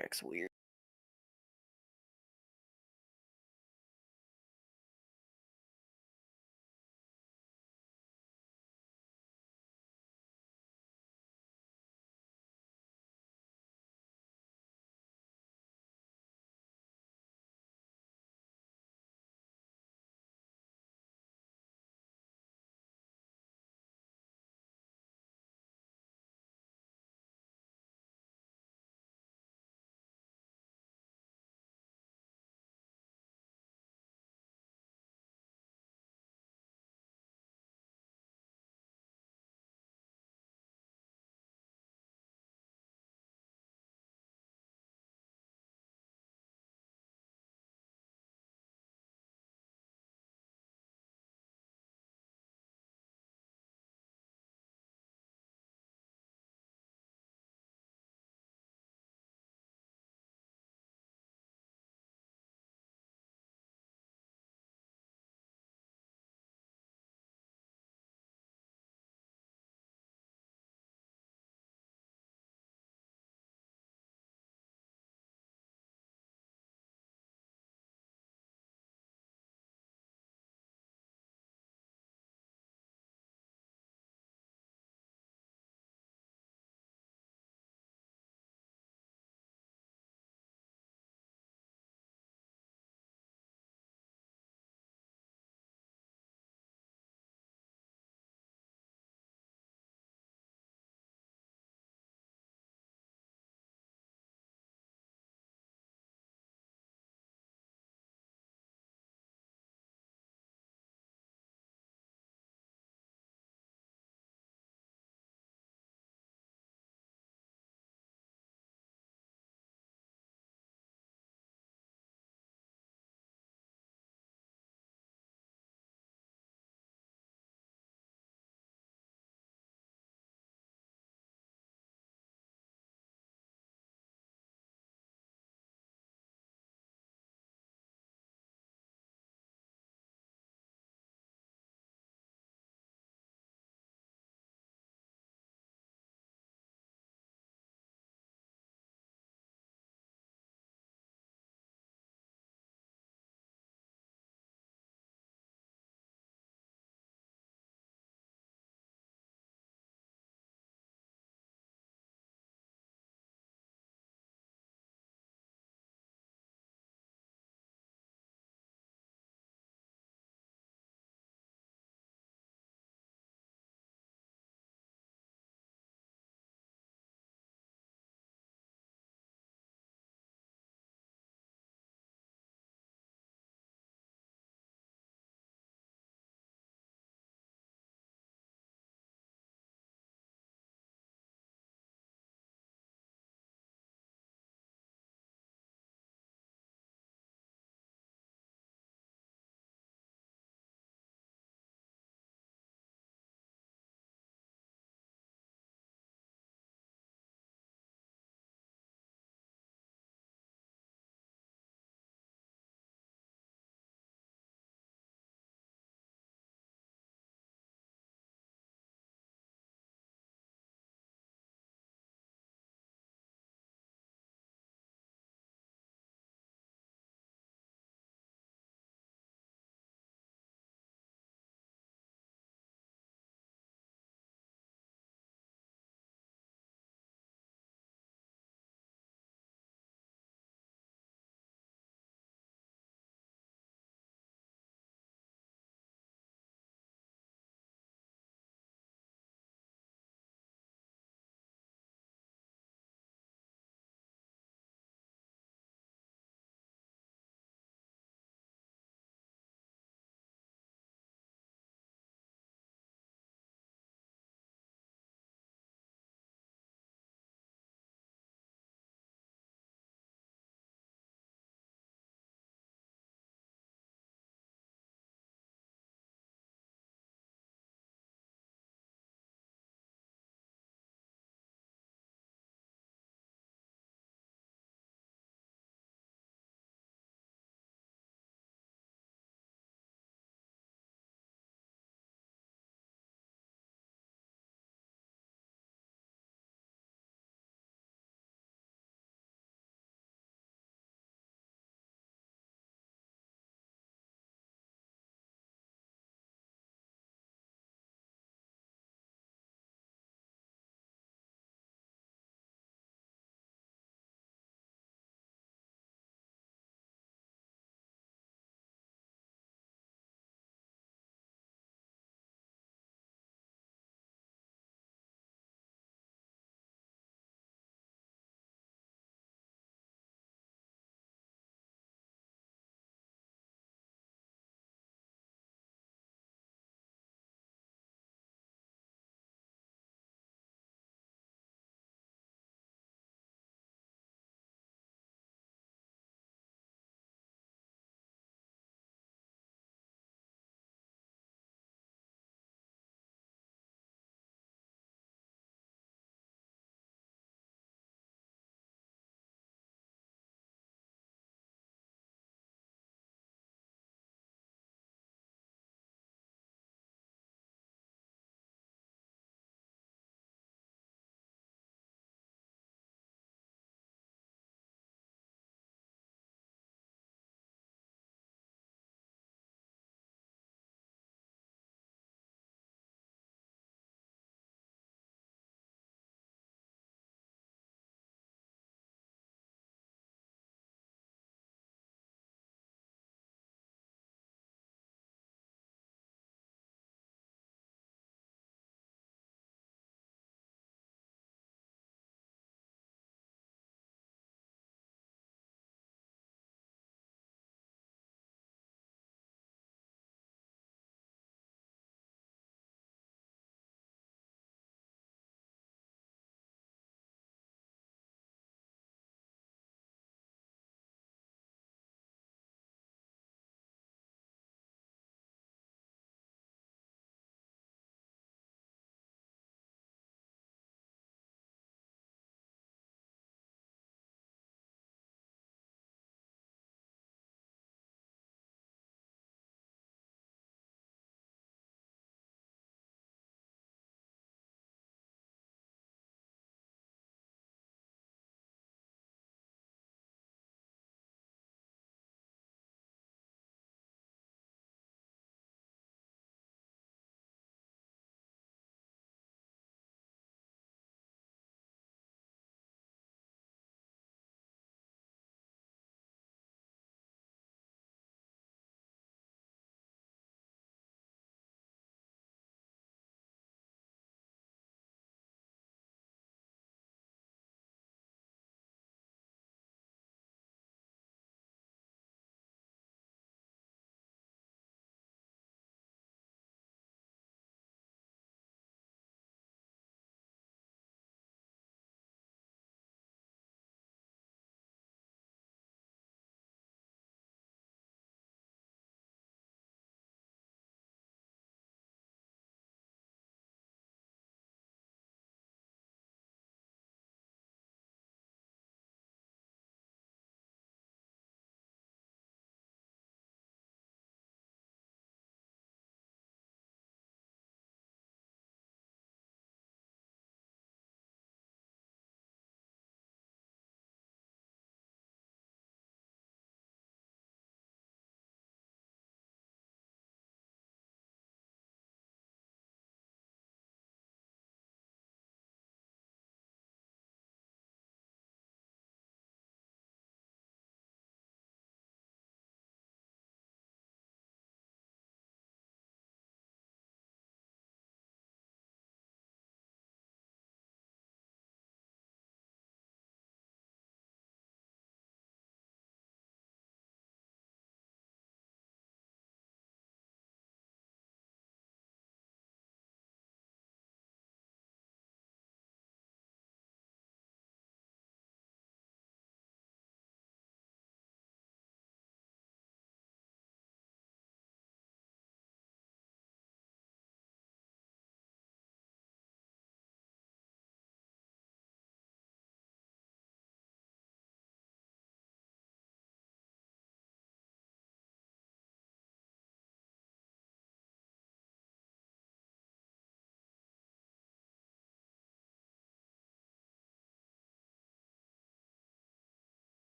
Trek's weird.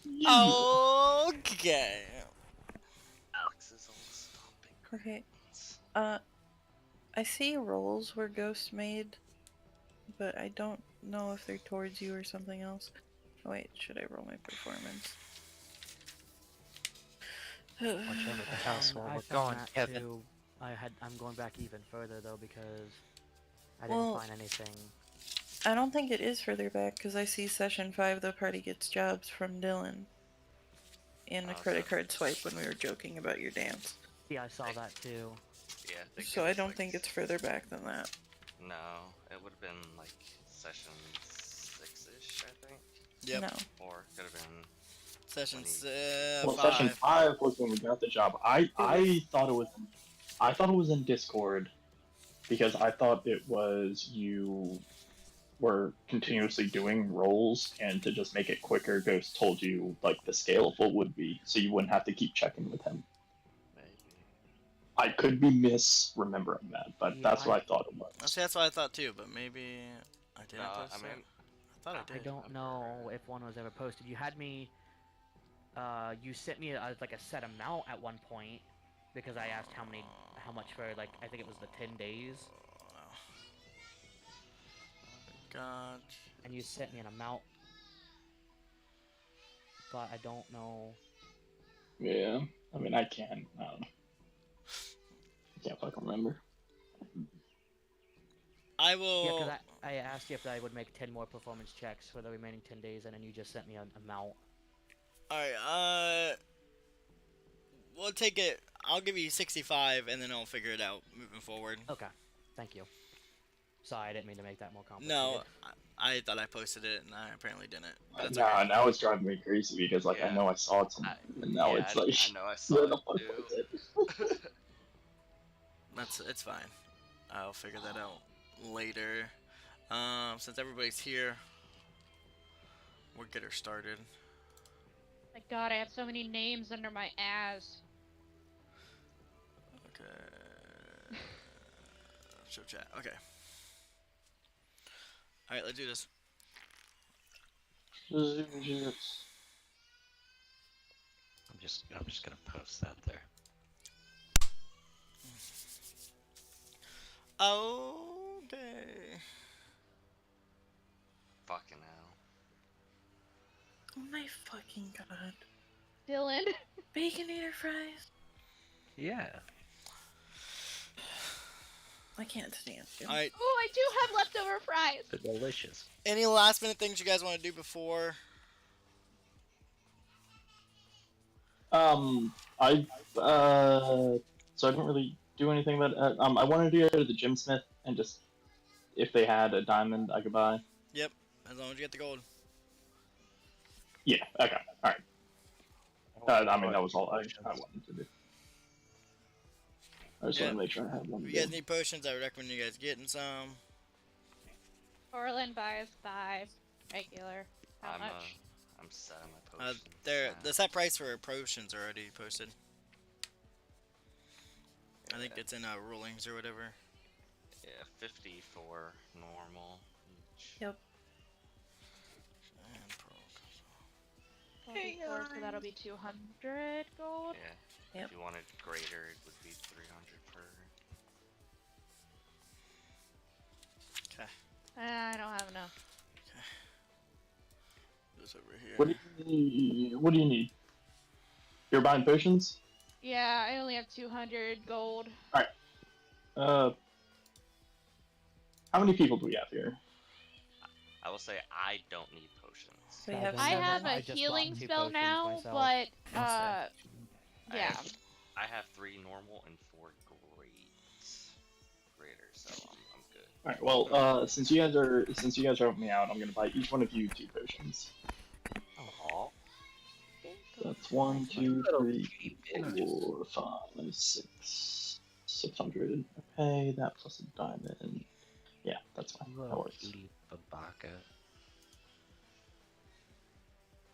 Okay. Alex is all stomping. Okay. I see rolls where ghosts made, but I don't know if they're towards you or something else. Oh, wait, should I roll my performance? Whichever counts where I we're found going, that Kevin. too. I'm going back even further though because I Well- didn't find anything. I don't think it is further back because I see session 5 the party gets jobs from Dylan. And a credit card swipe when we were joking about your dance. Yeah, I saw that too. Yeah. So I don't think it's further back than that. No, it would have been like session 6-ish, I think. Yep. No. Or could have been Session 20. Well, 5. session 5 was when we got the job. I thought it was in Discord because I thought it was you were continuously doing rolls, and to just make it quicker, Ghost told you like the scale of what would be, so you wouldn't have to keep checking with him. Maybe. I could be misremembering that, but Yeah, that's what I thought it was. That's what I thought too, but maybe I didn't No, post I mean, it. I thought I did. I don't know if one was ever posted. You had me. You sent me like a set amount at one point because I asked how much for like I think it was the 10 days, God. and you sent me an amount, but I don't know. Yeah, I mean, I don't know. I can't fucking remember. I will. Yeah, because I asked you if I would make 10 more performance checks for the remaining 10 days, and then you just sent me an amount. Alright, we'll take it. I'll give you 65 and then I'll figure it out moving forward. Okay, thank you. Sorry, I didn't mean to make that more complicated. No, I thought I posted it and I apparently didn't. But that's Nah, okay. now it's driving me crazy because like I know I saw it somewhere, and now it's like I know I saw where it the fuck too. was it? It's fine. I'll figure that out later. Since everybody's here, we'll get her started. My god, I have so many names under my ass. Okay. Show chat. Okay. Alright, let's do this. I'm just gonna post that there. Okay. Fucking hell. Oh my fucking god. Dylan. Baconator fries? Yeah. I can't stand you. Alright. Oh, I do have leftover fries. They're delicious. Any last minute things you guys want to do before? So I didn't really do anything, but I wanted to go to the Gymsmith and just, if they had a diamond I could buy. Yep, as long as you get the gold. Yeah, okay, alright. I mean, that was all I wanted to do. I just wanted to make sure I had one. If you guys need potions, I would recommend you guys getting some. Orlin buys 5 regular. How much? I'm set on my potions. The set price for potions are already posted. I think it's in rulings or whatever. Yeah, 50 for normal each. Yep. And pro. 24, so that'll be 200 gold. Yeah. Yep. If you wanted greater, it would be 300 per. Okay. I don't have enough. Okay. This over here. What do you need? You're buying potions? Yeah, I only have 200 gold. Alright. How many people do we have here? I will say I don't need potions. We have I have I a just healing bought 2 spell potions now, myself. but Yeah. yeah. I have 3 normal and 4 greater, so I'm good. Alright, well, since you guys are helping me out, I'm gonna buy each one of you 2 potions. Oh. That's 1, 2, 3, 4, 5, 6, 600. Okay, that plus a diamond. Yeah, that's fine. That works. Cutie Babaka.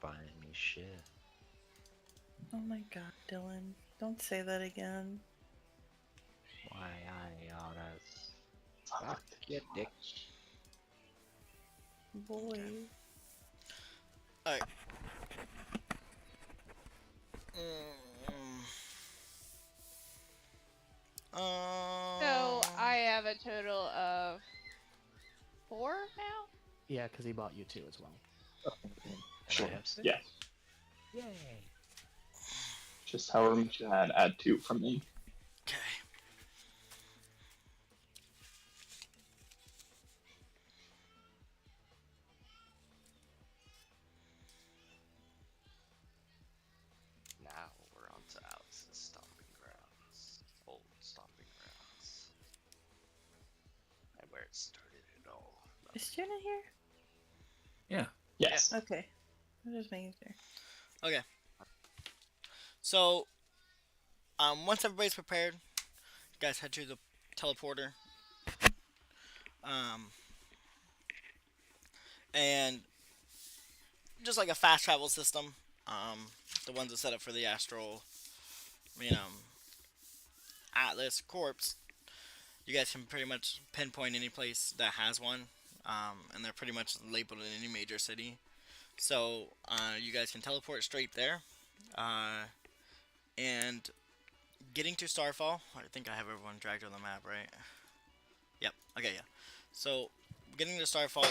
Buying me shit. Oh my god, Dylan. Don't say that again. Why I oughta Fuck your dick. Boy. Alright. Mm, So I have a total of 4 now. Yeah, because he bought you two as well. And Sure. I have 6. Yeah. Yay! Just however much you add 2 from me. okay. Now we're on to Alex's stomping grounds. Old stomping grounds. And where it started it all. Is Student here? Yeah. Yes. Okay. I'm just making sure. So, once everybody's prepared, you guys head to the teleporter. And just like a fast travel system, the ones that set up for the Astral, Atlas, Corpse, you guys can pretty much pinpoint any place that has one, and they're pretty much labeled in any major city. So you guys can teleport straight there, and getting to Starfall. I think I have everyone dragged on the map, right? Yep. Okay, yeah. So getting to Starfall,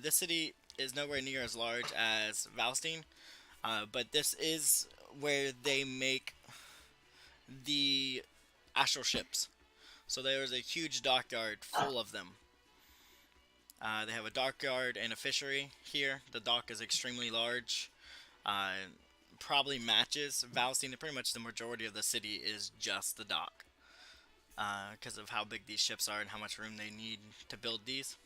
this city is nowhere near as large as Valstein, but this is where they make the astral ships. So there is a huge dockyard full of them. They have a dockyard and a fishery here. The dock is extremely large. Probably matches Valstein. Pretty much the majority of the city is just the dock. Because of how big these ships are and how much room they need to build these.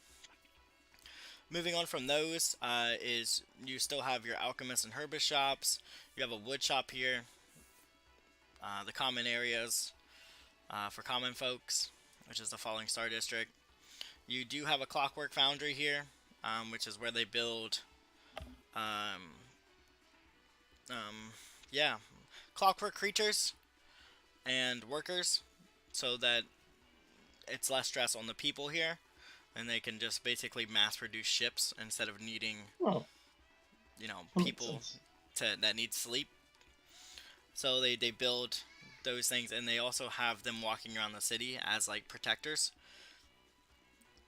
Moving on from those is you still have your alchemist and herbalist shops. You have a wood shop here. The common areas for common folks, which is the Falling Star District. You do have a clockwork foundry here, which is where they build, clockwork creatures and workers, so that it's less stress on the people here, and they can just basically mass produce ships instead of needing, Well, people that need sleep. So they build those things, and they also have them walking around the city as like protectors.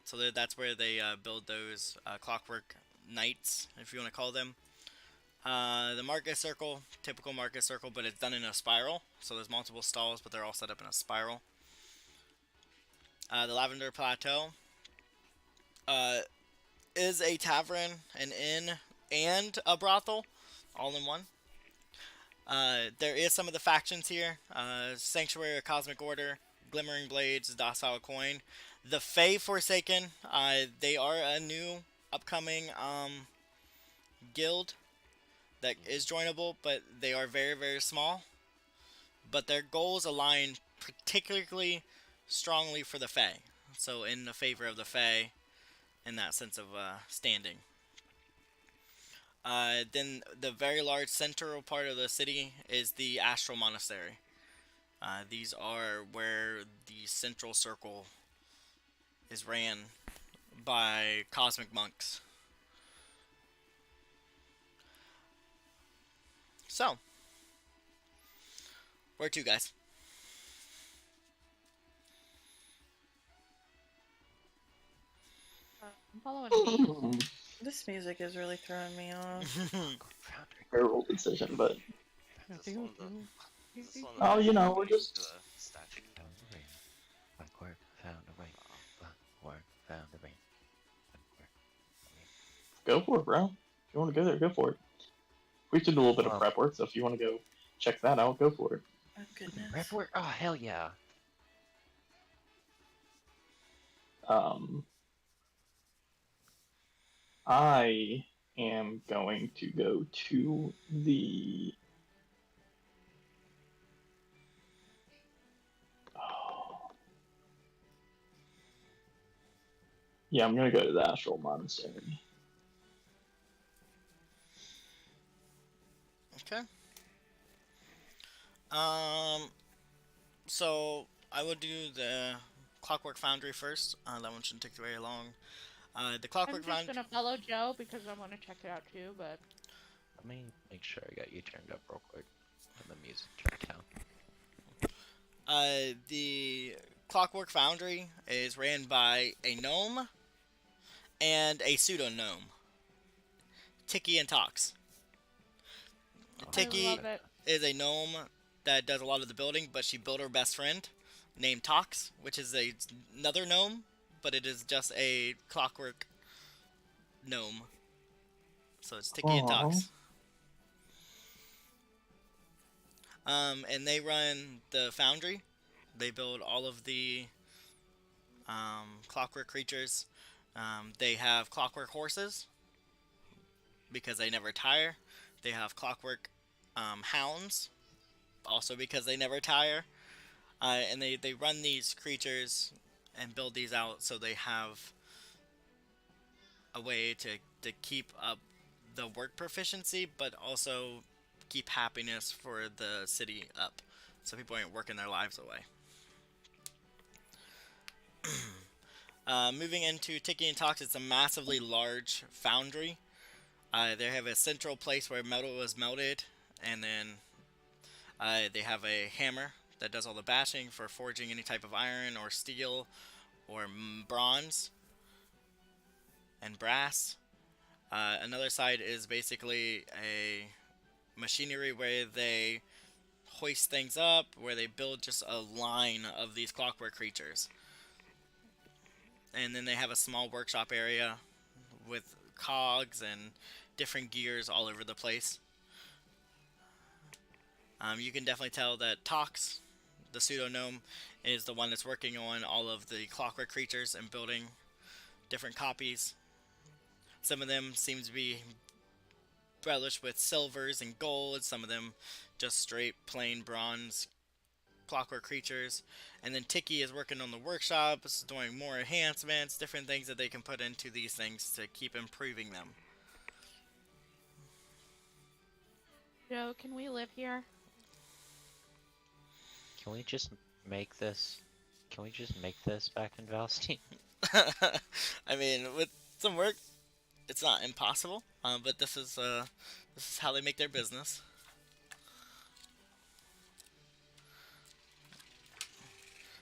So that's where they build those clockwork knights, if you want to call them. The market circle, typical market circle, but it's done in a spiral. So there's multiple stalls, but they're all set up in a spiral. The Lavender Plateau is a tavern, an inn, and a brothel, all in one. There is some of the factions here. Sanctuary of Cosmic Order, Glimmering Blades, Docile Coin. The Fae Forsaken, they are a new upcoming guild that is joinable, but they are very, very small. But their goals align particularly strongly for the Fae. So in the favor of the Fae, in that sense of standing. Then the very large central part of the city is the Astral Monastery. These are where the central circle is ran by cosmic monks. So, where to, guys? I'm following me. This music is really throwing me off. terrible decision, but This one, this one Oh, you know, we're leads just- to a statue. Found a ring. Clockwork found a ring. Clockwork found a ring. Clockwork. go for it, bro. If you want to go there, go for it. We should do a little bit of Well- prep work, so if you want to go check that out, go for it. Oh goodness. Rep work? Oh, hell yeah. I am going to go to the. Oh. Yeah, I'm gonna go to the Astral Monastery. Okay. So I will do the Clockwork Foundry first. That one shouldn't take very long. The I'm Clockwork just Foundry. gonna follow Joe because I want to check it out too, but Let me make sure I got you turned up real quick. And the music turned down. The Clockwork Foundry is ran by a gnome and a pseudo gnome, Tiki and Tox. Oh, Tiki I love it. is a gnome that does a lot of the building, but she built her best friend named Tox, which is another gnome, but it is just a clockwork gnome. So it's Tiki and Aw. Tox. And they run the foundry. They build all of the clockwork creatures. They have clockwork horses because they never tire. They have clockwork hounds also because they never tire. And they run these creatures and build these out so they have a way to keep up the work proficiency, but also keep happiness for the city up, so people aren't working their lives away. Moving into Tiki and Tox, it's a massively large foundry. They have a central place where metal is melted, and then they have a hammer that does all the bashing for forging any type of iron or steel or bronze and brass. Another side is basically a machinery where they hoist things up, where they build just a line of these clockwork creatures. And then they have a small workshop area with cogs and different gears all over the place. You can definitely tell that Tox, the pseudo gnome, is the one that's working on all of the clockwork creatures and building different copies. Some of them seem to be embellished with silvers and gold, some of them just straight plain bronze clockwork creatures. And then Tiki is working on the workshops, doing more enhancements, different things that they can put into these things to keep improving them. Joe, can we live here? Can we just make this? Can we just make this back in Valstein? I mean, with some work, it's not impossible, but this is how they make their business.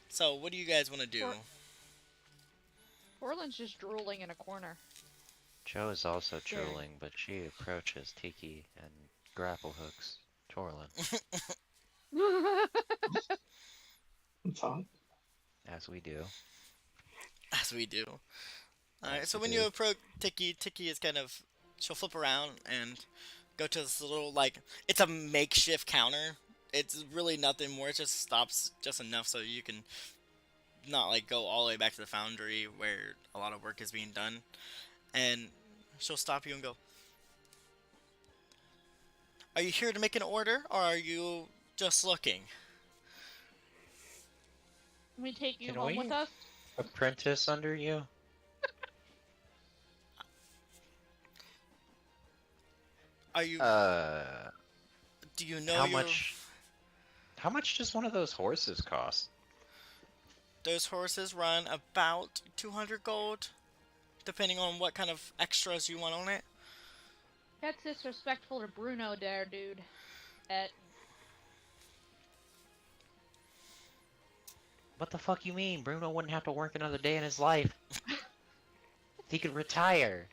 So, what do you guys want to do? Portland's just drooling in a corner. Joe is also Sure. drooling, but she approaches Tiki and grapple hooks Torlin, It's hot. as we do. As we do. Alright, As so we when do. you approach Tiki, Tiki is she'll flip around and go to this little, it's a makeshift counter. It's really nothing more, it just stops just enough so you can not, go all the way back to the foundry where a lot of work is being done. And she'll stop you and go, "Are you here to make an order, or are you just looking?" Can we take you Can home we? with us? Apprentice under you? Are you, do you know How your- much? How much does one of those horses cost? Those horses run about 200 gold, depending on what kind of extras you want on it. That's disrespectful to Bruno there, dude. What the fuck you mean? Bruno wouldn't have to work another day in his life. He could retire.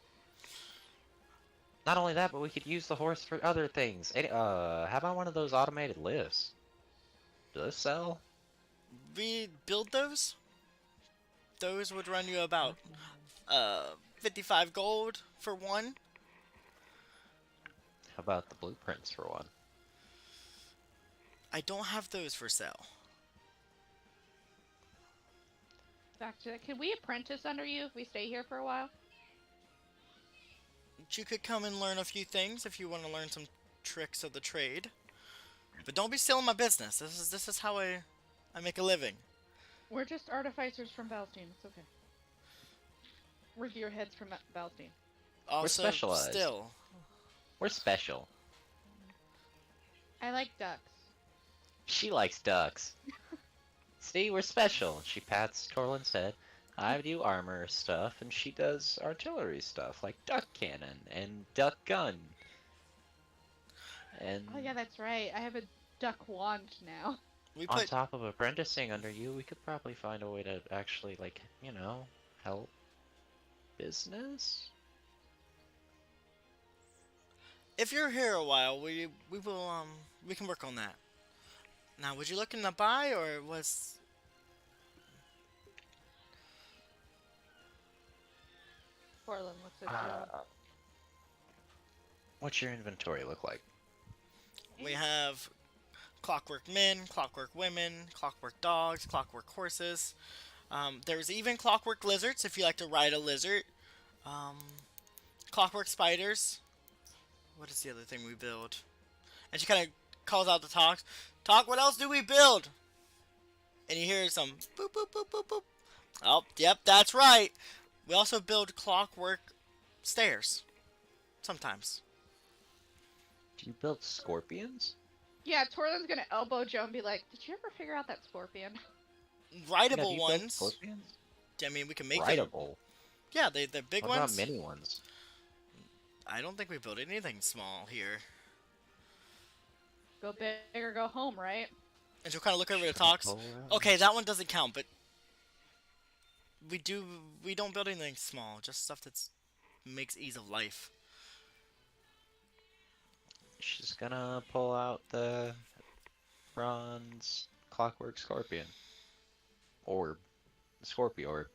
Not only that, but we could use the horse for other things. How about one of those automated lifts? Do those sell? We build those. Those would run you about 55 gold for one. How about the blueprints for one? I don't have those for sale. Back to that. Can we apprentice under you if we stay here for a while? You could come and learn a few things if you want to learn some tricks of the trade. But don't be stealing my business. This is how I make a living. We're just artificers from Valstein. It's okay. We're gearheads from Valstein. Also, specialized. still, We're special. I like ducks. She likes ducks. See, we're special. She pats Torlin's head. I do armor stuff, and she does artillery stuff, like duck cannon and duck gun. And Oh yeah, that's right. I have a duck wand now. We On put top of apprenticing under you, we could probably find a way to actually, like, you know, help business. if you're here a while, we will we can work on that. Now, would you looking to buy or was Portland, what's it do? What's your inventory look like? we have clockwork men, clockwork women, clockwork dogs, clockwork horses. There's even clockwork lizards if you like to ride a lizard. Um, clockwork spiders. What is the other thing we build? And she kind of calls out to Talk. Talk, what else do we build? And you hear some boop, boop, boop, boop, boop. Oh, yep, that's right. We also build clockwork stairs. Sometimes. Do you build scorpions? Yeah, Torlin's gonna elbow Joe and be like, "Did you ever figure out that scorpion?" Rideable do you build ones. Scorpions? I mean, we can make them. Rideable. Yeah, they're big What ones. about mini ones? I don't think we built anything small here. Go big or go home, right? And she'll kind of look over to Talks. Okay, that one doesn't count, but we don't build anything small, just stuff that's makes ease of life. She's gonna pull out the bronze clockwork scorpion. Orb. The Scorpio orb.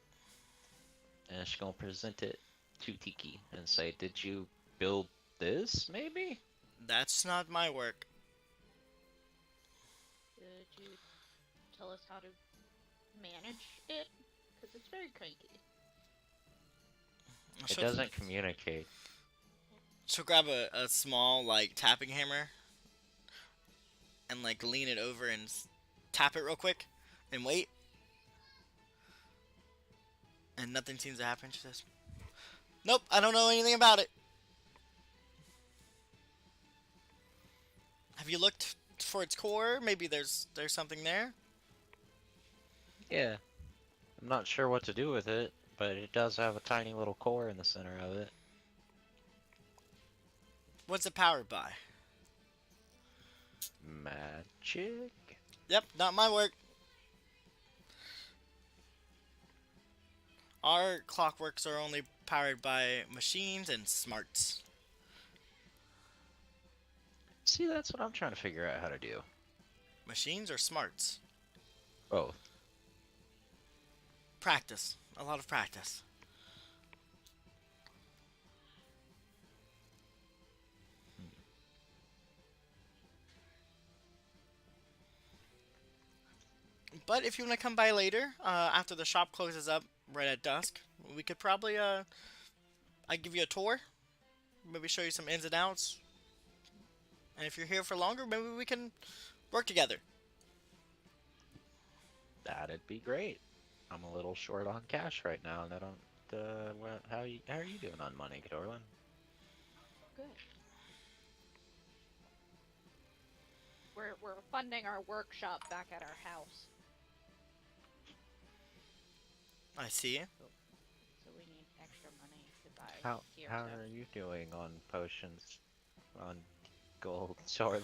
And she's gonna present it to Tiki and say, did you build this, maybe? That's not my work. Did you tell us how to manage it? Because it's very cranky. It doesn't communicate. She'll grab a small, like, tapping hammer and, like, lean it over and tap it real quick and wait. And nothing seems to happen. She says, nope, I don't know anything about it. Have you looked for its core? Maybe there's something there? Yeah. I'm not sure what to do with it, but it does have a tiny little core in the center of it. What's it powered by? Magic? Yep, not my work. Our clockworks are only powered by machines and smarts. See, that's what I'm trying to figure out how to do. Machines or smarts? Both. Practice. A lot of practice. But if you want to come by later, after the shop closes up right at dusk, we could probably, I'd give you a tour. Maybe show you some ins and outs. And if you're here for longer, maybe we can work together. That'd be great. I'm a little short on cash right now, and I don't. How are you doing on money, Dorlin? Good. We're funding our workshop back at our house, I see. so we need extra money to buy How gear. how stuff. are you doing on potions, on gold, Dorlin?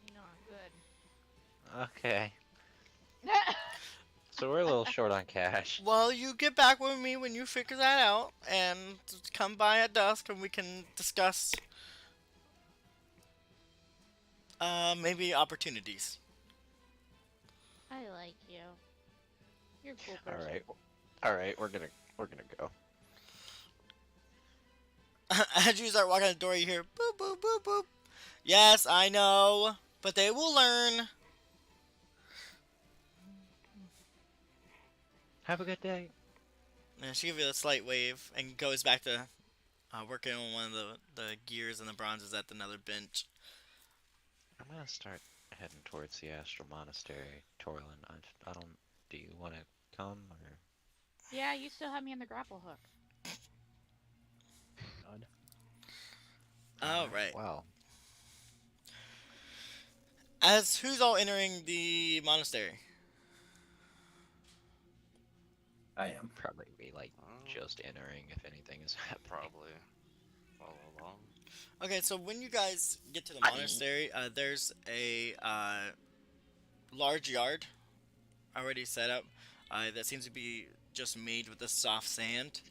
You know I'm Okay, good. so we're a little short on cash. Well, you get back with me when you figure that out, and come by at dusk, and we can discuss, maybe opportunities. I like you. You're a cool All person. right, we're gonna go. As you start walking out the door, you hear boop, boop, boop, boop. Yes, I know, but they will learn. Have a good day. And she gives you a slight wave and goes back to working on one of the gears and the bronzes at another bench. I'm gonna start heading towards the Astral Monastery, Torlin. I don't. Do you want to come or? Yeah, you still have me in the grapple hook. God. Alright. Wow. As who's all entering the monastery? I am. Probably be like just entering if anything is happening. Probably follow along. Okay, so when you guys get to the Honey. monastery, there's a large yard already set up that seems to be just made with the soft sand.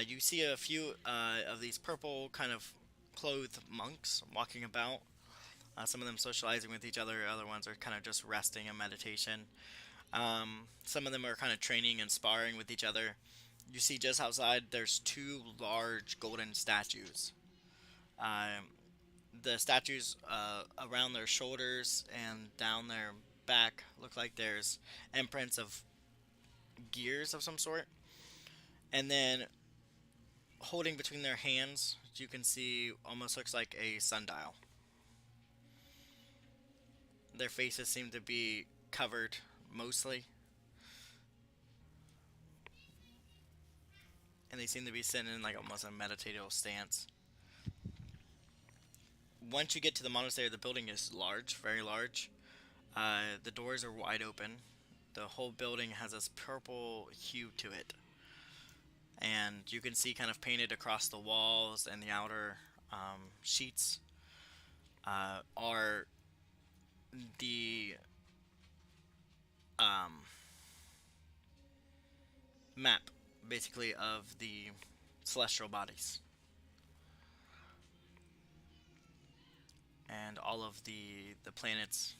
You see a few of these purple kind of clothed monks walking about. Some of them socializing with each other, other ones are kind of just resting in meditation. Some of them are kind of training and sparring with each other. You see just outside there's two large golden statues. Um, the statues around their shoulders and down their back look like there's imprints of gears of some sort. And then holding between their hands, you can see almost looks like a sundial. Their faces seem to be covered mostly, and they seem to be sitting in like almost a meditative stance. Once you get to the monastery, the building is large, very large. The doors are wide open. The whole building has this purple hue to it, and you can see kind of painted across the walls and the outer sheets are the um, map, basically, of the celestial bodies. And all of the planets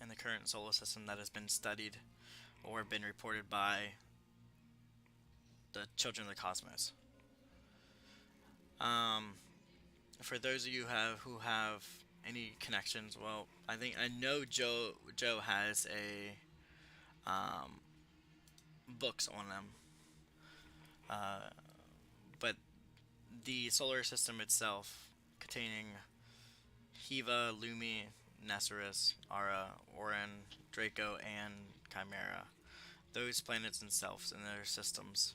in the current solar system that has been studied or been reported by the children of the cosmos. Um, for those of you who have any connections, well, I know Joe has a books on them, uh, but the solar system itself, containing Hiva, Lumi, Nestris, Ara, Orin, Draco, and Chimera, those planets themselves and their systems.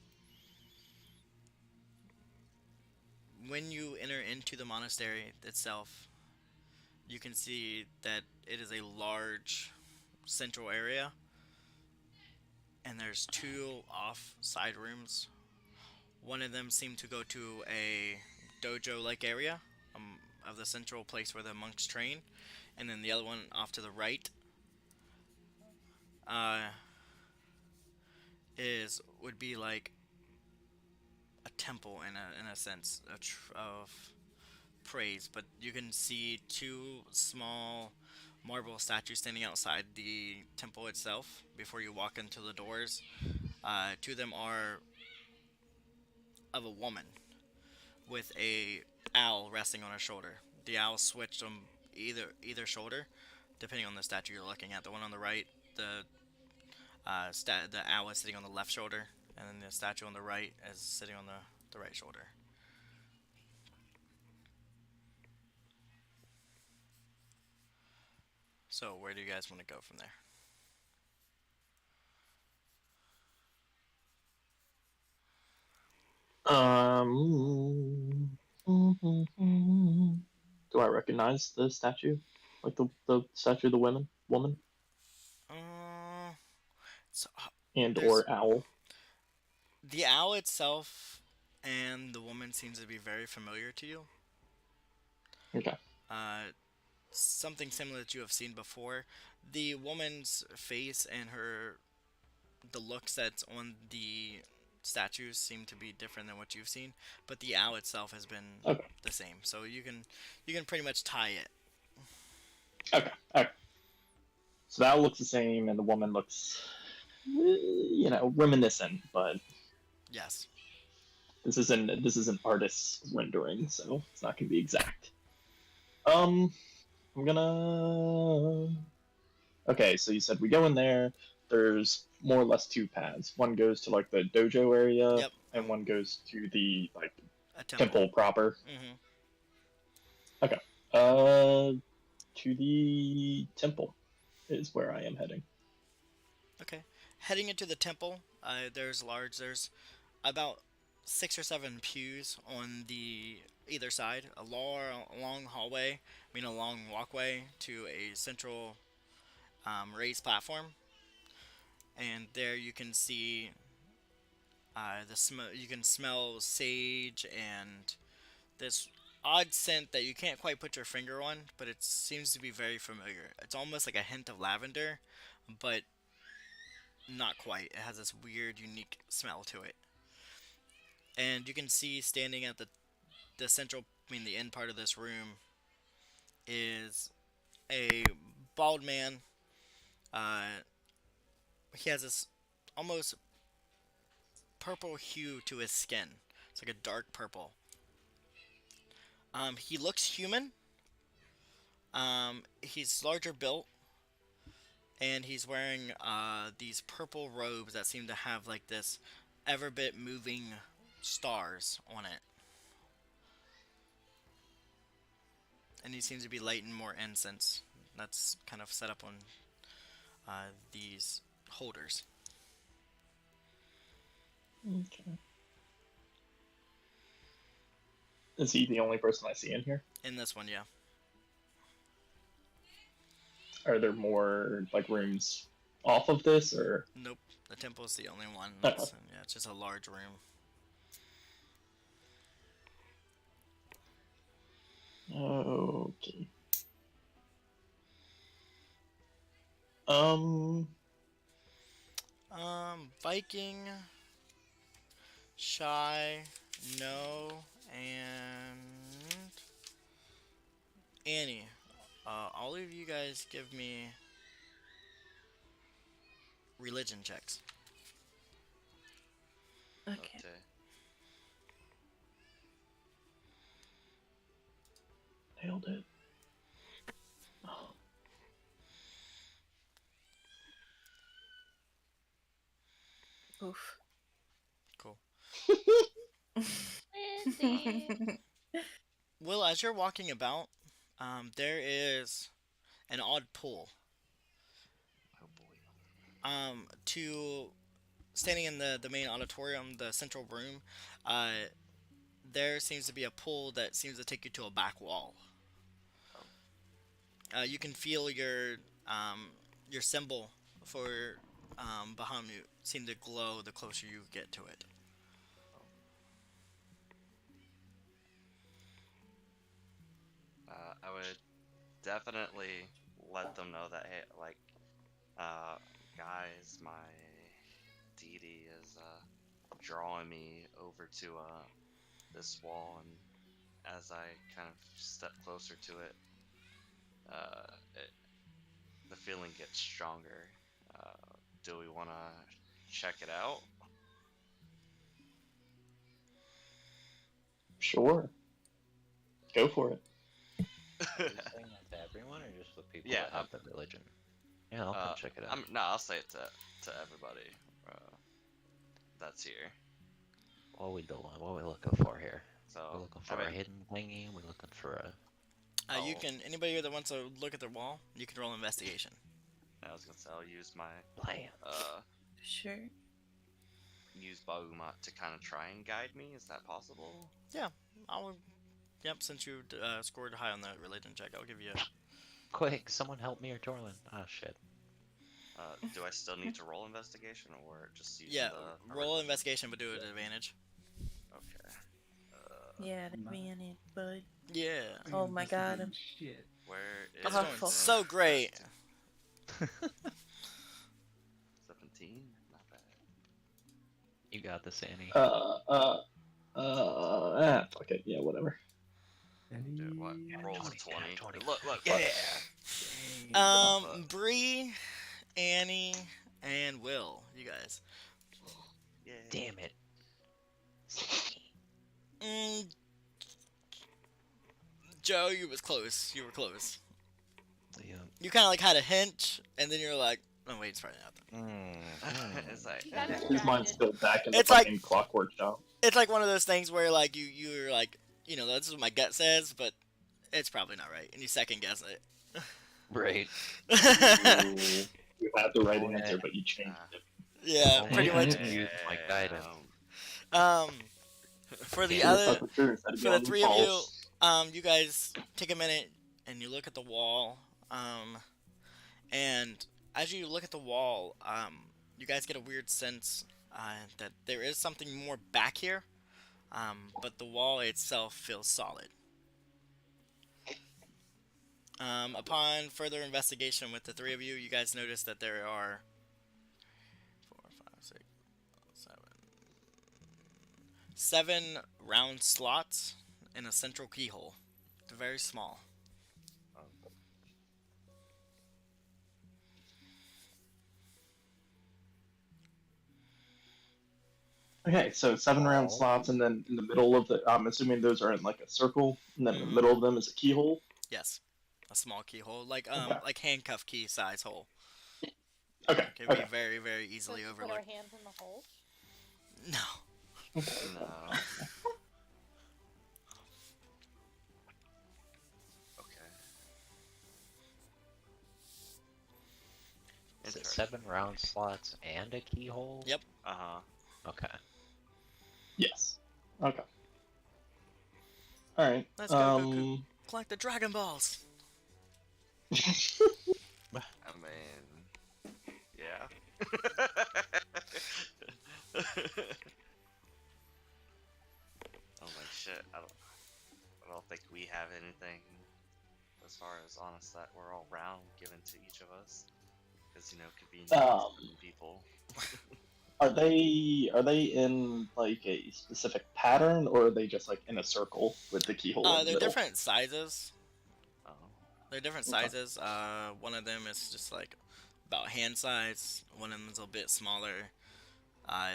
When you enter into the monastery itself, you can see that it is a large central area, and there's two off side rooms. One of them seemed to go to a dojo-like area of the central place where the monks train, and then the other one off to the right uh, would be like a temple in a sense of praise. But you can see two small marble statues standing outside the temple itself before you walk into the doors. Two of them are of a woman with a owl resting on her shoulder. The owl switched on either shoulder, depending on the statue you're looking at. The one on the right, the owl is sitting on the left shoulder, and then the statue on the right is sitting on the right shoulder. So where do you guys want to go from there? Do I recognize the statue? Like the statue of the woman Uh, so and there's or owl? the owl itself and the woman seems to be very familiar to you. Okay. Something similar that you have seen before. The woman's face and the looks that's on the statues seem to be different than what you've seen, but the owl itself has been Okay. the same. So you can pretty much tie it. Okay. Okay. So the owl looks the same, and the woman looks, reminiscent, but Yes. this is an artist's rendering, so it's not gonna be exact. I'm gonna. Okay, so you said we go in there. There's more or less two paths. One goes to like the dojo area, Yep. and one goes to the like A temple. temple proper. Mm-hmm. To the temple is where I am heading. Okay. Heading into the temple, there's about 6 or 7 pews on the either side. A long hallway, a long walkway to a central raised platform, and there you can see you can smell sage and this odd scent that you can't quite put your finger on, but it seems to be very familiar. It's almost like a hint of lavender, but not quite. It has this weird, unique smell to it. And you can see standing at the central, the end part of this room is a bald man. Uh, he has this almost purple hue to his skin. It's like a dark purple. He looks human. He's larger built, and he's wearing these purple robes that seem to have like this ever bit moving stars on it. And he seems to be lighting more incense that's kind of set up on these holders. Okay. Is he the only person I see in here? In this one, yeah. Are there more like rooms off of this, or? Nope. The temple is the only one. Okay. Yeah, it's just a large room. Okay. Viking, shy, no, and Annie. All of you guys give me religion checks. Okay. Nailed it. Oof. Cool. Lizzie. Will, as you're walking about, there is an odd pull. Oh boy. To standing in the main auditorium, the central room, there seems to be a pull that seems to take you to a back wall. You can feel your symbol for Bahamut seem to glow the closer you get to it. I would definitely let them know that, hey, like, guys, my deity is drawing me over to this wall, and as I kind of step closer to it, the feeling gets stronger. Do we want to check it out? Sure. Go for it. Are you saying that to everyone or just the people Yeah, that have the religion? Yeah, I'll come check it out. I'll say it to everybody that's here. What are we doing? What are we looking for here? So We're looking for a hidden thingy. We're looking for a. You can anybody that wants to look at the wall, you can roll investigation. I was gonna say I'll use my Plan. Sure. use Bagumat to kind of try and guide me. Is that possible? Yep, since you scored high on the religion check, I'll give you a... Quick, someone help me or Torlin. Oh shit. Do I still need to roll investigation or just use Yeah, the roll religion? investigation, but do it at advantage. Okay. Yeah, that'd be in it, bud. Yeah. Oh my god. Shit. Where is It's Oh, going fuck. so great. 17? Not bad. You got this, Annie. Fuck it. Yeah, whatever. Dude, what? Roll 20, 20. 20. Look, Yeah. Bree, Annie, and Will, you guys. Yeah. Damn it. Joe, you was close. You were close. Yeah. You kind of like had a hint, and then you're like, oh wait, it's probably not that. It's like, He got His mind's still back in the It's like- fucking clockwork shop. It's like one of those things where like you're like, this is what my gut says, but it's probably not right, and you second guess it. Right. You had the right answer, but you changed it. Yeah, Oh, pretty yeah. much. Use my guidance. For the You other, fuck with her instead of for the going three of you, false. you guys take a minute and you look at the wall, and as you look at the wall, you guys get a weird sense that there is something more back here, but the wall itself feels solid. Upon further investigation with the three of you, you guys notice that there are 7 round slots in a central keyhole. It's very small. Okay, so 7 round slots, and then in the middle of the, I'm assuming those are in like a circle, and then in the middle of them is a keyhole. Yes, a small keyhole, like Okay. like handcuff key size hole. Okay. Can Okay. be very, very easily Supposed to put our overlooked. hands in the hole. No. No. Okay. Is it Interesting. 7 round slots and a keyhole? Yep. Uh-huh. Okay. Yes. Okay. All right. Let's go, Goku. Collect the Dragon Balls. I mean, yeah. Oh my shit! I don't think we have anything as far as honest that we're all round given to each of us, because convenience for people. Are they in like a specific pattern, or are they just like in a circle with the keyhole in the They're middle? different sizes. Oh. They're different Okay. sizes. One of them is just like about hand size. One of them is a bit smaller.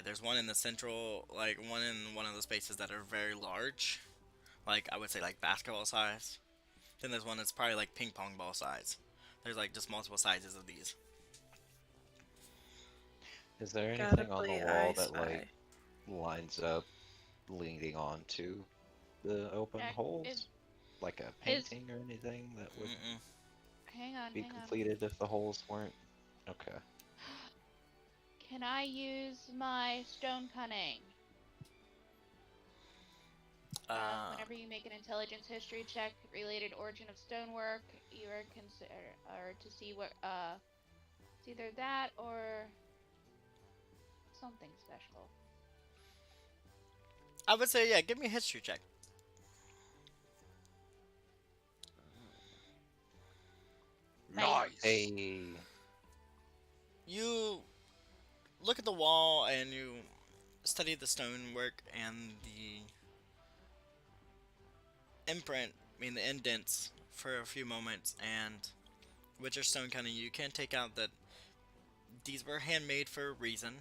There's one in the central, like one in one of the spaces that are very large, like I would say like basketball size. Then there's one that's probably like ping pong ball size. There's like just multiple sizes of these. Is there Gotta anything on the play wall I that Spy. lines up leading onto the open holes? Is, Like a is- painting or anything that would hang on, be hang on. completed if the holes weren't? Okay. Can I use my stone cunning? Whenever you make an intelligence history check related origin of stonework, you are or to see what it's either that or something special. I would say, yeah, give me a history check. Nice. Hey. You look at the wall and you study the stonework and the imprint, the indents, for a few moments, and with your stone cutting, you can take out that these were handmade for a reason.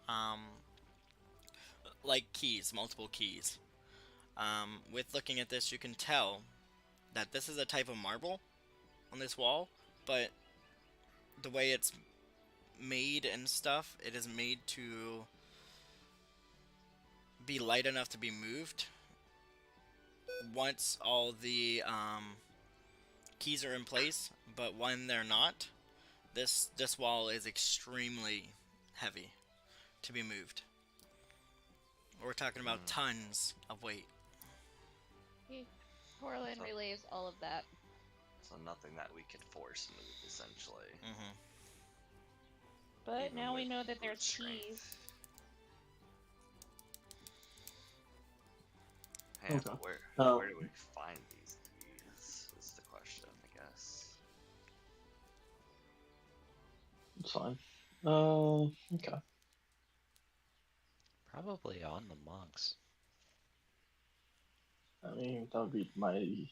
Um, like keys, multiple keys. With looking at this, you can tell that this is a type of marble on this wall, but the way it's made and stuff, it is made to be light enough to be moved once all the keys are in place, but when they're not, this wall is extremely heavy to be moved. We're talking about tons of weight. Corlin So- relays all of that. So nothing that we could force move, essentially. Mm-hmm. But Even now we with know that brute there's strength. keys. Hey, Okay. but where Oh. do we find these keys? Is the question, I guess. It's fine. Okay. Probably on the monks. I mean, that would be my.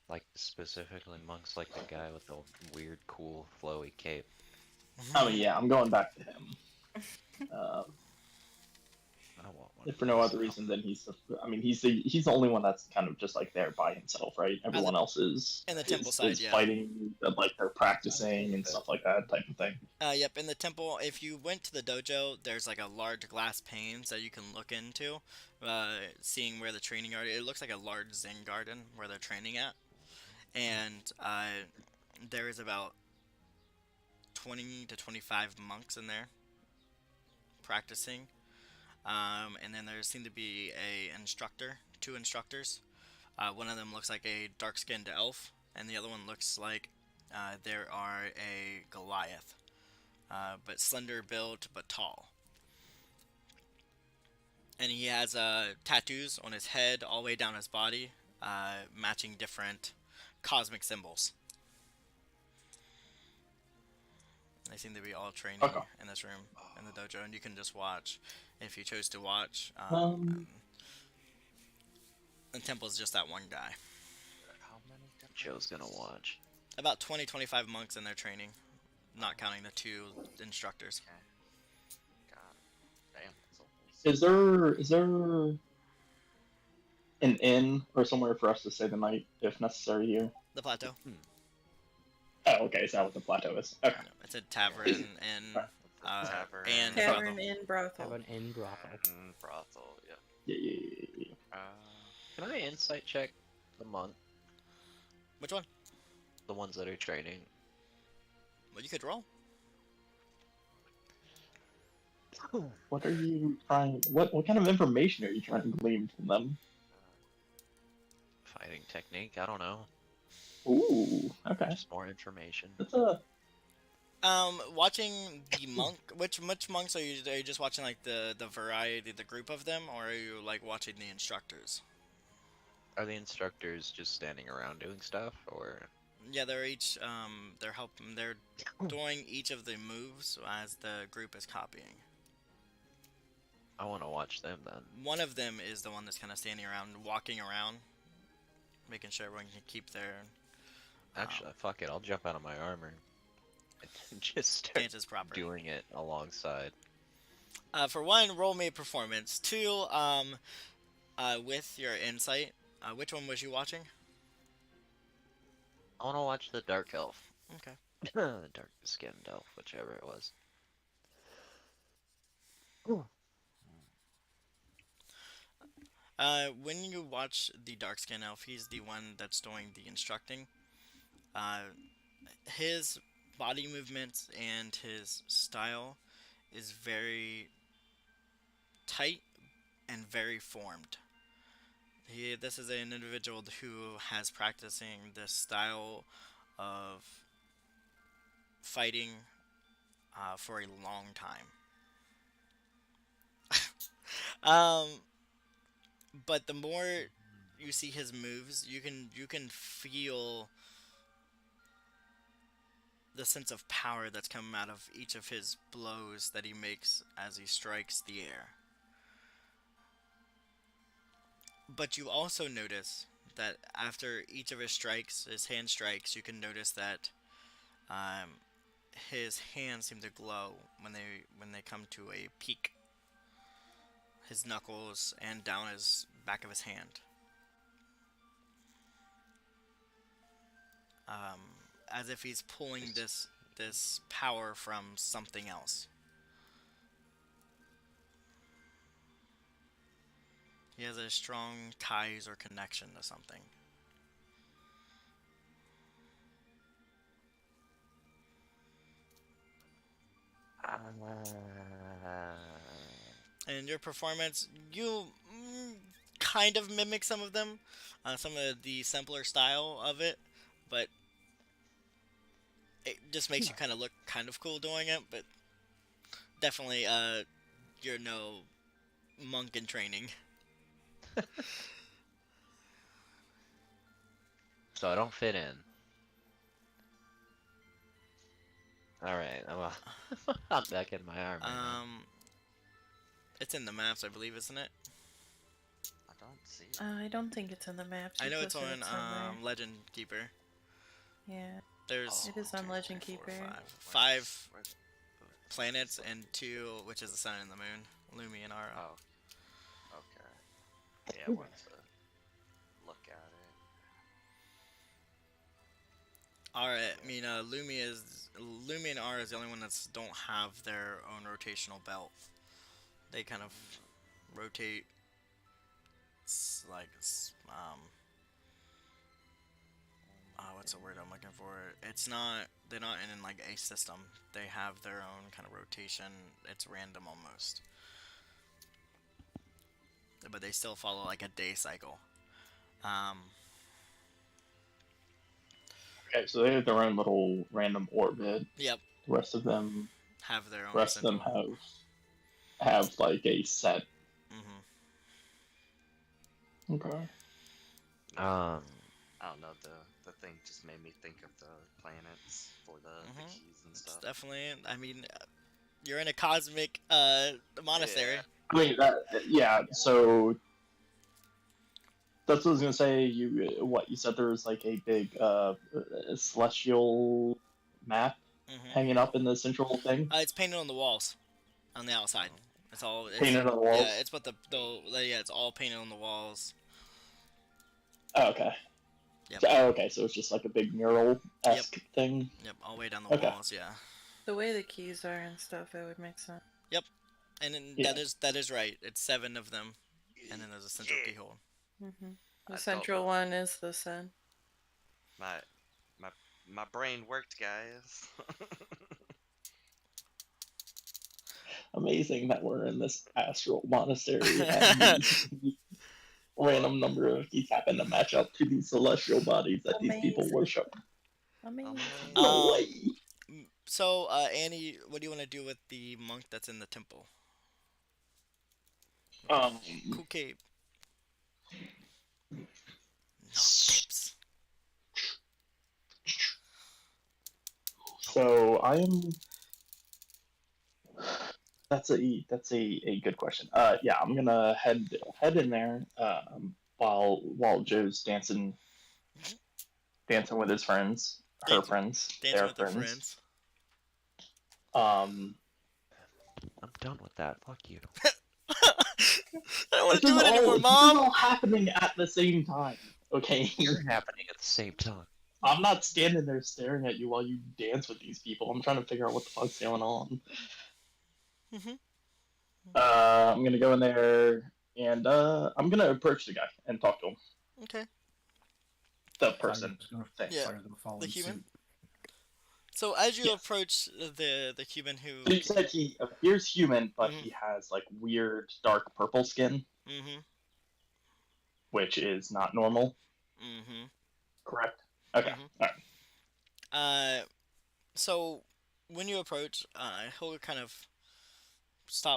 Like, specifically monks like the guy with the weird, cool, flowy cape. I mean, yeah, I'm going back to him. I want one. If for no other reason than he's the only one that's kind of just like there by himself, right? Everyone else is in the temple is, side, is yeah. fighting, like they're practicing and stuff like that type of thing. Yep, in the temple, if you went to the dojo, there's like a large glass panes that you can look into, seeing where the training area. It looks like a large Zen garden where they're training at, and there is about 20 to 25 monks in there practicing, and then there seem to be two instructors. One of them looks like a dark-skinned elf, and the other one looks like there are a Goliath. But slender built, but tall. And he has tattoos on his head, all the way down his body, matching different cosmic symbols. They seem to be all training Okay. in this room in the dojo, and you can just watch if you chose to watch. And Temple's just that one guy. How many different... Joe's gonna watch. About 20, 25 monks in their training, not counting the 2 instructors. Okay. God. Damn. That's a whole... Is there an inn or somewhere for us to stay the night if necessary here? The plateau. Oh, okay, so that what the plateau is. Okay. No, it's a tavern and Tavern. and Tavern brothel. in brothel. Have an in brothel. Brothel, yeah. Yeah. Can I insight check the monk? Which one? The ones that are training. Well, you could roll. What are you trying? What kind of information are you trying to glean from them? Fighting technique, I don't know. Ooh, okay. Just more information. That's a. Watching the monk. Which monks are you? Are you just watching like the variety, the group of them, or are you like watching the instructors? Are the instructors just standing around doing stuff, or? Yeah, they're each they're helping. They're doing each of the moves as the group is copying. I want to watch them then. One of them is the one that's kind of standing around, walking around, making sure everyone can keep their Actually, fuck it. I'll jump out of my armor and just start stances proper. doing it alongside. For 1, roll me a performance. 2, with your insight. Which one was you watching? I want to watch the Dark Elf. Okay. Dark skinned elf, whichever it was. When you watch the dark skin elf, he's the one that's doing the instructing. His body movements and his style is very tight and very formed. This is an individual who has practicing this style of fighting for a long time. But the more you see his moves, you can feel the sense of power that's coming out of each of his blows that he makes as he strikes the air. But you also notice that after each of his strikes, his hand strikes, you can notice that his hands seem to glow when they come to a peak. His knuckles and down his back of his hand. As if he's pulling this power from something else. He has a strong ties or connection to something. And your performance, you kind of mimic some of them, some of the simpler style of it, but it just makes you kind of look kind of cool doing it. But definitely, you're no monk in training. So I don't fit in. Alright, I'm back in my armor. It's in the maps, I believe, isn't it? I don't see it. I don't think it's in the map. I know it's on Legend Keeper. Yeah. There's It is on 2, Legend 3, 4, Keeper. 5 planets and 2, which is the sun and the moon, Lumi and Ara. Oh. Okay. Yeah, I want to look at it. Alright, I mean, Lumi and Ara is the only one that's don't have their own rotational belt. They kind of rotate, what's the word I'm looking for? They're not in like a system. They have their own kind of rotation. It's random almost. But they still follow like a day cycle. Okay, so they have their own little random orbit. Yep. The rest of them Have their own. The rest of them have like a set. Mm-hmm. Okay. I I don't know, the thing just made me think of the planets for the keys and It's stuff. definitely. I mean, you're in a cosmic monastery. Yeah. I mean, yeah. So that's what I was gonna say. You said there was like a big celestial map Hmm. hanging up in the central thing, It's painted on the walls, on the outside. It's all. It's painted on the yeah. walls. It's what yeah. It's all painted on the walls. Oh, okay. Yep. Okay, so it's just like a big mural-esque thing. Yep. All the way down the Okay. walls. Yeah. The way the keys are and stuff, it would make sense. Yep. And then Yeah. that is right. It's 7 of them, and then there's a central keyhole. Mm-hmm. The I central don't- one is the sun. My brain worked, guys. Amazing that we're in this astral monastery and these random number of keys happen to match up to these celestial bodies that these people Amazing. worship. Amazing. No Um, way! So, Annie, what do you want to do with the monk that's in the temple? Cool cape. No tips. So I am. That's a good question. Yeah, I'm gonna head in there. While Joe's dancing with his friends, her Dancing- friends, Dancing their with their friends. friends. I'm done with that. Fuck you. I don't want to This do is it all- anymore, This is Mom. all happening at the same time. Okay. You're happening at the same time. I'm not standing there staring at you while you dance with these people. I'm trying to figure out what the fuck's going on. Mhm. I'm gonna go in there and I'm gonna approach the guy and talk to him. Okay. The person. Yeah, follow the in human? suit. So as you Yes. approach the Cuban who. So you said he appears human, but Mhm. he has like weird dark purple skin, Mm-hmm. which is not normal. Mm-hmm. Correct. Okay. Mhm. All right. So when you approach, he'll kind of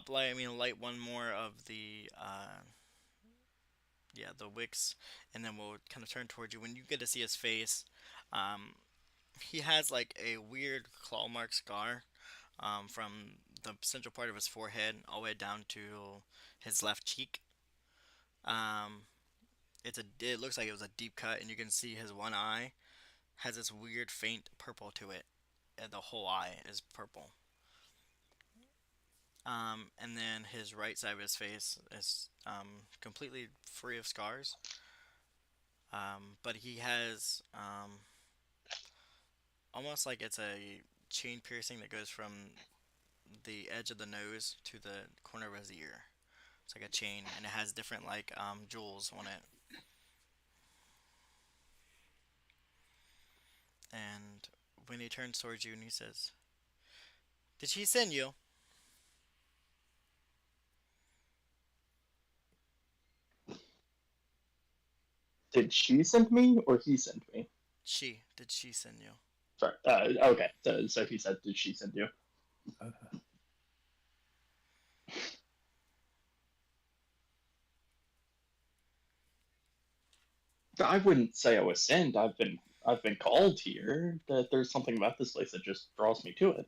light one more of the the wicks, and then we'll kind of turn towards you. When you get to see his face, he has like a weird claw mark scar, from the central part of his forehead all the way down to his left cheek. Um, it looks like it was a deep cut, and you can see his one eye has this weird faint purple to it, and the whole eye is purple. And then his right side of his face is completely free of scars. But he has almost like it's a chain piercing that goes from the edge of the nose to the corner of his ear. It's like a chain, and it has different like jewels on it. And when he turns towards you and he says, "Did she send you?" Did she send me or he sent me? Did she send you? Sorry. Okay. So he said, "Did she send you?" I wouldn't say I was sent. I've been called here. That there's something about this place that just draws me to it.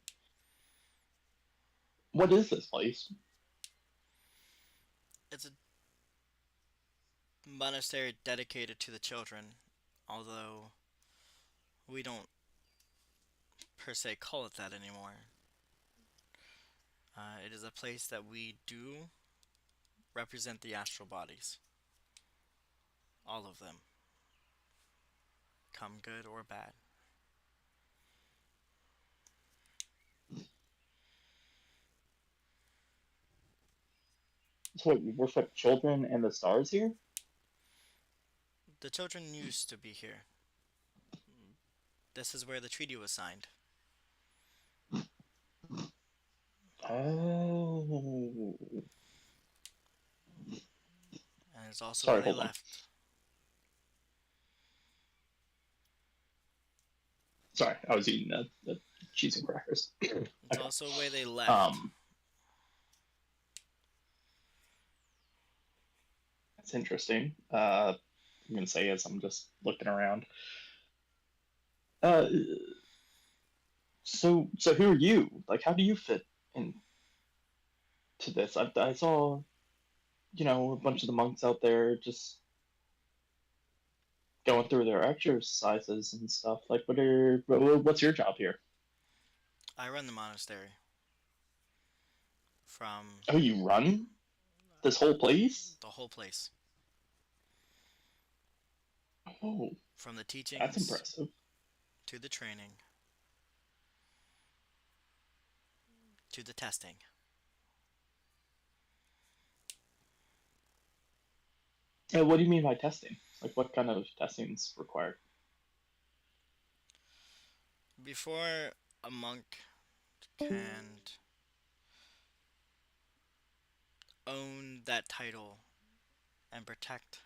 What is this place? It's a monastery dedicated to the children, although we don't per se call it that anymore. It is a place that we do represent the astral bodies. All of them. Come good or bad. So what, you worship children and the stars here? The children used to be here. This is where the treaty was signed. Oh. And it's also Sorry, where they hold on. left. Sorry, I was eating the cheese and crackers. It's Okay. also where they left. That's interesting. I'm gonna say as I'm just looking around. Uh, so who are you? Like, how do you fit into this? I saw, a bunch of the monks out there just going through their exercises and stuff. Like, what's your job here? I run the monastery. From Oh, you run this whole place? the whole place. Oh, From the that's teachings impressive. to the training to the testing. What do you mean by testing? Like, what kind of testing is required? Before a monk can own that title and protect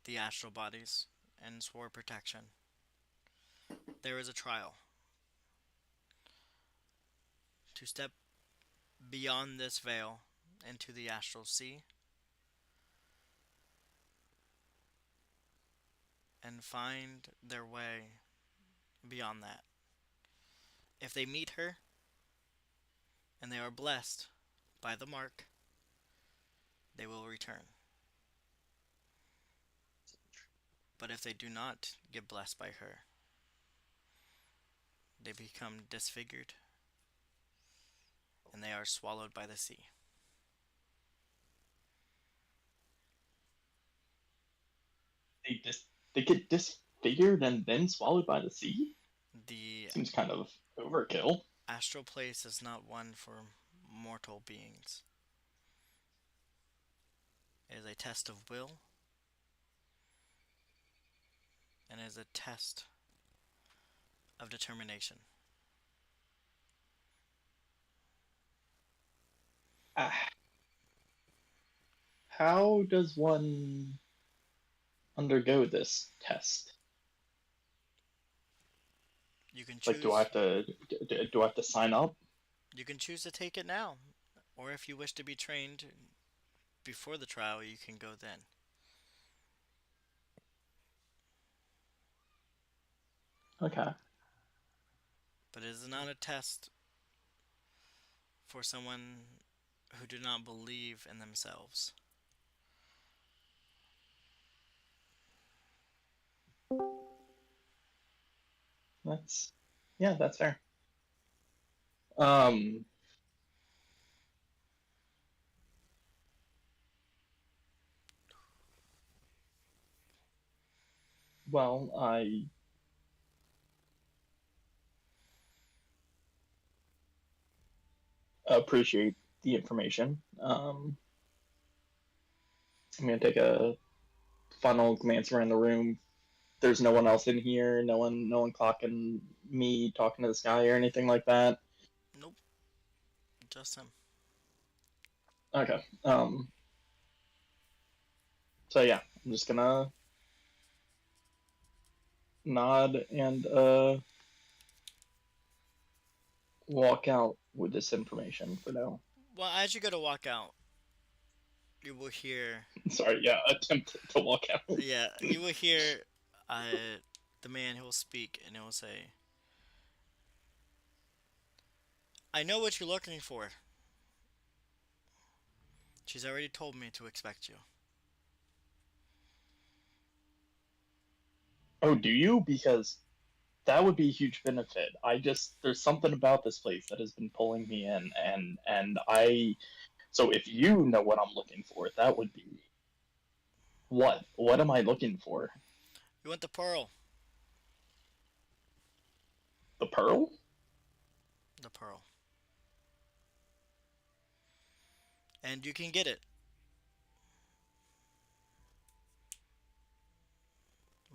the astral bodies and swore protection, there is a trial. To step beyond this veil into the astral sea and find their way beyond that. If they meet her and they are blessed by the mark, they will return. But if they do not get blessed by her, they become disfigured and they are swallowed by the sea. They get disfigured and then swallowed by the sea? The Seems kind of overkill. astral place is not one for mortal beings. It is a test of will and is a test of determination. How does one undergo this test? You can Like, choose do I have to sign up? you can choose to take it now, or if you wish to be trained before the trial, you can go then. Okay. But it is not a test for someone who do not believe in themselves. That's fair. Um, well, I appreciate the information. I'm gonna take a final glance around the room. There's no one else in here. No one clocking me talking to this guy or anything like that. Nope, just him. Okay. So yeah, I'm just gonna nod and walk out with this information for now. Well, as you go to walk out, you will hear, Sorry, yeah, attempt to walk out. yeah, you will hear the man who will speak, and it will say, I know what you're looking for. She's already told me to expect you. Oh, do you? Because that would be a huge benefit. There's something about this place that has been pulling me in, and I. So if you know what I'm looking for, that would be what? What am I looking for? You want the pearl? The pearl? The pearl. And you can get it.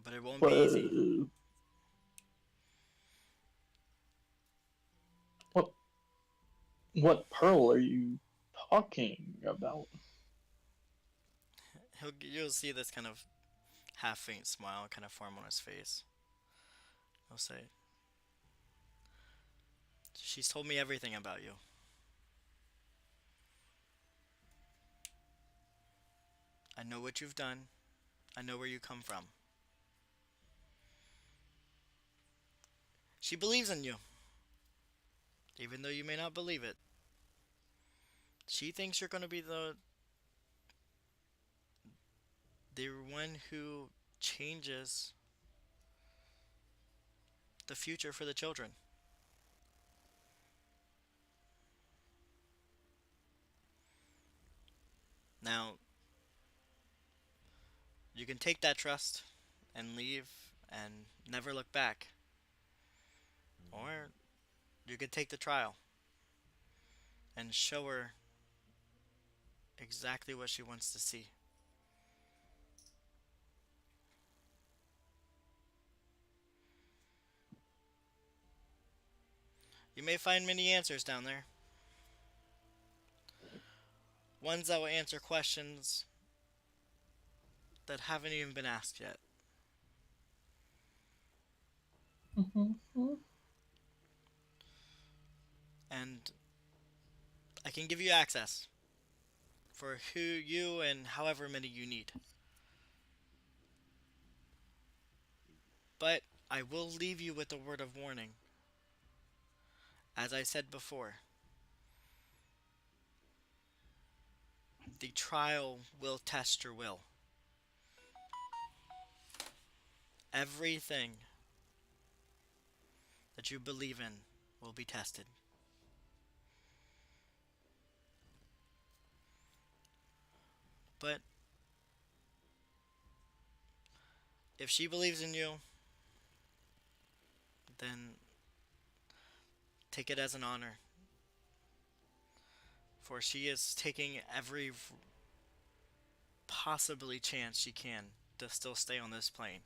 But it won't be easy. What? What pearl are you talking about? You'll see this kind of half faint smile kind of form on his face. He'll say, she's told me everything about you. I know what you've done. I know where you come from. She believes in you, even though you may not believe it. She thinks you're going to be the one who changes the future for the children. Now, you can take that trust and leave and never look back. Or you could take the trial and show her exactly what she wants to see. You may find many answers down there. Ones that will answer questions that haven't even been asked yet. And I can give you access for who you and however many you need. But I will leave you with a word of warning. As I said before, the trial will test your will. Everything that you believe in will be tested. But if she believes in you, then take it as an honor. For she is taking every possibly chance she can to still stay on this plane.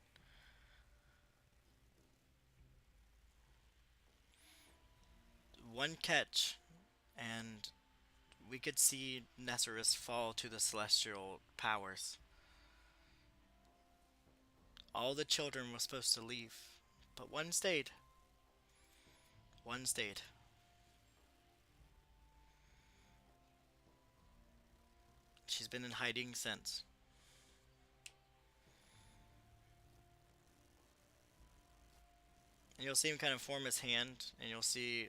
One catch, and we could see Nestris fall to the celestial powers. All the children were supposed to leave, but one stayed. One stayed. She's been in hiding since. And you'll see him kind of form his hand, and you'll see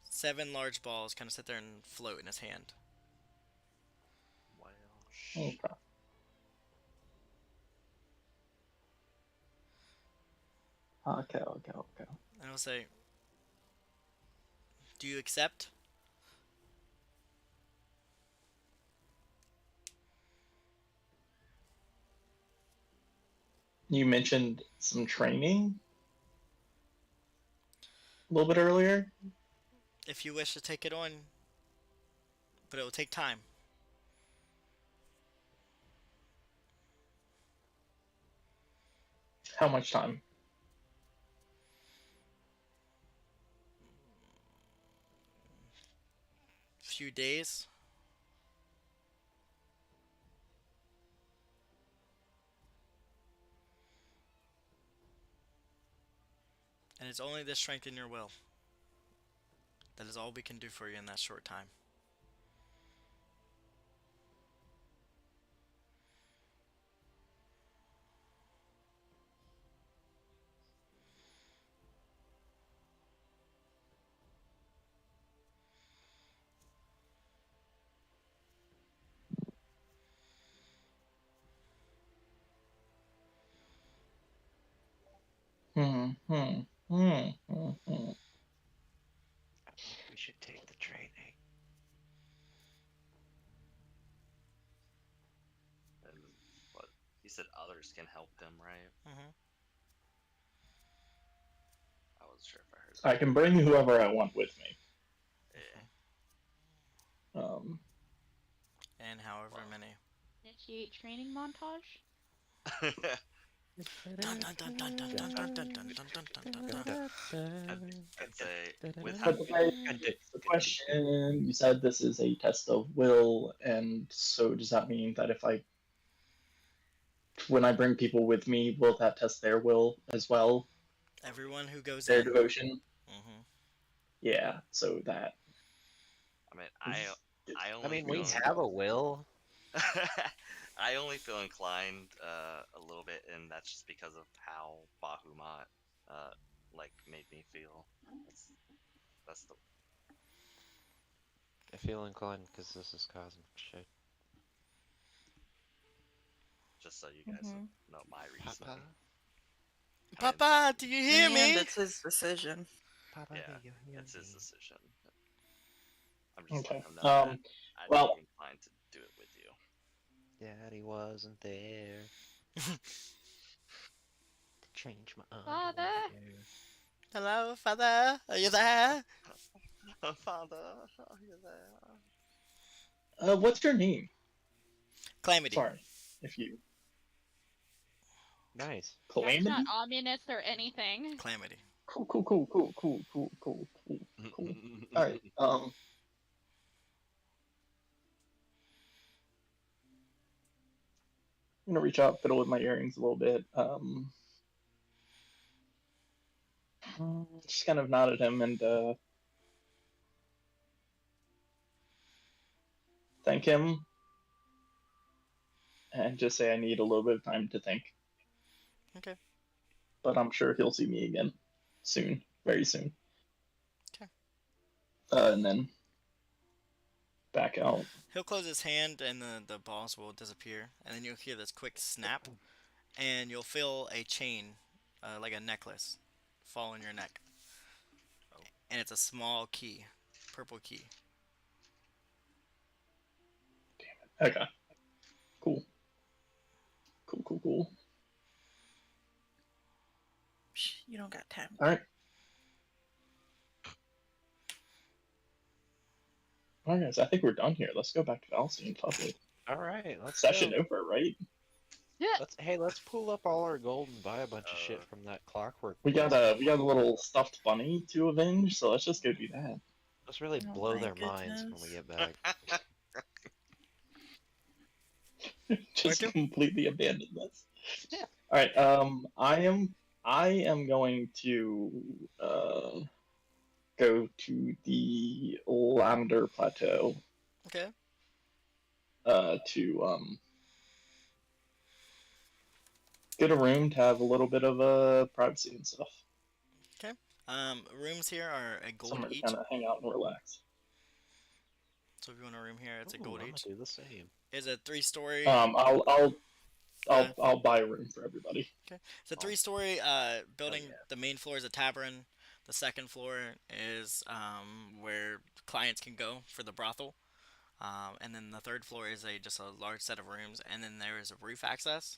7 large balls kind of sit there and float in his hand. Well, Okay. Okay. And he'll say, "Do you accept?" You mentioned some training a little bit earlier. If you wish to take it on, but it will take time. How much time? Few days. And it's only the strength in your will. That is all we can do for you in that short time. we should take the training. And what he said, others can help him, right? Mm-hmm. I wasn't sure if I heard that. I can bring whoever I want with me. Yeah. And however many. Initiate training montage. Dun dun dun dun dun dun dun dun dun dun dun dun dun. I'd say with But the question, you said this is a test of will, and so does that mean that when I bring people with me, will that test their will as well? Everyone who goes Their in. devotion? Mm-hmm. Yeah, so that. I mean, I only. we have a will. I only feel inclined a little bit, and that's just because of how Bahamut like made me feel. That's the I feel inclined because this is cosmic shit. just so you guys know my reasoning. Papa, do you hear In the end, me? it's his decision. Papa, Yeah, do you hear it's his me? decision. I'm just Okay. letting him know that I'd well- be inclined to do it with you. Daddy wasn't there to change my Father? underwear. Hello, father. Are you there? Father, are you there? What's your name? Calamity. Sorry, if you Nice. That's Calamity. not ominous or anything. Calamity. Cool. All right. I'm gonna reach out, fiddle with my earrings a little bit. Just kind of nod at him and thank him, and just say I need a little bit of time to think. Okay. But I'm sure he'll see me again soon, very soon. Okay. And then back out. He'll close his hand and the balls will disappear. And then you'll hear this quick snap. And you'll feel a chain, like a necklace, fall on your neck. And it's a small key. Purple key. Okay. Cool. Psh, you don't got time. All right. All right, guys. I think we're done here. Let's go back to Valstein. Fuck it. All right, let's Session go. over, right? Let's pull up all our gold and buy a bunch of shit from that clockwork. We got place. a little stuffed bunny to avenge, so let's just go do that. Let's really Oh blow my their minds when we goodness. get back. Just Where to? completely abandon this. Yeah. All right. I am going to go to the Lavender Plateau Okay. to get a room to have a little bit of privacy and stuff. Rooms here are a gold Somewhere to each. kind of hang out and relax. So if you want a room here, it's a Ooh, gold I'ma each. do the same. It's a 3-story. I'll buy a room for everybody. It's a 3-story building. yeah. The main floor is a tavern. The second floor is where clients can go for the brothel. And then the third floor is just a large set of rooms. And then there is a roof access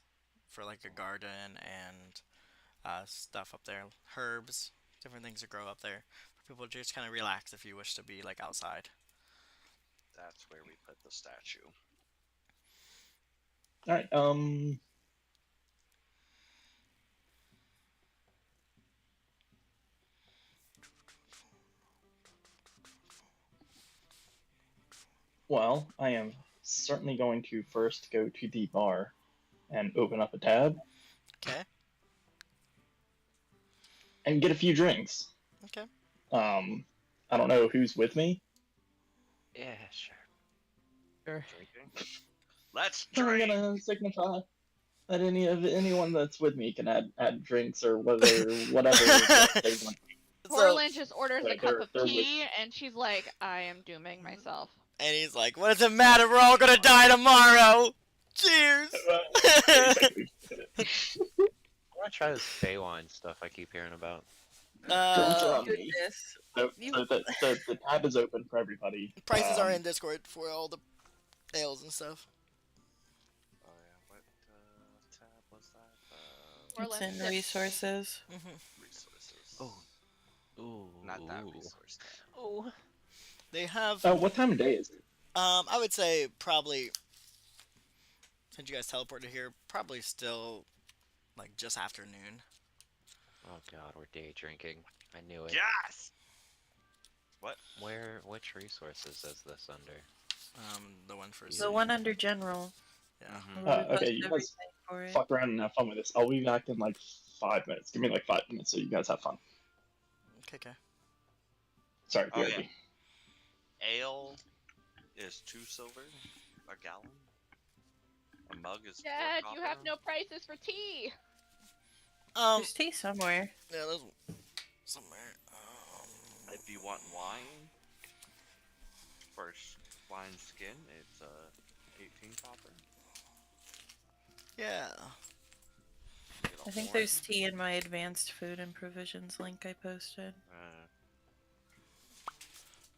for like a garden and stuff up there. Herbs, different things that grow up there. For people to just kind of relax if you wish to be like outside. That's where we put the statue. All right. Well, I am certainly going to first go to the bar and open up a tab Okay. and get a few drinks. Okay. I don't know who's with me. Yeah, sure. Drinking. Let's I'm drink. gonna signify that anyone that's with me can add drinks or whatever they want. Portland just orders a Like, cup of they're tea, and she's like, I am dooming myself. And he's like, "What does it matter? We're all gonna die tomorrow. Cheers." Basically. I want to try this Feywild stuff I keep hearing about. Drinks are on me. Goodness. So the tab is open for everybody. Prices are in Discord for all the ales and stuff. Oh yeah, what tab was that? It's Portland in sips. resources. Resources. Oh. Ooh. Not that resource tab. Oh. They have. What time of day is it? I would say probably. Since you guys teleported here, probably still, like just afternoon. Oh god, we're day drinking. I knew it. Yes. Which resources is this under? The one for. The one under general. Yeah. Mhm. Where we Okay, post you guys everything for it. fuck around and have fun with this. I'll be back in like 5 minutes. Give me like 5 minutes so you guys have fun. Okay. Sorry, Oh, BRB. Ale is 2 silver a gallon. A mug is Dad, 4 you have copper? no prices for tea. There's tea somewhere. Yeah, there's somewhere. If you want wine, for wine skin, it's 18 copper. Yeah. You get a I think horn. there's tea in my advanced food and provisions link I posted.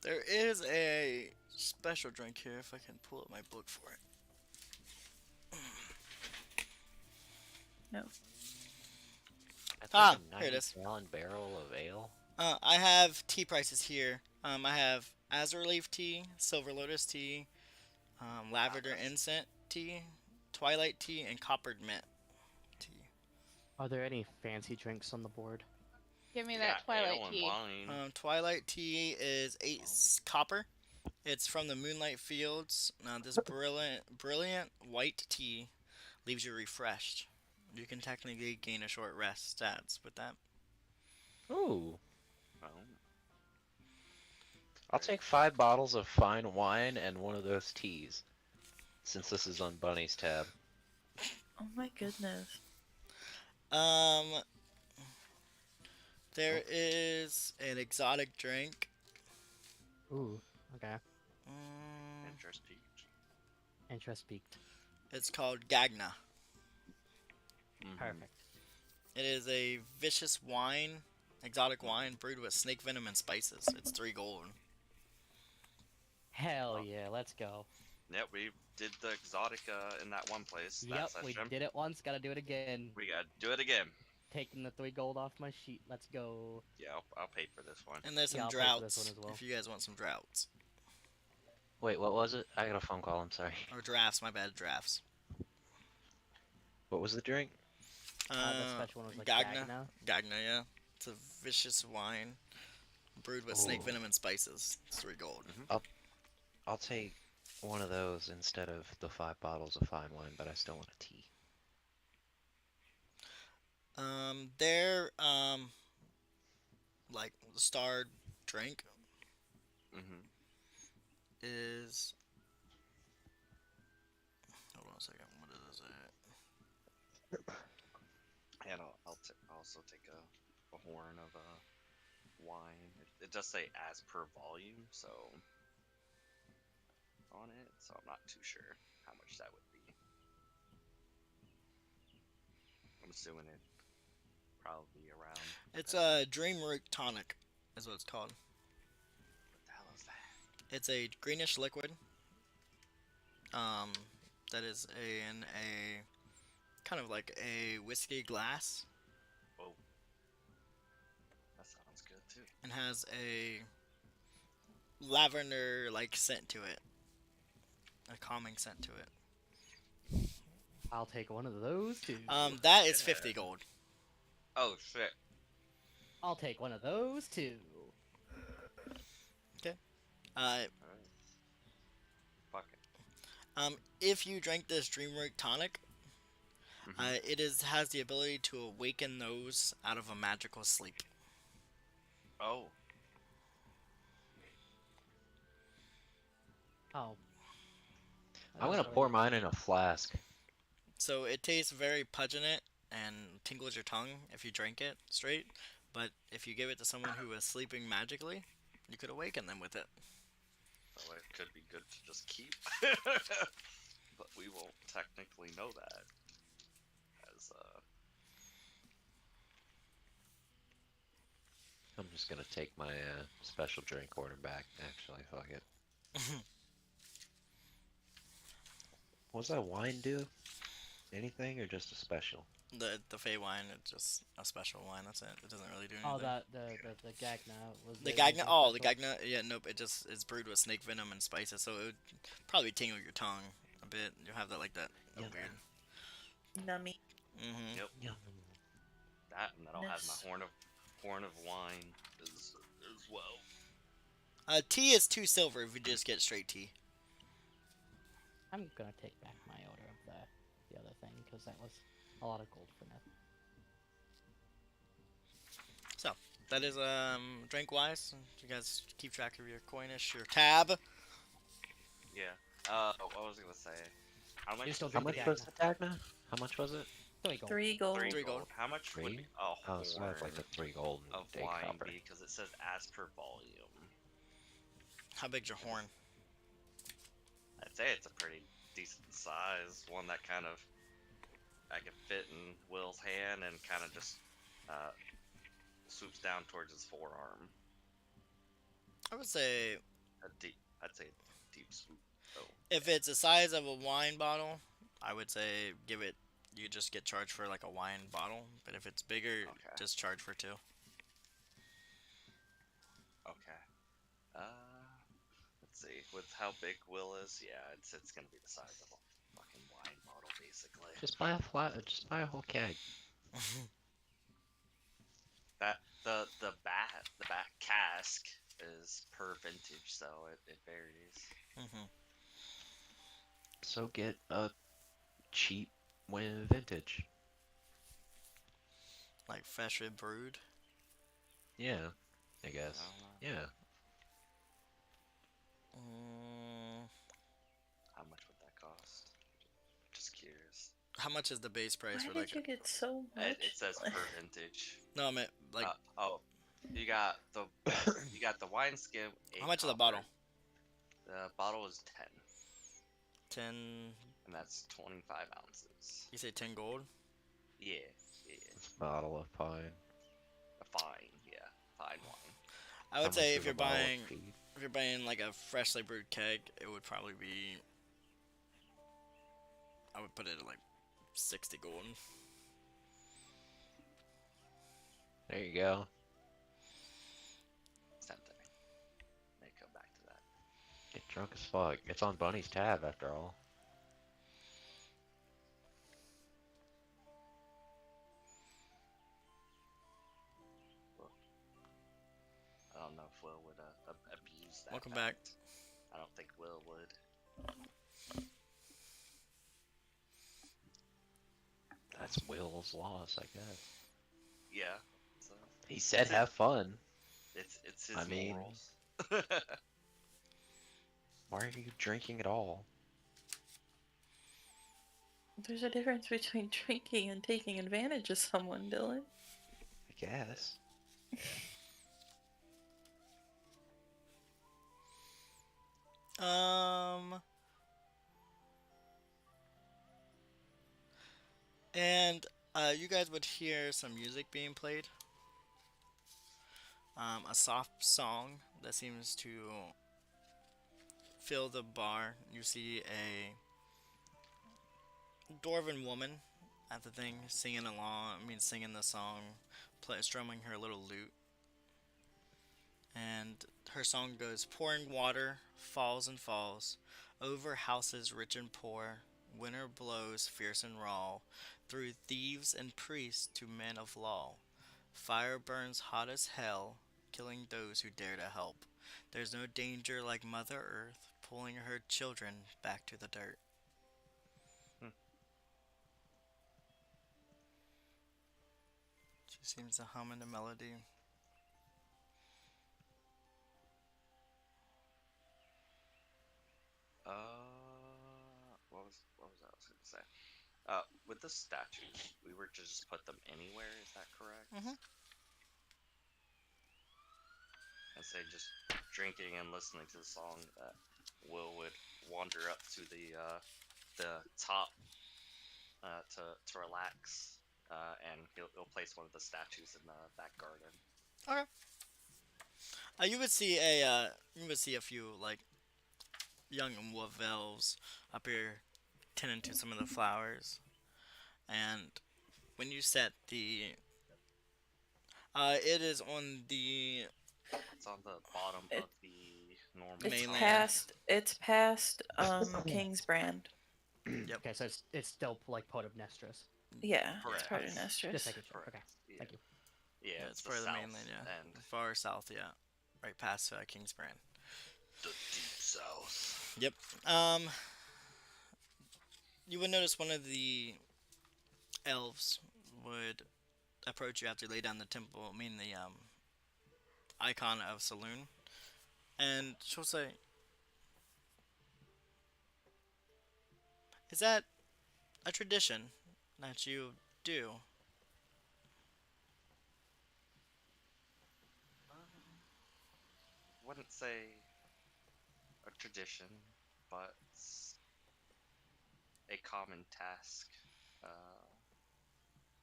There is a special drink here if I can pull up my book for it. No. That's Ah, like a here it is. 90-gallon barrel of ale. I have tea prices here. I have azure leaf tea, silver lotus tea, lavender incense tea, twilight tea, and coppered mint tea. Are there any fancy drinks on the board? Give me Yeah, that Twilight ale and tea. wine. Twilight tea is 8 copper. It's from the Moonlight Fields. This brilliant white tea leaves you refreshed. You can technically gain a short rest stats with that. Ooh. Oh. I'll take 5 bottles of fine wine and one of those teas. Since this is on Bunny's tab. Oh my goodness. There is an exotic drink. Ooh, okay. Interest peaked. Interest peaked. It's called Gagna. Perfect. It is a vicious wine, exotic wine brewed with snake venom and spices. It's 3 gold. Hell yeah, let's go. Yep, we did the exotic in that one place. Yep, that we session. did it once, gotta do it again. We gotta do it again. Taking the 3 gold off my sheet, let's go. Yeah, I'll pay for this one. And there's Yeah, some I'll pay for droughts this one as well. if you guys want some droughts. Wait, what was it? I got a phone call, I'm sorry. Or drafts, my bad, drafts. What was the drink? The special one was like Gagna. Gagna. Gagna, yeah. It's a vicious wine brewed with snake Ooh. venom and spices. It's 3 gold. I'll take one of those instead of the 5 bottles of fine wine, but I still want a tea. Their like star drink is. Hold on a second. What is it? And I'll also take a horn of wine. It does say as per volume, so on it, so I'm not too sure how much that would be. I'm assuming it probably around. It's a Dream Root Tonic, is what it's called. What the hell is that? It's a greenish liquid. That is in a kind of like a whiskey glass, Whoa. That sounds good too. and has a lavender like scent to it, a calming scent to it. I'll take one of those too. That is 50 gold. Oh shit. I'll take one of those too. Alright. Fuck it. If you drink this Dream Root Tonic, it has the ability to awaken those out of a magical sleep. Oh. Oh. I'm gonna pour mine in a flask. So it tastes very pungent and tingles your tongue if you drink it straight. But if you give it to someone who is sleeping magically, you could awaken them with it. Well, it could be good to just keep. But we won't technically know that. As I'm just gonna take my special drink order back, actually, fuck it. What does that wine do? Anything or just a special? The Fey wine, it's just a special wine. That's it. It doesn't really do anything. Oh, the Gagna was The there Gagna. anything Oh, the special? Gagna. Yeah, nope. It just is brewed with snake venom and spices, so it would probably tingle your tongue a bit. You'll have that like that Yeah. weird. Nummy. Mm-hmm. Yep. Yum. that, and then I'll have Nice. my horn of wine as well. Tea is 2 silver if you just get straight tea. I'm gonna take back my order of the other thing because that was a lot of gold for nothing. So that is drink wise. You guys keep track of your coinish, your tab. Yeah. What was I gonna say? How much? You're still How drinking much was Dagna. the Dagna? How much was it? 3 gold. 3 gold. Three 3 gold. gold. How much would Three? a Oh, so that's like horn a 3 gold of day wine copper. be? Because it says as per volume. How big's your horn? I'd say it's a pretty decent size. One that kind of I could fit in Will's hand and kind of just swoops down towards his forearm. I would say I'd say deep swoop. Oh, if it's the size of a wine bottle, I would say you just get charged for like a wine bottle. But if it's bigger, Okay. just charge for 2. okay. Let's see. With how big Will is, yeah, it's gonna be the size of a fucking wine bottle, basically. Just buy a whole keg. That the bat cask is per vintage, so it varies. hmm So get a cheap vintage. Like freshly brewed. Yeah, I guess. I don't know. Yeah. How much would that cost? Just curious. How much is the base price Why for did like? you get so much? It says per vintage. No, I meant like You got the wine skin. how much is the copper. bottle? The bottle is 10, 10. and that's 25 ounces. You say 10 gold? Yeah. It's a bottle of pine. Fine wine. I How would much say is if a you're bottle of buying feed? if you're buying like a freshly brewed keg, it would probably be. I would put it at like 60 gold. There you go. It's tempting. May come back to that. Get drunk as fuck. It's on Bunny's tab after all. I don't know if Will would abuse that. Welcome back. fact. I don't think Will would. That's Will's loss, I guess. Yeah. So He said have fun. it's his I mean- morals. Why are you drinking at all? There's a difference between drinking and taking advantage of someone, Dylan. I guess. And you guys would hear some music being played. A soft song that seems to fill the bar. You see a dwarven woman at the thing singing along. Singing the song, strumming her little lute. And her song goes, pouring water falls and falls over houses rich and poor. Winter blows fierce and raw through thieves and priests to men of law. Fire burns hot as hell, killing those who dare to help. There's no danger like Mother Earth pulling her children back to the dirt. She seems to hum in a melody. What was I was gonna say? With the statues, we were to just put them anywhere. Is that correct? Mhm. And say just drinking and listening to the song that Will would wander up to the top to relax, and he'll place one of the statues in the back garden. Okay. You would see a few like young wolf elves up here tending to some of the flowers, and when you set the, it is on the It's on the bottom It- of the normal. It's Mainland. past King's Brand. Okay, so it's still like part of Nestris. Yeah, it's Correct. part of Just Nestris. making sure. Correct. Okay, Yeah. thank you. Yeah, Yeah, it's it's the part of the south mainland, yeah. end. Far south, yeah, right past King's Brand. The deep south. Yep. You would notice one of the elves would approach you after you lay down the temple, the icon of saloon, and she'll say, Is that a tradition that you do? Wouldn't say a tradition, but a common task uh,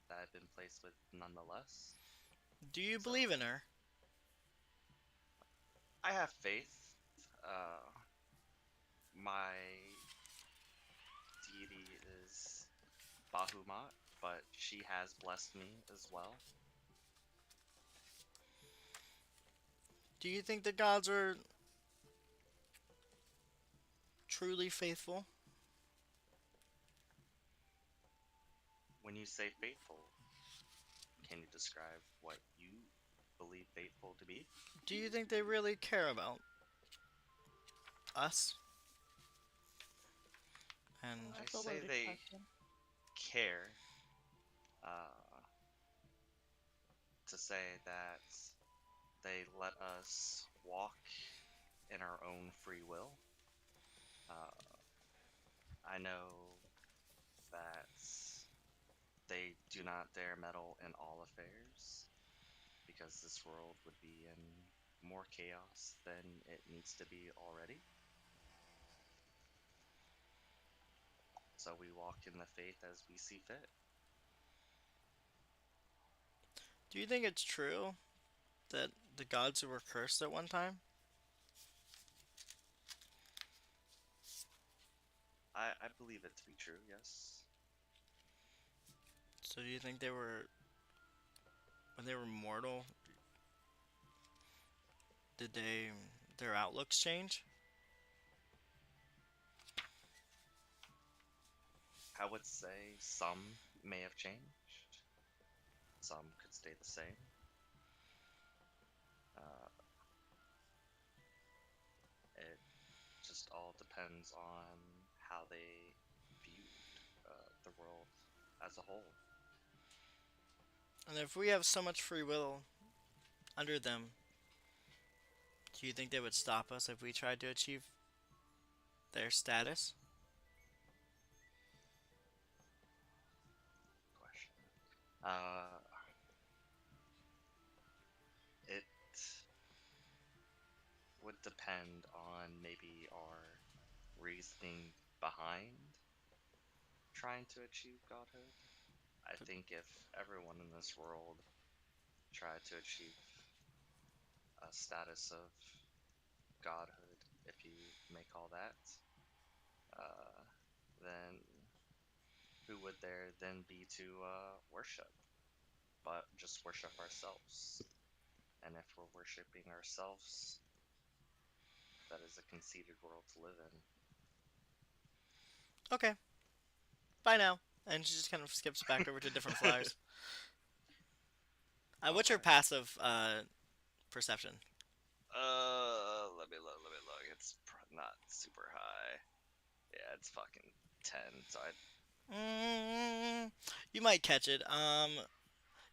that I've been placed with nonetheless. Do you So believe in her? I have faith. My deity is Bahumat, but she has blessed me as well. Do you think the gods are truly faithful? When you say faithful, can you describe what you believe faithful to be? Do you think they really care about us? And I That's a say loaded they question. care to say that they let us walk in our own free will. I know that they do not dare meddle in all affairs because this world would be in more chaos than it needs to be already. So we walk in the faith as we see fit. do you think it's true that the gods were cursed at one time? I believe it to be true, yes. So do you think they were, when they were mortal, did their outlooks change? I would say some may have changed, some could stay the same. It just all depends on how they viewed the world as a whole. And if we have so much free will under them, do you think they would stop us if we tried to achieve their status? Question. It would depend on maybe our reasoning behind trying to achieve godhood. I think if everyone in this world tried to achieve a status of godhood, if you may call that, then who would there then be to worship? But just worship ourselves. And if we're worshiping ourselves, that is a conceited world to live in. Okay, bye now. And she just kind of skips back over to different flowers. What's your Alright. passive perception? Let me look. It's not super high. Yeah, it's fucking 10. So You might catch it.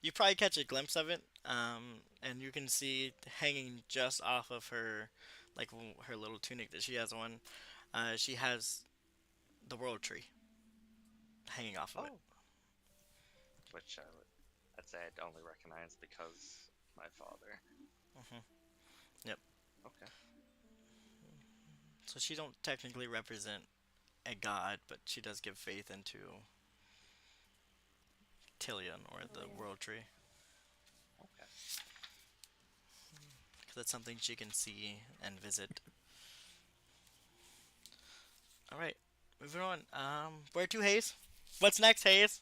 You probably catch a glimpse of it. And you can see hanging just off of her, like her little tunic that she has on. She has the world tree hanging off of it. which I'd say I'd only recognize because my father. Yep. Okay. So she don't technically represent a god, but she does give faith into Tillion or the world tree. Okay. Because it's something she can see and visit. Alright, moving on. Where to, Hayes? What's next, Hayes?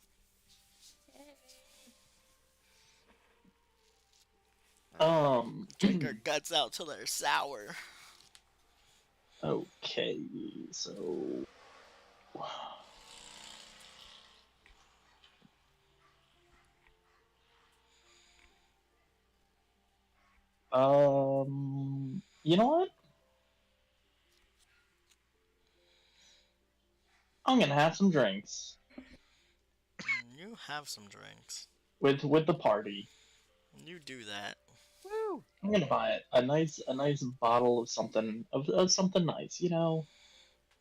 Drink her guts out till they're sour. Okay, so you know what? I'm gonna have some drinks You have some drinks. with the party. You do that. Woo! I'm gonna buy a nice bottle of something nice, you know.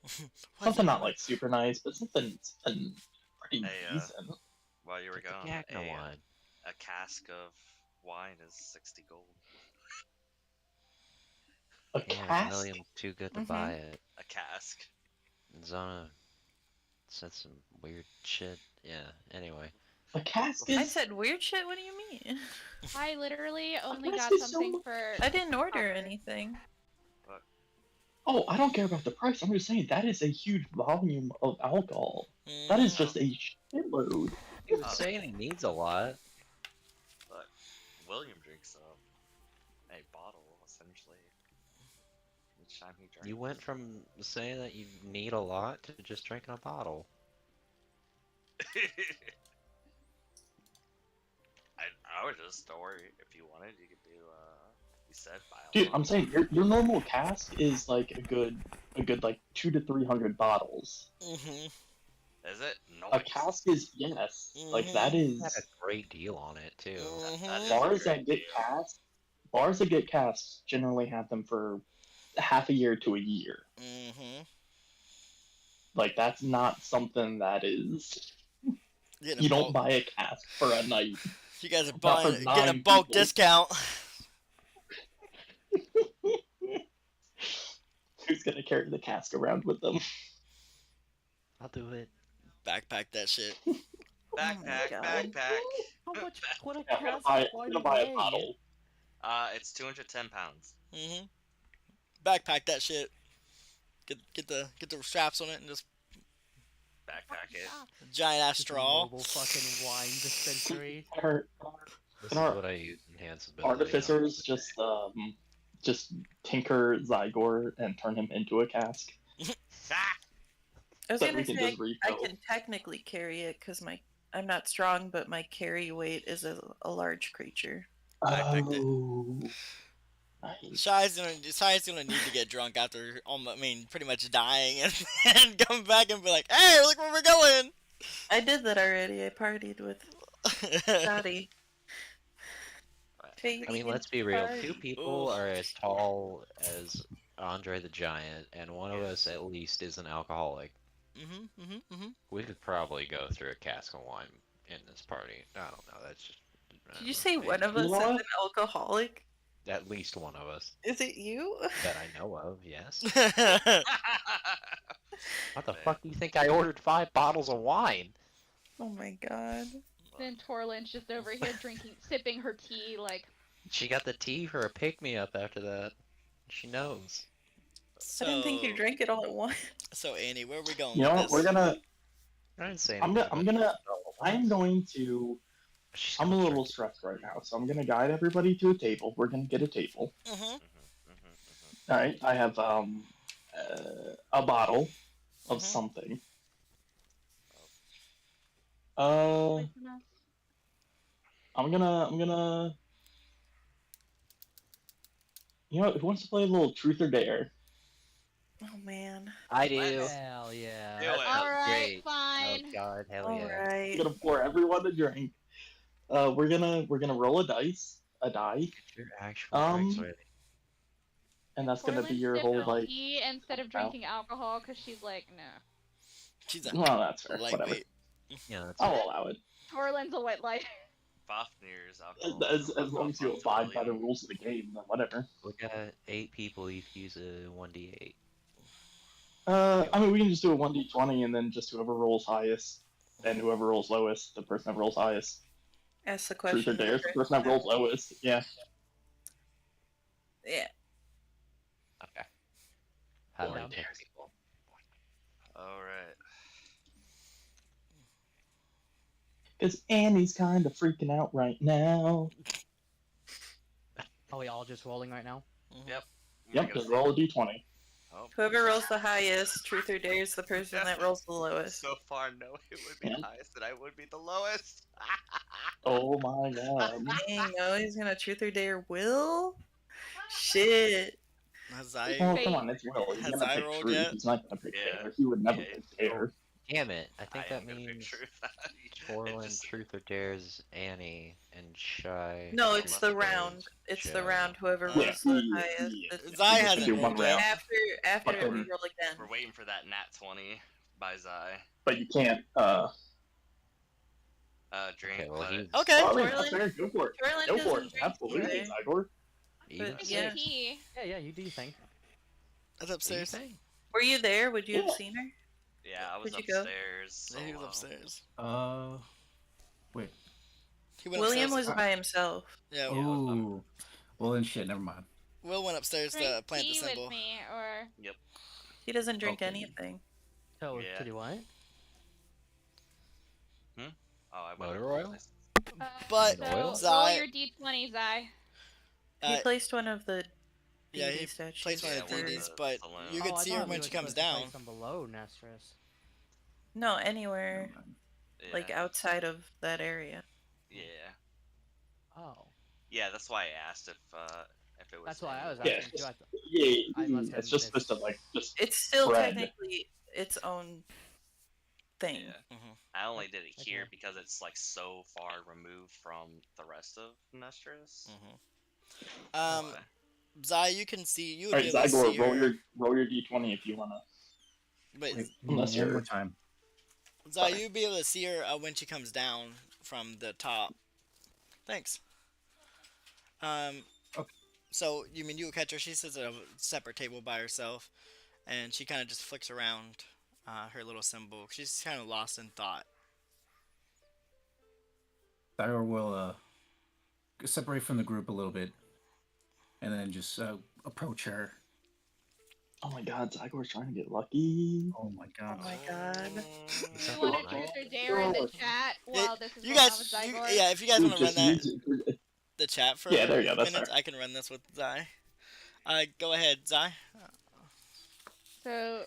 Why Something is not everyone- like super nice, but something pretty Hey, decent. While you were Get the gone, Gagna wine. a cask of wine is 60 gold. A Yeah, cask? William's too good to Mhm. buy it. A cask. Zona said some weird shit. Yeah, anyway. A cask I is. said weird shit. What do you mean? I literally only price got is so something much. for. I didn't order copper. anything. Oh, I don't care about the price. I'm just saying that is a huge volume of alcohol. That is Mhm. just a shitload. He was saying he needs a lot. But William drinks a bottle, essentially. Each time he drinks. You went from saying that you need a lot to just drinking a bottle. I would just, don't worry. If you wanted, you could do, you said buy a Dude, lot. I'm saying your normal cask is like a good like 200 to 300 bottles. Mhm. Is it? No. A cask is yes, like that Mhm. is Had a great deal on it too. That is Mhm. a bars great that get deal. casks. Bars that get casks generally have them for half a year to a year. Mhm. Like that's not something that is. Getting You a don't bulk. buy a cask for a night. You guys are Not for buying, getting a 9 bulk people. discount. Who's gonna carry the cask around with them? I'll do it. Backpack that shit. Backpack, God. backpack. How much would a Yeah, I'm cask gonna of buy, wine I'm gonna buy a weigh? bottle. It's 210 pounds. Mhm. Backpack that shit. Get the straps on it and just Backpack it. giant ass Just a straw. mobile fucking wine dispensary. This And is our what I use enhanced ability. artificers just tinker Zygor and turn him into a cask. Ah! I was So gonna we can say just I refill. can technically carry it because I'm not strong, but my carry weight is a large creature. Backpack it. Oh, nice. Shy's gonna need to get drunk after, pretty much dying, and come back and be like, "Hey, look where we're going." I did that already. I partied with Dottie. I mean, let's be real. Two people are as tall as Andre the Giant, and one of us at least is an alcoholic. Mhm. Mhm. Mhm. We could probably go through a cask of wine in this party. I don't know. That's just. Did you say one of You us is know an what? alcoholic? At least one of us Is it you? that I know of. Yes. Mhm. What the Man. fuck do you think? I ordered 5 bottles of wine. Oh my god. Then Torlin's just over here sipping her tea, like. She got the tea for a pick-me-up after that. She knows. I didn't think you drank it all at once. So Annie, where are we going You know with what? this? We're gonna. I didn't say I'm anything. gonna. I'm going to. She's I'm a gonna little drink. stressed right now, so I'm gonna guide everybody to a table. We're gonna get a table. Mhm. All right. I have a bottle of Mhm. something. I'm gonna. You know what? Who wants to play a little truth or dare? Oh man. I do. Hell yeah. Do it. Alright, great. fine. Oh god, hell All yeah. right. I'm gonna pour everyone a drink. We're gonna roll a die, Get your actual drinks ready. and that's gonna be Torlin your sipped whole her like. tea instead of drinking alcohol because she's like, no. She's a Well, that's fair. Whatever. lightweight. Yeah, that's I'll allow it Torlin's a white light. Fafnir's alcohol. as long as you abide by the rules of the game. Then whatever. we got 8 people. You can use a 1d8. I mean, we can just do a 1d20 and then just whoever rolls highest, and whoever rolls lowest, the person that rolls highest. Ask the question. Truth or dare, is the person that rolls lowest. Yeah. Yeah. Okay. How do I Down. dare people? Alright. Because Annie's kind of freaking out right now. Are we all just rolling right now? Yep. Yep, just roll a d20. Oh. Whoever rolls the highest, truth or dare, is the person that rolls the lowest. So far, no, it would be Yeah. the highest, and I would be the lowest. Oh my god. Dang, oh, he's gonna truth or dare Will? Shit. Has I? Oh, come on, it's Will. He's Has gonna I pick rolled truth. yet? He's not gonna pick Yeah. dare. He would never Yeah, pick dare. Damn it! I think I that am gonna pick means truth. Orlin, just- Truth or Dares, Annie, and Shy. No, it's the Dares, round. It's the Joe. round. Whoever Yeah, rolls the highest. yeah. It's Zai You can hasn't do rolled one yet. round, after But we then- roll again. We're waiting for that nat 20 by Zai. but you can't. Drink. Okay, well, but he's Okay. Well, I mean, Torlin- that's fair. Go for it. Torlin Go for doesn't it. drink Absolutely, either. Zygor. even But Drink yeah. the tea. Yeah, you do you think? That's What upstairs. do you think? Were you there? Would you have Yeah. seen her? yeah, I was Where'd you go? upstairs. Yeah, he was solo. upstairs. Wait. He went William upstairs. was by himself. Yeah, Ooh. Well then, shit. Never mind. Will went upstairs to Drink plant the tea symbol. with me, or He doesn't drink Okay. anything. So Yeah. to do what? Oh, I went Motor oil? But so oil? roll Zai, your d20, Zai. He placed one of the yeah, deity he statues. placed one of the Yeah, one of deities, the but saloons. you Oh, could I see her thought we when were she comes supposed to place down. them below Nestris. No, anywhere Never mind. like Yeah. outside of that area. Yeah. Oh, Yeah, that's why I asked if it was. that's why I was anywhere. Yeah, asking too. Yeah, I must have it's just supposed to missed- just. It's still Spread. technically its own thing. Yeah. Mhm. I only did it here Okay. because it's like so far removed from the rest of Nestris. Um, Zai, you can see. You would All be right, able to Zygor, see roll her. your d20 if you wanna. But Wait, Unless one you're- more time. Zai, you'd be able to see her when she comes down from the top. Thanks. Okay. So you mean you would catch her? She sits at a separate table by herself, and she kind of just flicks around her little symbol. She's kind of lost in thought. Thyor will separate from the group a little bit, and then just approach her. Oh my God, Zygor's trying to get lucky. Oh my Oh god. my god. You want to truth or dare in the chat while this is You going on guys, with Zygor? yeah, if you guys want to run that Use the chat for Yeah, there you go, a that's minute, fair. I can run this with Zai. Go ahead, Zai. So,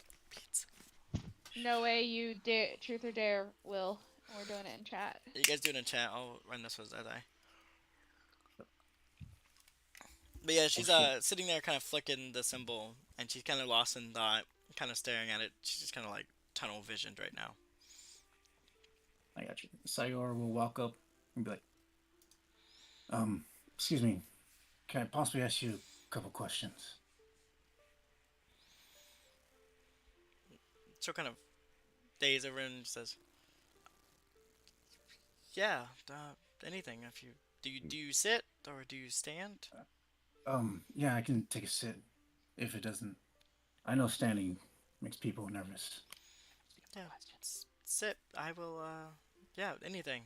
no way you dare truth or dare, Will. We're doing it in chat. You guys do it in chat. I'll run this with Zai. But yeah, she's sitting there kind of flicking the symbol, and she's kind of lost in thought, kind of staring at it. She's just kind of like tunnel visioned right now. I got you. Thyor will walk up and be like, excuse me, can I possibly ask you a couple questions? She'll kind of daze over and says, "Yeah, anything. If you do you sit or do you stand?" Yeah, I can take a sit if it doesn't. I know standing makes people nervous. Yeah, sit. I will. Yeah, anything.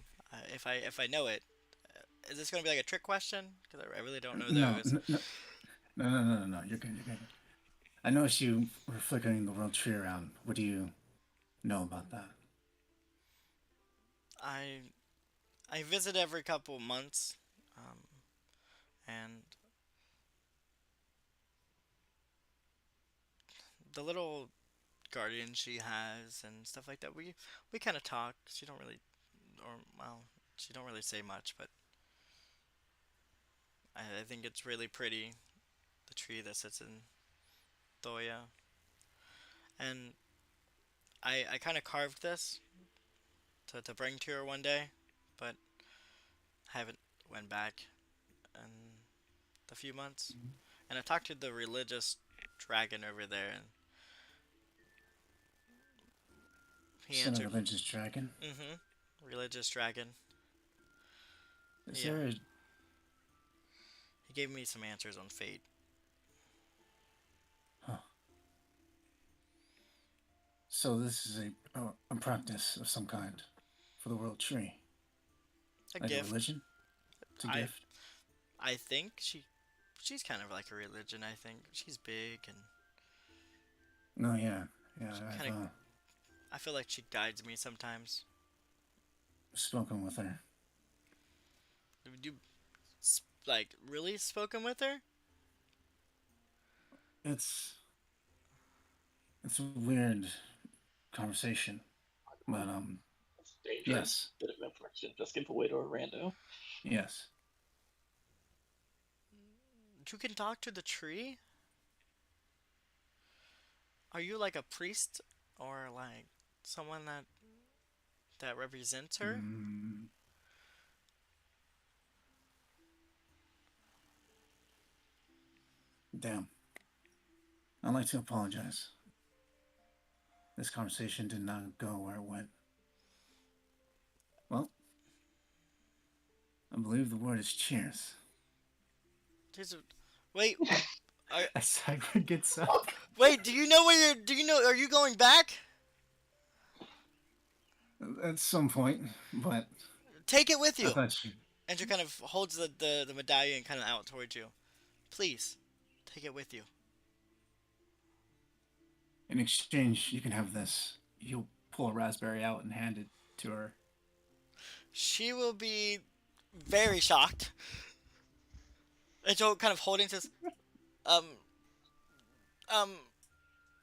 If I know it. Is this gonna be like a trick question? Because I really don't know No, those. no. You're good. You're good. I noticed you were flickering the world tree around. What do you know about that? I visit every couple months, and the little guardian she has and stuff like that. We kind of talk. She don't really, or well, she don't really say much, but I think it's really pretty. The tree that sits in Thoya, and I kind of carved this to bring to her one day, but haven't went back in a few months. And I talked to the religious dragon over there, and he Son of answered. religious dragon. Religious dragon. Is Yeah. there a He gave me some answers on fate. So this is a practice of some kind for the world tree, A like a gift. religion. It's a I- gift. I think she's kind of like a religion. I think she's big, and No, yeah. I've kinda- I feel like she guides me sometimes. spoken with her. Have you like really spoken with her? It's a weird conversation, but yes, Bit of information. Just give away to a rando. yes. You can talk to the tree? Are you like a priest or like someone that that represents her. Damn. I'd like to apologize. This conversation did not go where it went. Well, I believe the word is cheers. Wait. As Cyber gets up. Wait, do you know where you're? Do you know? Are you going back? At some point, but Take it with I you. thought you. And she kind of holds the medallion kind of out towards you. Please, take it with you. In exchange, you can have this. You'll pull a raspberry out and hand it to her. She will be very shocked. And she'll kind of holding this.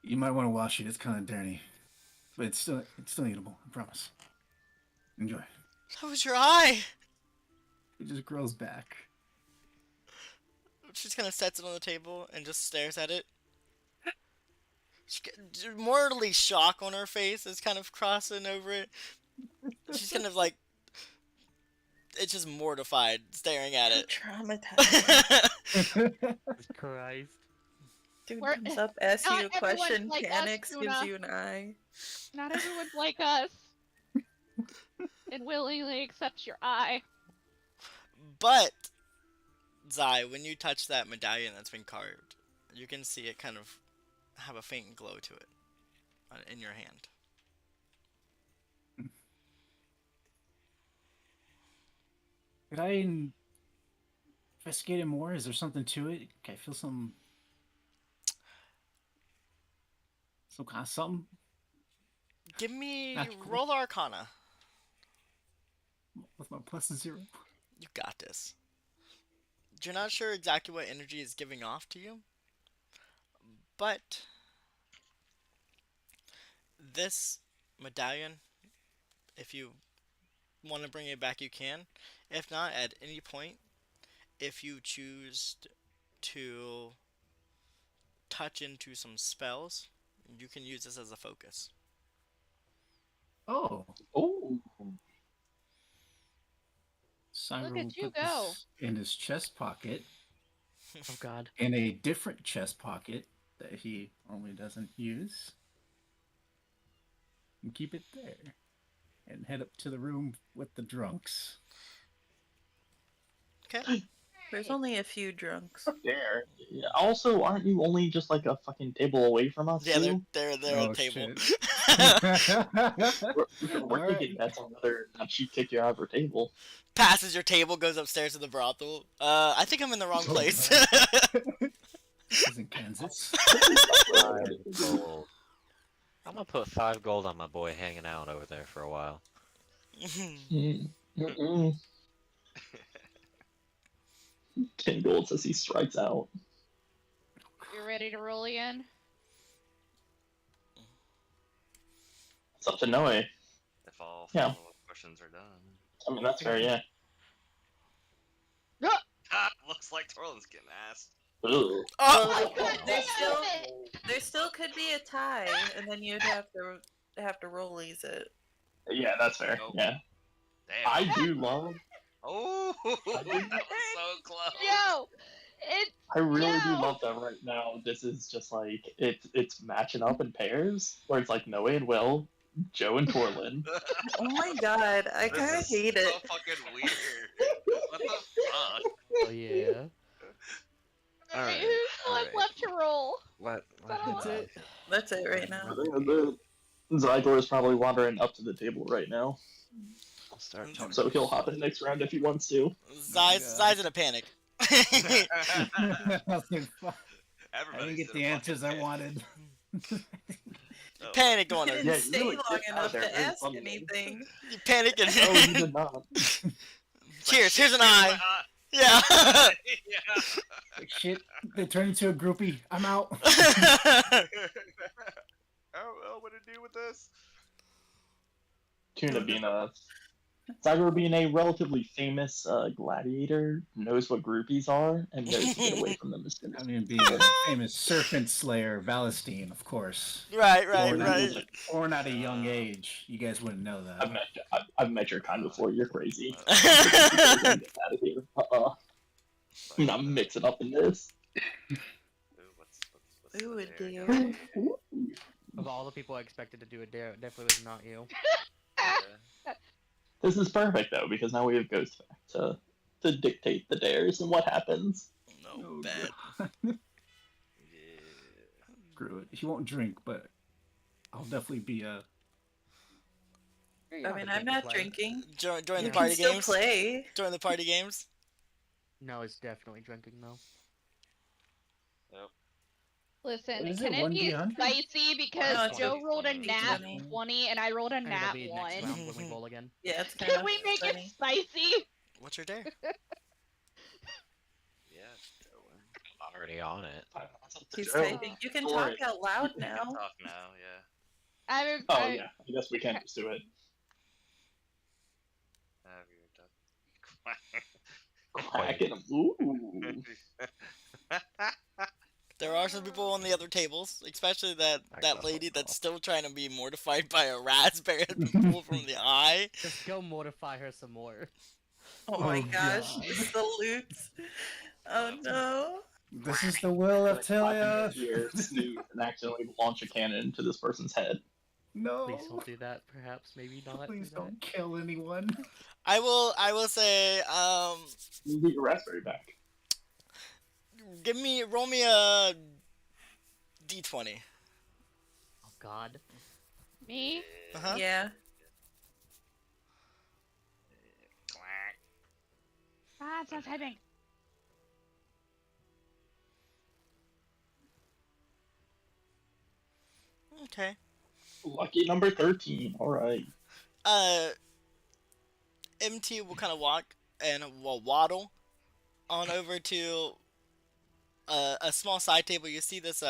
You might want to wash it. It's kind of dirty, but it's still eatable. I promise. Enjoy. That was your eye. It just grows back. She just kind of sets it on the table and just stares at it. Mortally shock on her face is kind of crossing over it. She's kind of like, it's just mortified staring at it. Traumatized. Christ. Dude We're- comes up, asks not you a question, everyone's like us, panics, gives Tuna. you an eye. Not everyone's like us. And willingly accepts your eye. But, Zai, when you touch that medallion that's been carved, you can see it kind of have a faint glow to it in your hand. Could I investigate it more? Is there something to it? Can I feel some kind of something? Give me Magical. roll Arcana. With my +0. You got this. You're not sure exactly what energy is giving off to you, but this medallion, if you want to bring it back, you can. If not, at any point, if you choose to touch into some spells, you can use this as a focus. Oh. Oh. Cyber Look at will you put go. this in his chest pocket, Oh God. in a different chest pocket that he only doesn't use, and keep it there, and head up to the room with the drunks. Okay. There's only a few drunks. There. Yeah, also, aren't you only just like a fucking table away from us? Yeah, too? they're Oh, a table. We're Alright. thinking that's on whether or not she kicked you out of her table. Passes your table, goes upstairs to the brothel. I think I'm in the wrong Oh, place. This isn't Kansas. 5 gold. I'm gonna put 5 gold on my boy hanging out over there for a while. Mm-mm. 10 gold says he strikes out. You're ready to roll again? It's up to Noe. If all Yeah. follow-up questions are done. I mean, that's fair, yeah. Ah, looks like Torlin's getting asked. Ugh. Oh! I couldn't There's think of it! There still could be a tie, and then you'd have to rollies it. Yeah, that's fair. Nope. Yeah. Damn. I do love. Oh, that was so close. Yo! It. I really do No. love that right now. This is just like it's matching up in pairs where it's like Noe and Will, Joe and Torlin. Oh my god, I This kind of is hate so it. fucking weird. What the fuck? Oh yeah. Alright, Alright, who's still has alright. left to roll? What? That's it. That's it right now. Zygor is probably wandering up to the table right now, I'll start so he'll hop in next round if he wants to. Zai's in a panic. I Everybody's didn't get in the a answers I fucking wanted. Oh. Panic on I her. didn't Yeah, you stay really long kicked out enough there to very ask suddenly. anything. You panicking. Oh, you did not. It's like, Cheers, shit, here's an my eye. Yeah. yeah. Like, shit, they turned into a groupie. I'm out. Oh, what to do with this? Tuna being a Zyger, being a relatively famous gladiator, knows what groupies are and knows to get away from them as soon I as mean, being a famous serpent slayer, Valestine, of course. Right, right, Born, right. born at a young age. You guys wouldn't know I've that. met I've met your kind before. You're crazy. Uh, Get out of here. I'm not mixing up in this. Ooh, what's Ooh, the a dare dare. guy? Of all the people I expected to do a dare, it definitely was not you. Yeah. This is perfect though because now we have Ghost back to dictate the dares and what happens. No, Oh, bad. God. Yeah. Screw it. He won't drink, but I'll definitely be a. You I have a mean, drink I'm to not play. drinking. Join You the You know. can party still games. play. Join the party games. No, it's definitely drinking though. Yep. Listen, What is can it, it be 1d100? spicy because No, it's Joe rolled a D20. nat D20. 20 and I rolled a And it'll nat be 1? next round when we roll again. Yeah, it's kind Can of we make funny. it spicy? What's your dare? Yeah, Dylan. I'm already on it. He's Joe. typing. You can Go talk for it. out loud We can now. talk now, yeah. Oh yeah, I guess we can just do it. Have your duck. Cracking them. Ooh. There are some people on the other tables, especially that lady that's still trying to be mortified by a raspberry that's been pulled from the eye. Just go mortify her some more. Oh my Oh, gosh, God. he salutes. Oh no. This is the will of Tilia. Here, snooze, and accidentally launch a cannon into this person's head. No. Please don't do that. Perhaps, maybe not. Please do that. don't kill anyone. I will say, You get your raspberry back. roll me a d20. Oh God. Me? Uh-huh. Yeah. Quack. Ah, it's not typing. Okay. Lucky number 13. All right. MT will kind of walk and will waddle on over to a small side table. You see this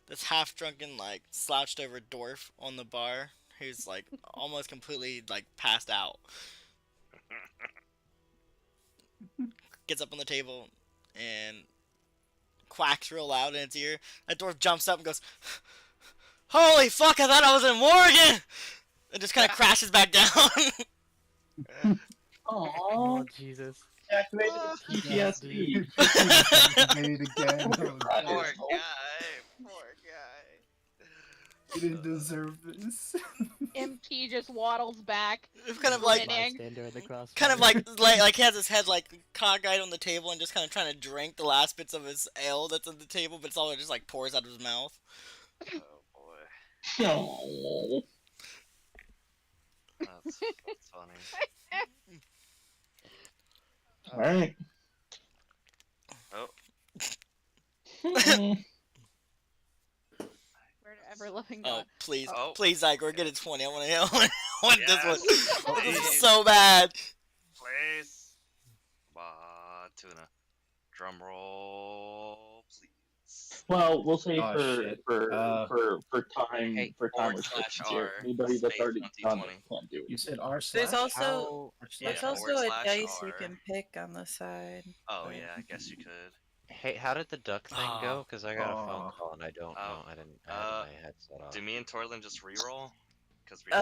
this half drunken, like, slouched over dwarf on the bar who's like almost completely like passed out. Gets up on the table and quacks real loud in its ear. That dwarf jumps up and goes, "Holy fuck, I thought I was in Oregon!" And just kind of crashes back down. Aww. Oh Jesus. Activated PTSD. PTSD. Made it again. Oh, Poor God. guy. Poor guy. You didn't deserve this. MT just waddles back. It's kind of like, Grinning. Bystander in the crossfire. kind of like he has his head like cockeyed on the table and just kind of trying to drink the last bits of his ale that's on the table, but it's all just like pours out of his mouth. Oh boy. Aww. That's funny. All right. Oh, We're ever loving Oh, God. please, Oh. please, Igor, get a 20. I want to I want this Yes. one. This is Please. so bad. please. Tuna. Drum roll, please. Well, we'll say Oh, shit. for time Hey, for time /R, restrictions here. Anybody that's space already done 2020. it can't do You it. said R/. There's also How- there's Yeah, also /R. a dice you can pick on the side. Oh but- yeah, I guess you could. Hey, how did the duck thing go? Because I got a phone Oh. call and I don't know. I didn't have my headset on. Do me and Torlin just reroll? Because we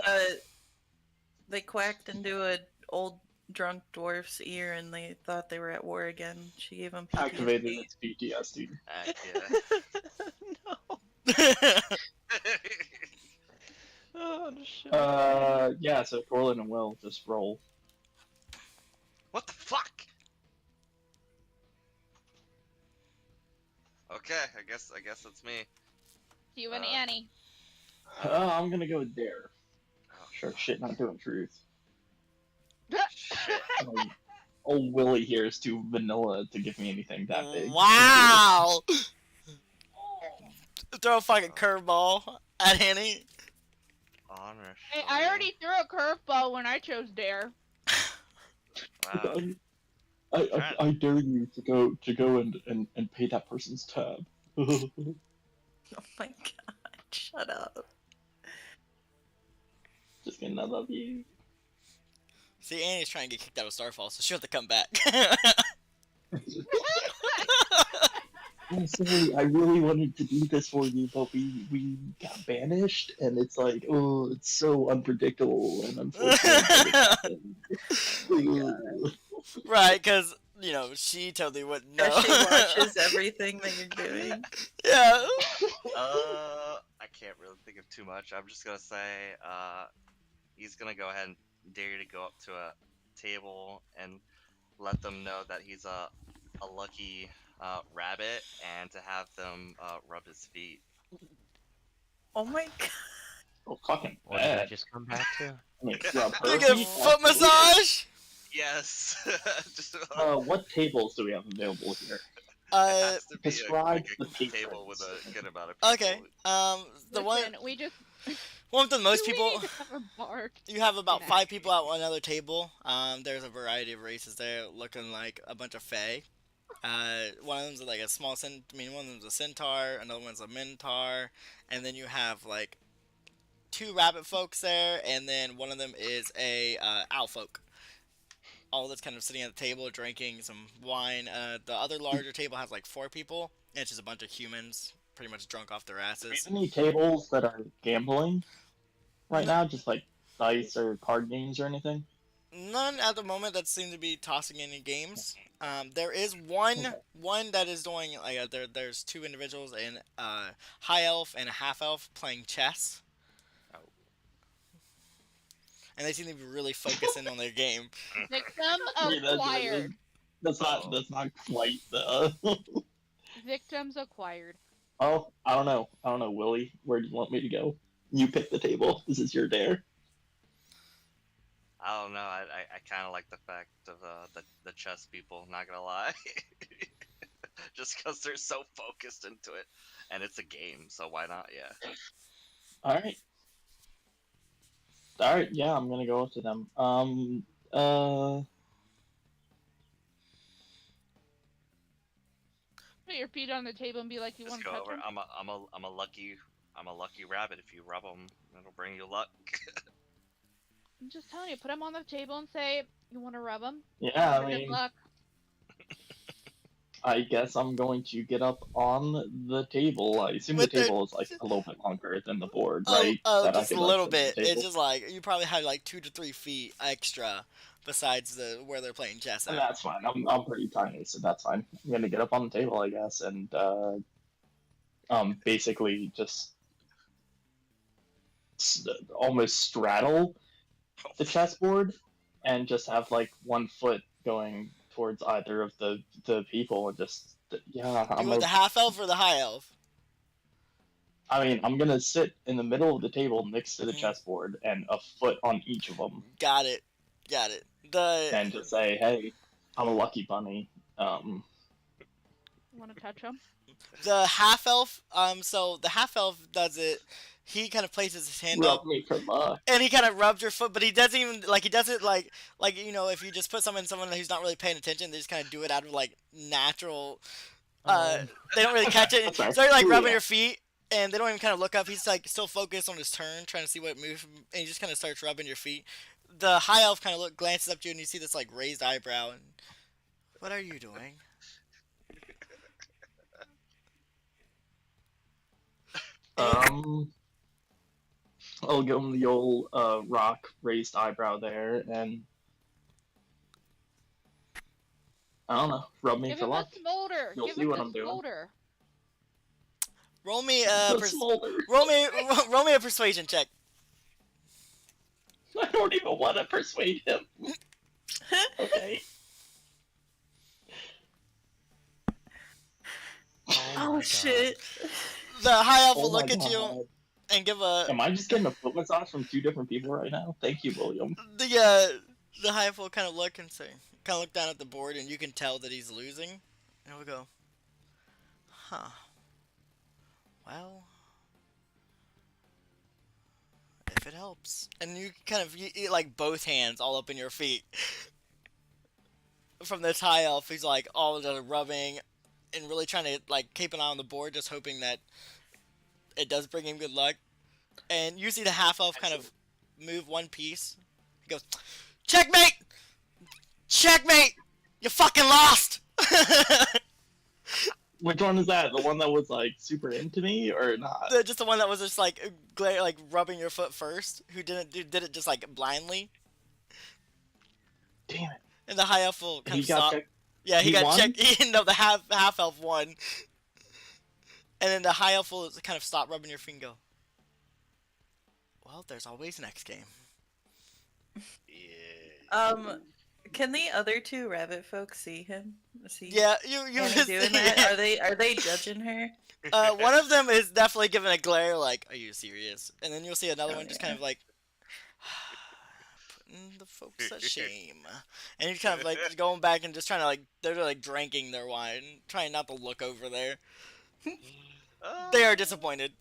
They quacked into an old drunk dwarf's ear and they thought they were at war again. She gave them PTSD. Activated its PTSD. yeah. Oh, shit. Yeah. So Corlin and Will just roll. What the fuck? Okay, I guess it's me. You and Uh, Annie. I'm gonna go with Dare. Oh, Sure, shit, not doing truth. shit. Old Willie here is too vanilla to give me anything that big. Wow. Throw a fucking curveball at Annie. Honor. Hey, I already threw a curveball when I chose Dare. Wow. I dare you to go and pay that person's tab. Oh my god, shut up. Just kidding, I love you. See, Annie's trying to get kicked out of Starfall, so she'll have to come back. I'm sorry, I really wanted to do this for you, but we got banished, and it's like, oh, it's so unpredictable and unfortunate that it happened. Ooh. Right, because, you know, she totally wouldn't know. She watches everything that you're doing. Yeah. I can't really think of too much. I'm just gonna say, he's gonna go ahead and dare you to go up to a table and let them know that he's a lucky rabbit, and to have them rub his feet. Oh my god. Oh, fucking What did I bad. just come back to? I mean, rub You her get a feet? foot massage? Yes. Just, What tables do we have available here? it has to be describe a the patrons. table with a good amount of people. Okay. The one Listen, we just with the most do we people, need to have a bar? you have about Yeah. 5 people at another table. There's a variety of races there, looking like a bunch of fae. One of them's like a small one of them's a centaur, another one's a minotaur, and then you have like 2 rabbit folks there, and then one of them is a owl folk. All that's kind of sitting at the table drinking some wine. The other larger table has like 4 people, and it's just a bunch of humans, pretty much drunk off their Do we asses. have any tables that are gambling right now? Just like dice or card games or anything? None at the moment that seem to be tossing any games. There is one that is doing like there's 2 individuals, an high elf and a half elf playing chess. Oh. And they seem to be really focusing on their game. Victim Yeah, acquired. that's not quite the. Victims acquired. Oh, I don't know, Willie. Where do you want me to go? You pick the table. This is your dare. I don't know. I kind of like the fact of the chess people. Not gonna lie, just because they're so focused into it, and it's a game, so why not? Yeah. All right. Yeah, I'm gonna go up to them. Put your feet on the table and be like, you want Just to go touch over. him? I'm a lucky rabbit. If you rub them, it'll bring you luck. I'm just telling you, put him on the table and say, you want to rub him? Yeah, I Good mean, luck. I guess I'm going to get up on the table. I assume With the the- table is like a little bit longer than the board, right? That I Just could, a like, little sit at bit. the It's table? just like you probably had like 2 to 3 feet extra besides where they're playing chess And at. that's fine. I'm pretty tiny, so that's fine. I'm gonna get up on the table, I guess, and basically just almost straddle the chessboard and just have like one foot going towards either of the people and just yeah. Do you want the half elf or the high elf? I mean, I'm gonna sit in the middle of the table next to the Mhm. chessboard and a foot on each of them, Got it. and just say, "Hey, I'm a lucky bunny." You want to touch him? The half elf. So the half elf does it. He kind of places his hand up, Rub me for luck. and he kind of rubs your foot, but he doesn't even like he does it like you know, if you just put someone who's not really paying attention, they just kind of do it out of like natural. They don't really catch it. That's right. So you're like rubbing Yeah. your feet, and they don't even kind of look up. He's like still focused on his turn, trying to see what move, and he just kind of starts rubbing your feet. The high elf kind of glances up to you, and you see this like raised eyebrow. And what are you doing? I'll give him the old rock raised eyebrow there, and I don't know, rub me Give for him luck. a smolder. You'll Give see him what a I'm doing. smolder. Roll me The smolder. roll me a persuasion check. I don't even want to persuade him. Okay. Oh shit. The high elf Oh will my look at you God. and give a Am I just getting a foot massage from 2 different people right now? Thank you, William. the high elf will kind of look and say, kind of look down at the board, and you can tell that he's losing, and we'll go, huh? Well, if it helps, and you kind of you like both hands all up in your feet. From this high elf, he's like all the rubbing and really trying to like keep an eye on the board, just hoping that it does bring him good luck. And you see the half elf kind of move one piece. He goes, checkmate! checkmate! You fucking lost! Which one is that? The one that was like super into me, or not? Just the one that was just like like rubbing your foot first, who did it just like blindly, Damn it! and the high elf will kind He of got stop. checked. Yeah, he got won? checked. No, the half elf won, and then the high elf will kind of stop rubbing your feet and go, well, there's always next game. Yeah. Can the other two rabbit folks see him? Yeah, you Annie just doing that? Are they judging her? one of them is definitely giving a glare like, are you serious? And then you'll see another Oh, one just yeah. kind of like putting the folks to shame. And he's kind of like going back and just trying to like, they're like drinking their wine, trying not to look over there. They are disappointed.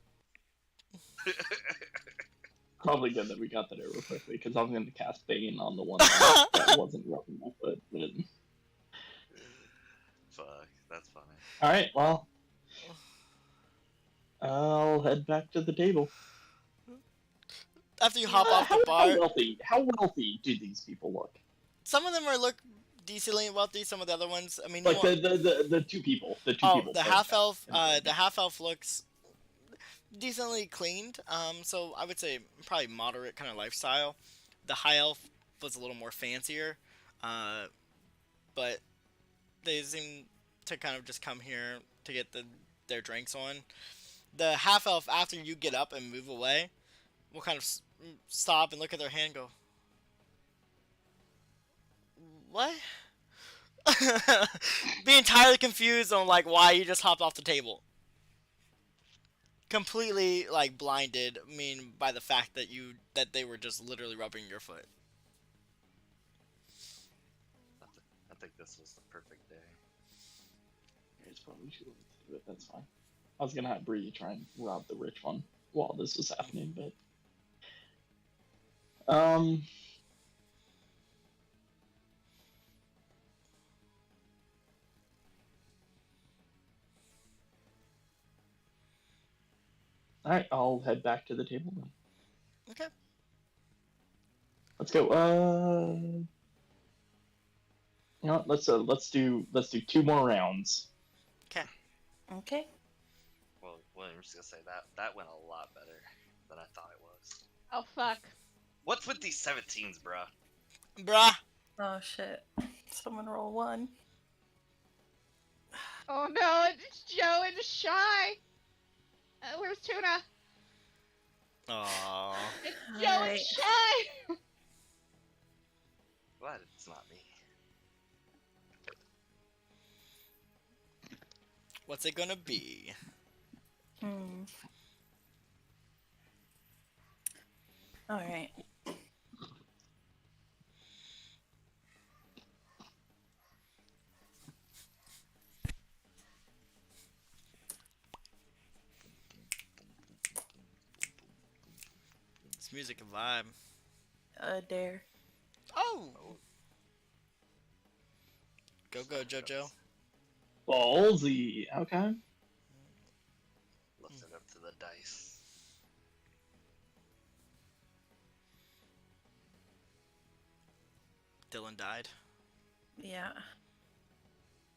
Probably good that we got that over quickly, because I was going to cast Bane on the one that wasn't rubbing my foot. But... Fuck, that's funny. Alright, well. I'll head back to the table. After you hop off the bar, How wealthy do these people look? some of them look decently wealthy. Some of the other ones, I mean, Like the two people. The two people. the half elf. The half elf looks decently cleaned. So I would say probably moderate kind of lifestyle. The high elf was a little more fancier, but they seem to kind of just come here to get their drinks on. The half elf, after you get up and move away, will kind of stop and look at their hand and go, what? Be entirely confused on like why you just hopped off the table. Completely like blinded, I mean, by the fact that they were just literally rubbing your foot. I think this was the perfect day. Here's what we should do it. That's fine. I was gonna have Bree try and rob the rich one while this was happening, but Alright, I'll head back to the table then. Okay. Let's go. You know what? Let's do 2 more rounds. Okay. Well, I'm just gonna say that went a lot better than I thought it was. Oh fuck. What's with these 17s, bruh? Bruh. Oh shit. Someone roll 1. Oh no, it's Joe and Shy. Where's Tuna? Aww. It's Joe and Alright. Shy. Glad it's not me. What's it gonna be? Alright. This music a vibe. Dare. Oh! Go, Jojo. Ballsy. Okay. Left it up to the dice. Dylan died. Yeah.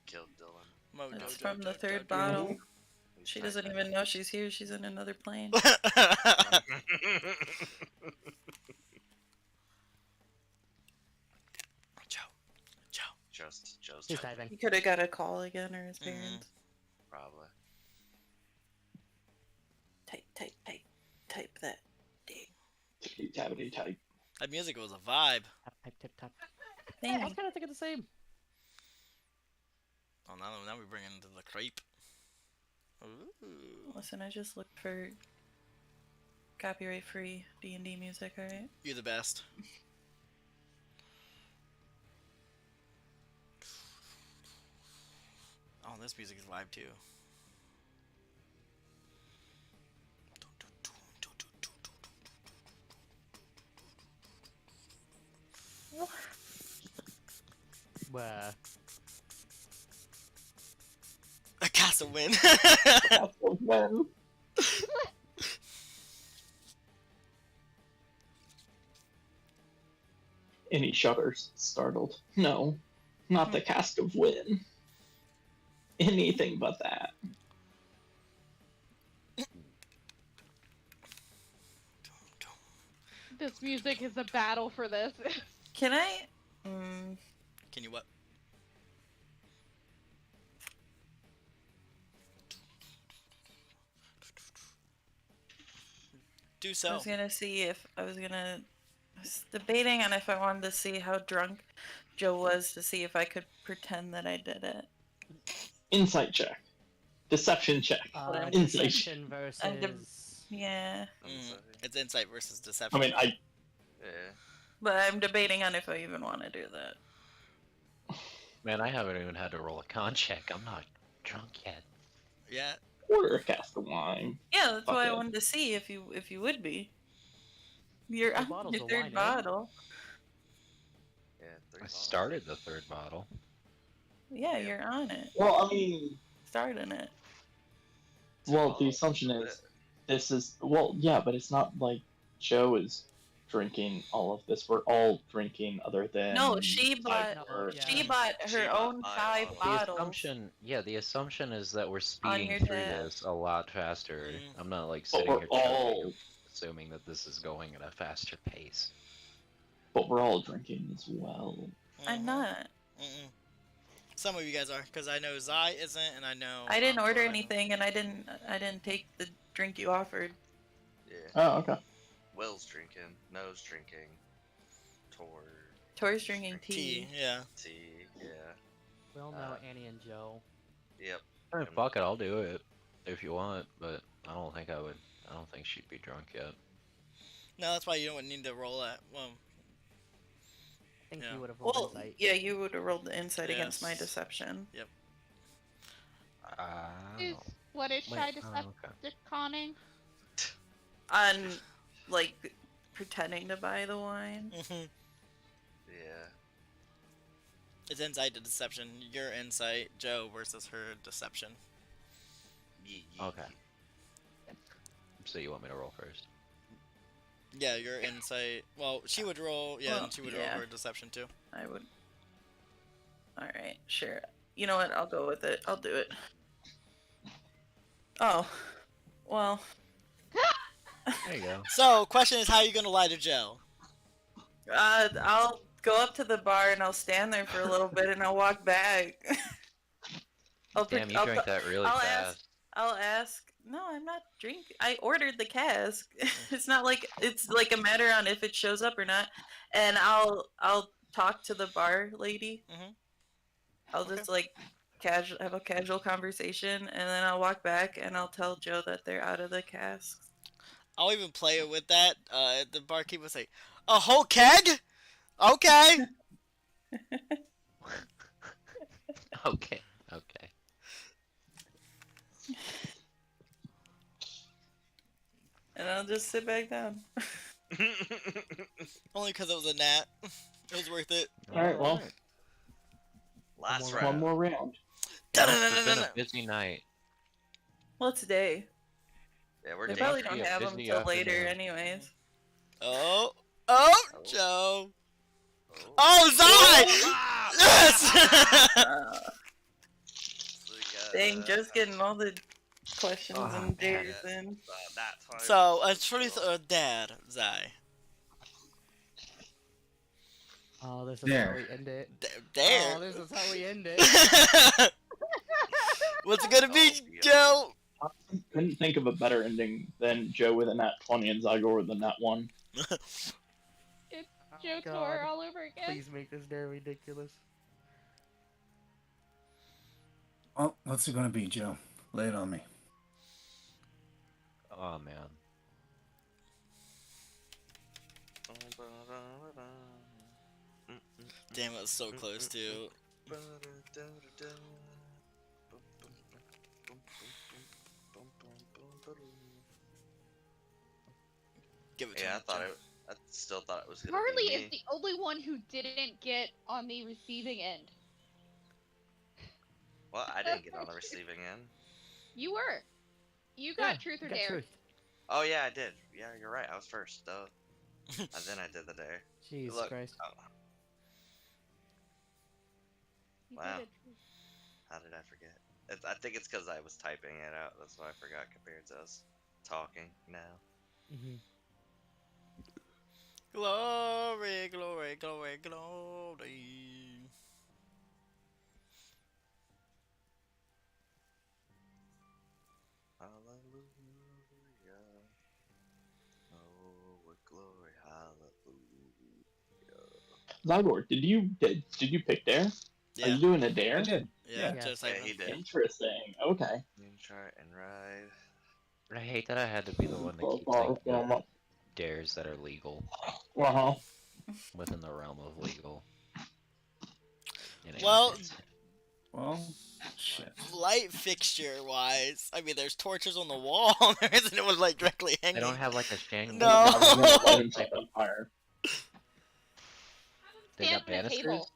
Killed Dylan. Mo, That's Jojo, from the Jojo, third Jojo. bottle. He's She tight doesn't now. even know she's here. She's in another plane. Joe's He's tight, diving. He could have got a call again, or his Mhm. parents. probably. Type that. Tippity type. That music was a vibe. Tap, type, tip, tap. Thank I was kind of thinking the same. Oh, now we bring into the creep. Ooh. Listen, I just looked for copyright-free D&D music, alright? You're the best. Oh, this music is vibe too. I cast a win. Well. And he shudders, startled. No. Not the cask of win. Anything but that. This music is a battle for this. Can I? Can you what? Do I so. was gonna see if I was gonna. I was debating on if I wanted to see how drunk Joe was to see if I could pretend that I did it. Insight check. Deception check. Insight check. Deception versus. Yeah, It's insight versus deception. I mean, Yeah. but I'm debating on if I even want to do that. Man, I haven't even had to roll a con check. I'm not drunk yet. Yeah. order a cask of wine. Yeah, that's why I Okay. wanted to see if you would be. You're Three on bottles your of third wine, eh? bottle. Yeah, 3 I bottles. started the third bottle. Yeah, Yeah. you're on it. Well, I mean, Starting it. well, the assumption is this is yeah, but it's not like Joe is drinking all of this. We're all drinking, other than No, she I- bought. or- She Yeah. bought She her bought own 5 5 bottles. The assumption is that we're speeding your through tab. this a lot faster. Mm. I'm not like But sitting we're here all, assuming that this is going at a faster pace. but we're all drinking as well. I'm Mhm. not. Mm-mm. Some of you guys are, because I know Zai isn't, and I know. I didn't order Tor- anything, and I didn't take the drink you offered. Yeah. Oh, okay. Will's drinking. No's drinking. Tor. Tor's drinking Tea, tea. yeah. T. Yeah. Well, no, Annie and Joe. Yep. Alright, fuck it, I'll do it if you want, but I don't think I would. I don't think she'd be drunk yet. No, that's why you don't need to roll that. Well, I think Yeah. you would have rolled Well, insight. yeah, you would have rolled the insight against my Yes. deception. Is what is Wait, shy oh, okay. decepticoning? On, like, pretending to buy the wine. mhm. Yeah. It's insight to deception. Your insight, Joe, versus her deception. Okay. So you want me to roll first? Yeah, your insight. Well, she would roll. Yeah, Well, and she would yeah. roll her deception too. I would. Alright, sure. You know what? I'll go with it. I'll do it. Oh. Well. There you go. So, question is, how are you gonna lie to Joe? I'll go up to the bar and I'll stand there for a little bit and I'll walk back. Damn, you drank that really I'll fast. I'll ask. No, I'm not drinking. I ordered the cask. It's not like it's like a matter on if it shows up or not. And I'll talk to the bar lady. Mhm. I'll just like have a casual conversation, and then I'll walk back and I'll tell Joe that they're out of the casks. I'll even play it with that. The barkeep will say, "A whole keg? Okay." Okay, okay. And I'll just sit back down. Only because it was a gnat. It was worth it. Alright, well, Last one round. more round. It's been a busy night. Well, it's day. Yeah, we're They day probably three. don't have them busy till later, afternoon. anyways. Oh, Joe. Oh. Oh, Zai! Ah! Yes! So we got, Dang, Joe's getting all the questions Oh, and man. dares in. that time. So, a truth or dare, Zai? Oh, this is There. how we end it. Dare? Oh, this is how we end it. What's it gonna be, Oh, yeah. Joe? I couldn't think of a better ending than Joe with a nat 20 and Zygor with a nat 1. Joe God. Tor all over again. Please make this dare ridiculous. Well, what's it gonna be, Joe? Lay it on me. Oh man. Damn, it was so close to. Give it to Yeah, him, Joe. I still thought it was gonna Harley be is me. the only one who didn't get on the receiving end. Well, I didn't get on the receiving end. You were. You got Yeah, truth or you got dare. truth. Oh yeah, I did. Yeah, you're right. I was first, though. And then I did the dare. Jesus Look, Christ. oh, You Wow. did it. How did I forget? I think it's because I was typing it out. That's why I forgot compared to us talking now. Mm-hmm. Glory, glory, glory, glory. Hallelujah. Oh, what glory, hallelujah. Zygor, did you pick Dare? Are Yeah, you doing a Dare? I did. yeah, Yeah. just Yeah, like he did. Interesting. Okay. Moonchart and ride. I hate that I had to be the one that keeps thinking of dares that are legal Uh-huh. within the realm of legal. Well, Well, shit. light fixture wise, I mean, there's torches on the wall. There isn't one like directly hanging. They don't have like a shangle. No. I was gonna light himself on fire. They got Stand on a banisters. table.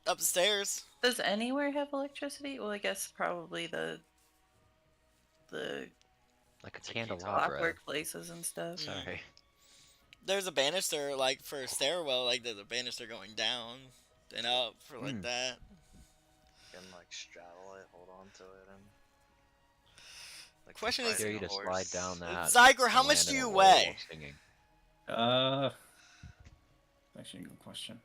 Upstairs. Does anywhere have electricity? Well, I guess probably the Like a It's a key candelabra. clockwork places and stuff. Sorry. There's a banister like for a stairwell, like there's a banister going down and up for like that. You can like straddle it, hold on to it, and. Like Question the is- Dare you riding to a slide horse. down that. Zyger, how and much land do in a you hole weigh? while singing. Actually, a good question.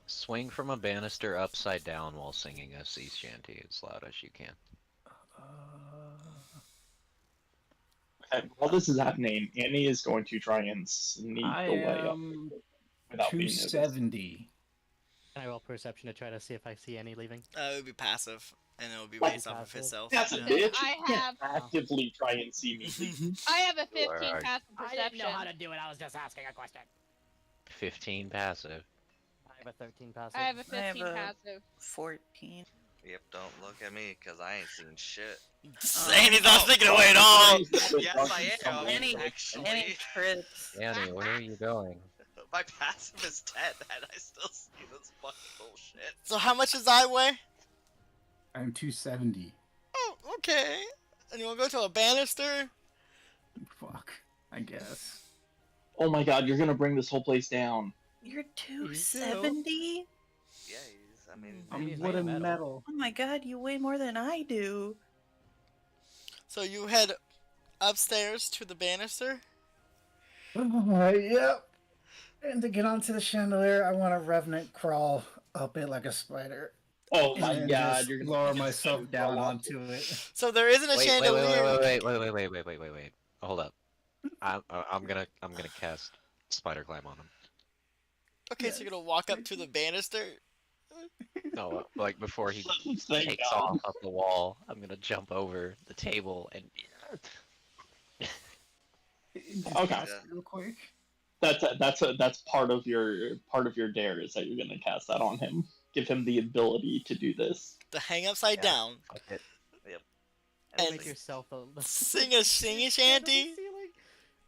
Swing from a banister upside down while singing a sea shanty as loud as you can. Okay, while this is happening, Annie is going to try and sneak I away am without being noticed. 270. Can I roll perception to try to see if I see any leaving? It would be passive, and it would be What? based off of Passive? itself. That's a Yeah. bitch. I You can't have- actively try and see me. I have a 15 Alright. passive I didn't know how perception. to do it. I was just asking a question. 15 passive. I have a 13 passive. I have a I have 15 a- passive. 14. Yep, don't look at me, cause I ain't seen shit. Annie's not sneaking away at all. Yes, I am. Annie- Actually, Any trips? Annie, where are you going? my passive is 10, and I still see this fucking bullshit. So how much does I weigh? I'm 270. Oh, okay. And you want to go to a banister? Fuck. I guess. Oh my god, you're gonna bring this whole place down. You're 270? Yeah, I mean, I'm He's wood made of and metal. Oh my god, you weigh more than I do. So you head upstairs to the banister? Yep. And to get onto the chandelier, I want to revenant crawl up it like a spider. Oh my and god, just you're gonna lower fucking myself stand down up. onto it. So there isn't a Wait, chandelier. wait. Hold up. I'm gonna cast spider climb on him. Okay, so you're gonna walk up to the banister? No, like before he Thank takes God. off up the wall, I'm gonna jump over the table and. Okay. Just real quick. That's part of your dare is that you're gonna cast that on him. Give him the ability to do this. To hang upside Yeah. down, Fuck it. And Make yourself a sing a singy shanty?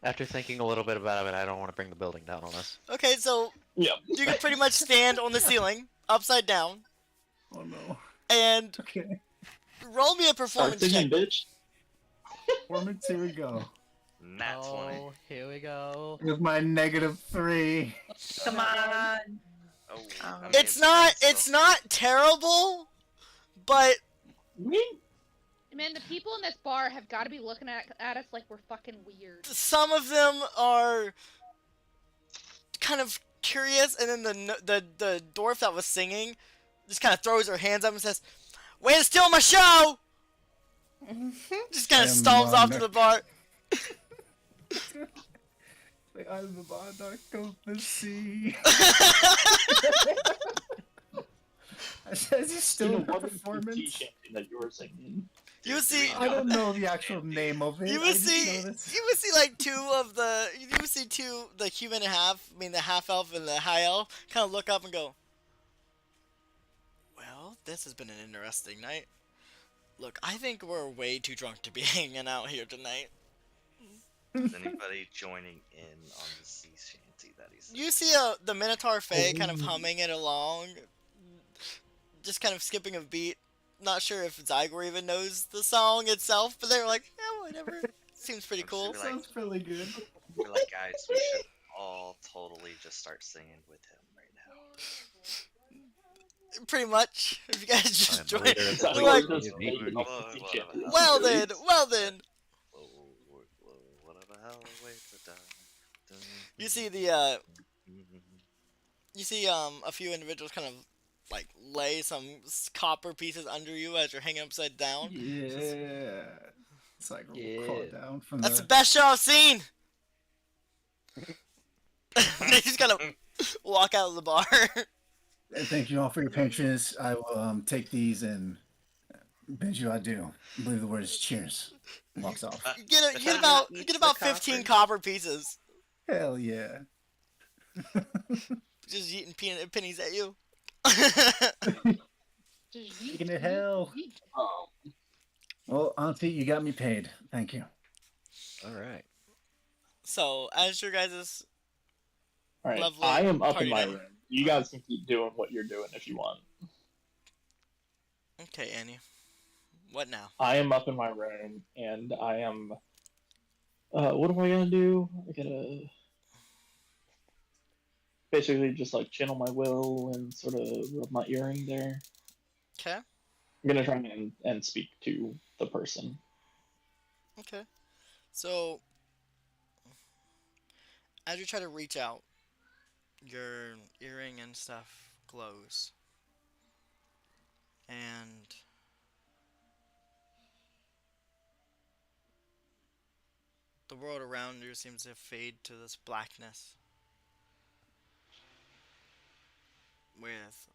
After thinking a little bit about it, I don't want to bring the building down on us. Okay, so Yep. you can pretty much stand on the ceiling, upside down, Oh no. and Okay. roll me a Start performance singing, check. bitch. Performance, here we go. Nat 20. Oh, here we go. With my -3. Come on. Oh, Um, I mean, It's not terrible, but Man, the people in this bar have got to be looking at us like we're fucking weird. some of them are kind of curious, and then the dwarf that was singing just kind of throws her hands up and says, "Way to steal my show!" Just kind of stomps off to the bar. The eyes of the monarch of the sea. Is this still a performance? That you were singing. You would see, I don't know the actual name of it. you I would just see, know this. you would see like the human and half, I mean the half elf and the high elf, kind of look up and go, "Well, this has been an interesting night. Look, I think we're way too drunk to be hanging out here tonight." Is anybody joining in on the sea shanty that he's You see the Minotaur Fae kind of humming it along, just kind of skipping a beat. Not sure if Zygor even knows the song itself, but they were like, "Yeah, whatever. Seems pretty cool." Like- Sounds really good. We're like, guys, we should all totally just start singing with him right now. Pretty much. If you guys just I'm the join, leader of the So they're we're like, just Navy. making up some shit. well then, well then. Whatever hell awaits the done. You see you see a few individuals kind of like lay some copper pieces under you as you're hanging upside down. Yeah. It's like crawl Yeah. down from That's the the. best show I've seen. They just kind of walk out of the bar. And thank you all for your patience. I will take these and bid you adieu. I believe the word is cheers. Walks off. You get about 15 copper pieces. Hell yeah. Just eating peanut pennies at you. Taking it hell. Um, Well, Auntie, you got me paid. Thank you. All right. So as your guys' all right, lovely I am up in party my night. room. You guys can keep doing what you're doing if you want. Okay, Annie. What now? I am up in my room, and I am. What am I gonna do? I gotta basically just like channel my will and sort of rub my earring there. Okay. I'm gonna try and speak to the person. Okay. So as you try to reach out, your earring and stuff glows. And the world around you seems to fade to this blackness with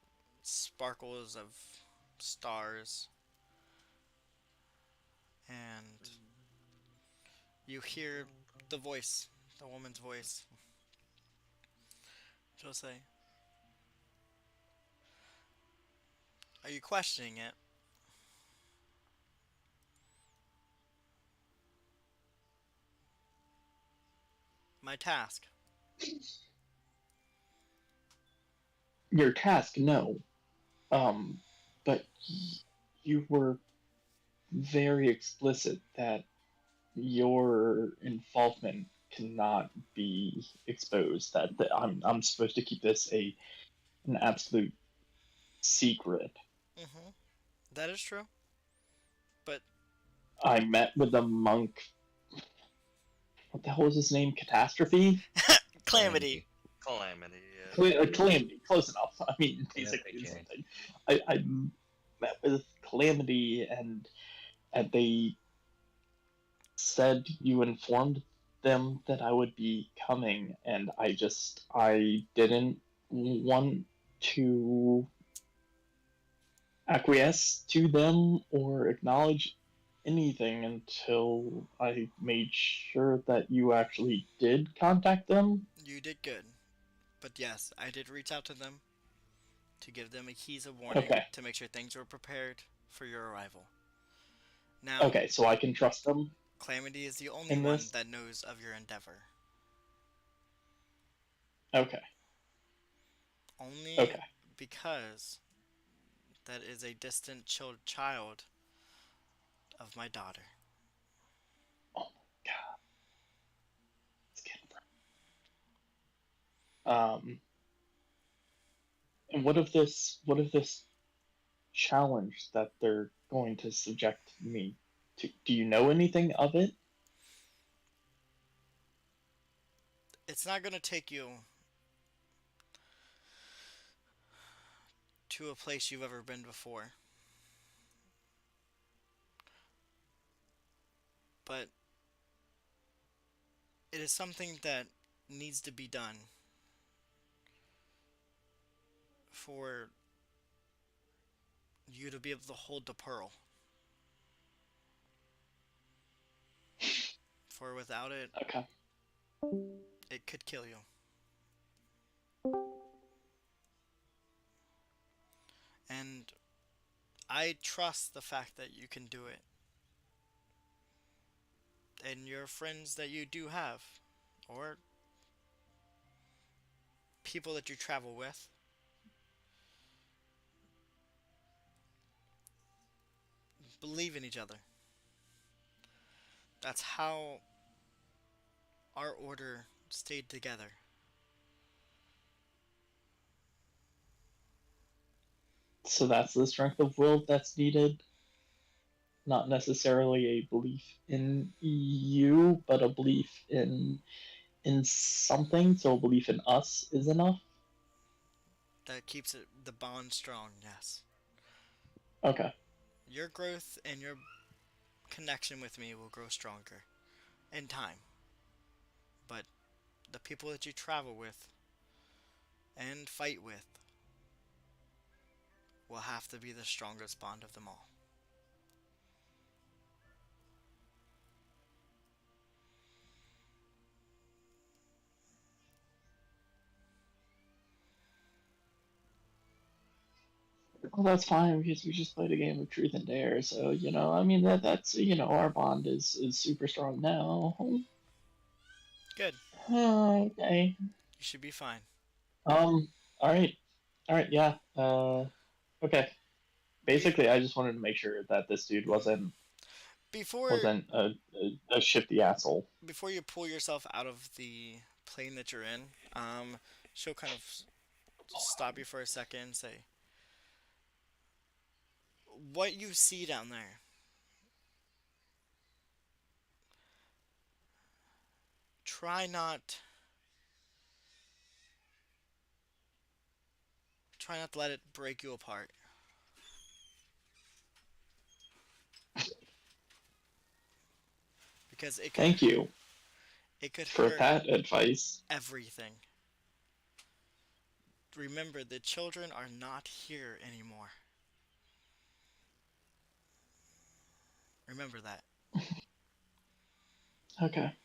sparkles of stars. And you hear the voice, the woman's voice. She'll say, "Are you questioning it?" My task. Your task, no. But you were very explicit that your involvement cannot be exposed. That I'm supposed to keep this an absolute secret. Mm-hmm. That is true. But I met with a monk. What the hell was his name? Catastrophe? Calamity. Calamity. Yeah. Calamity. Close enough. I mean, Yeah, basically the okay. same thing. I met with Calamity, and they said you informed them that I would be coming, and I didn't want to acquiesce to them or acknowledge anything until I made sure that you actually did contact them. You did good. But yes, I did reach out to them to give them a keys of warning Okay. to make sure things were prepared for your arrival. Now, Okay, so I can trust them. Calamity is the only In one this? that knows of your endeavor. Okay. Only Okay. because that is a distant child of my daughter. Oh my god. It's getting rough. And what if this challenge that they're going to subject me to, do you know anything of it? It's not going to take you to a place you've ever been before. But it is something that needs to be done for you to be able to hold the pearl. For without it, Okay. it could kill you. And I trust the fact that you can do it. And your friends that you do have, or people that you travel with, believe in each other. That's how our order stayed together. So that's the strength of will that's needed. Not necessarily a belief in you, but a belief in something. So a belief in us is enough. That keeps the bond strong. Yes. Okay. Your growth and your connection with me will grow stronger in time. But the people that you travel with and fight with will have to be the strongest bond of them all. Well, that's fine because we just played a game of truth and dare. So I mean that's our bond is super strong now. Good. Okay. You should be fine. All right. All right. Yeah. Okay. Be- Basically, I just wanted to make sure that this dude before wasn't a shifty asshole. before you pull yourself out of the plane that you're in, she'll kind of stop you for a second and say, "What you see down there, try not to let it break you apart. Because Thank you it could for hurt that advice. everything. Remember, the children are not here anymore. Remember that." Okay.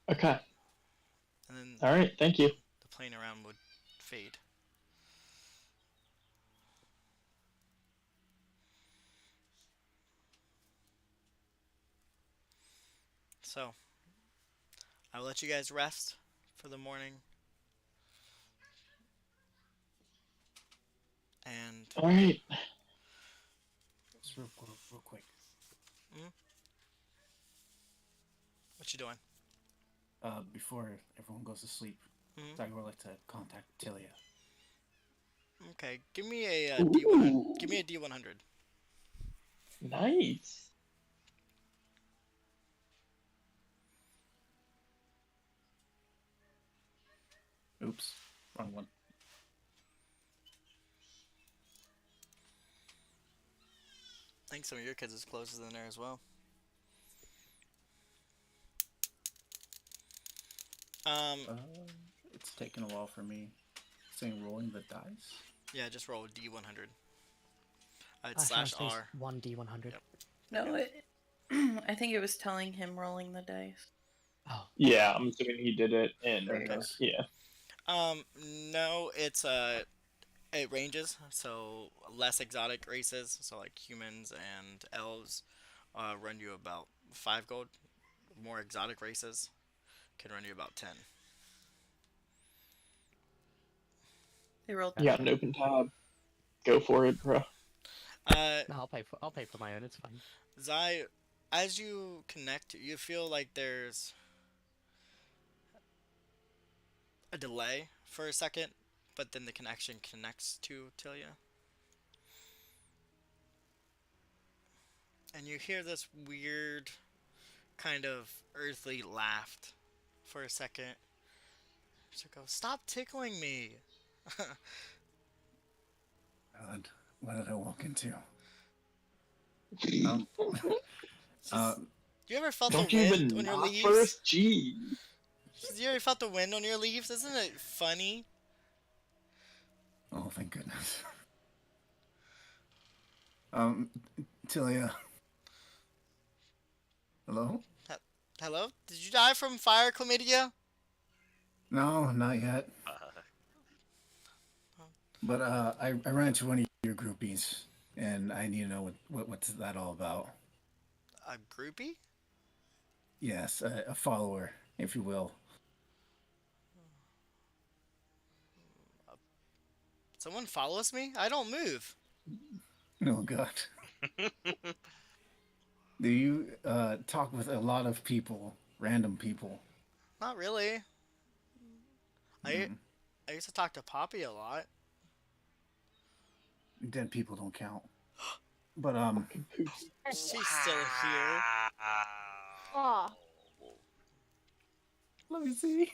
Okay. And then All right. Thank you. the plane around would fade. So, I'll let you guys rest for the morning. And All right. Just real quick. what you doing? Before everyone goes to sleep, Mhm. I would like to contact Tilia. Okay, give me a D100. Ooh. Give me a D100. Nice. Oops, wrong one. I think some of your kids is closest in there as well. It's taken a while for me. Saying rolling the dice. Yeah, just roll D100. It's Ashton slash says R. 1D100. Yep. No, I think it was telling him rolling the dice. Oh. Yeah, I'm assuming he did it in. There it goes. Yeah. No, it ranges. So less exotic races, so like humans and elves, run you about 5 gold. More exotic races can run you about 10. They rolled. You got an open tab. Go for it, bro. No, I'll pay for my own. It's fine. Zai, as you connect, you feel like there's a delay for a second, but then the connection connects to Tilia. And you hear this weird kind of earthly laugh for a second. She goes, "Stop tickling me." What did I walk into? You ever felt Don't the you wind even on your knock leaves? first? Gee. You ever felt the wind on your leaves? Isn't it funny? Oh, thank goodness. Tilia. Hello? Hello? Did you die from fire chlamydia? No, not yet. But I ran into one of your groupies, and I need to know what's that all about. A groupie? Yes, a follower, if you will. Someone follows me? I don't move. Oh God. Do you talk with a lot of people, random people? Not really. I used to talk to Poppy a lot. dead people don't count. But She's still here. Aw. let me see.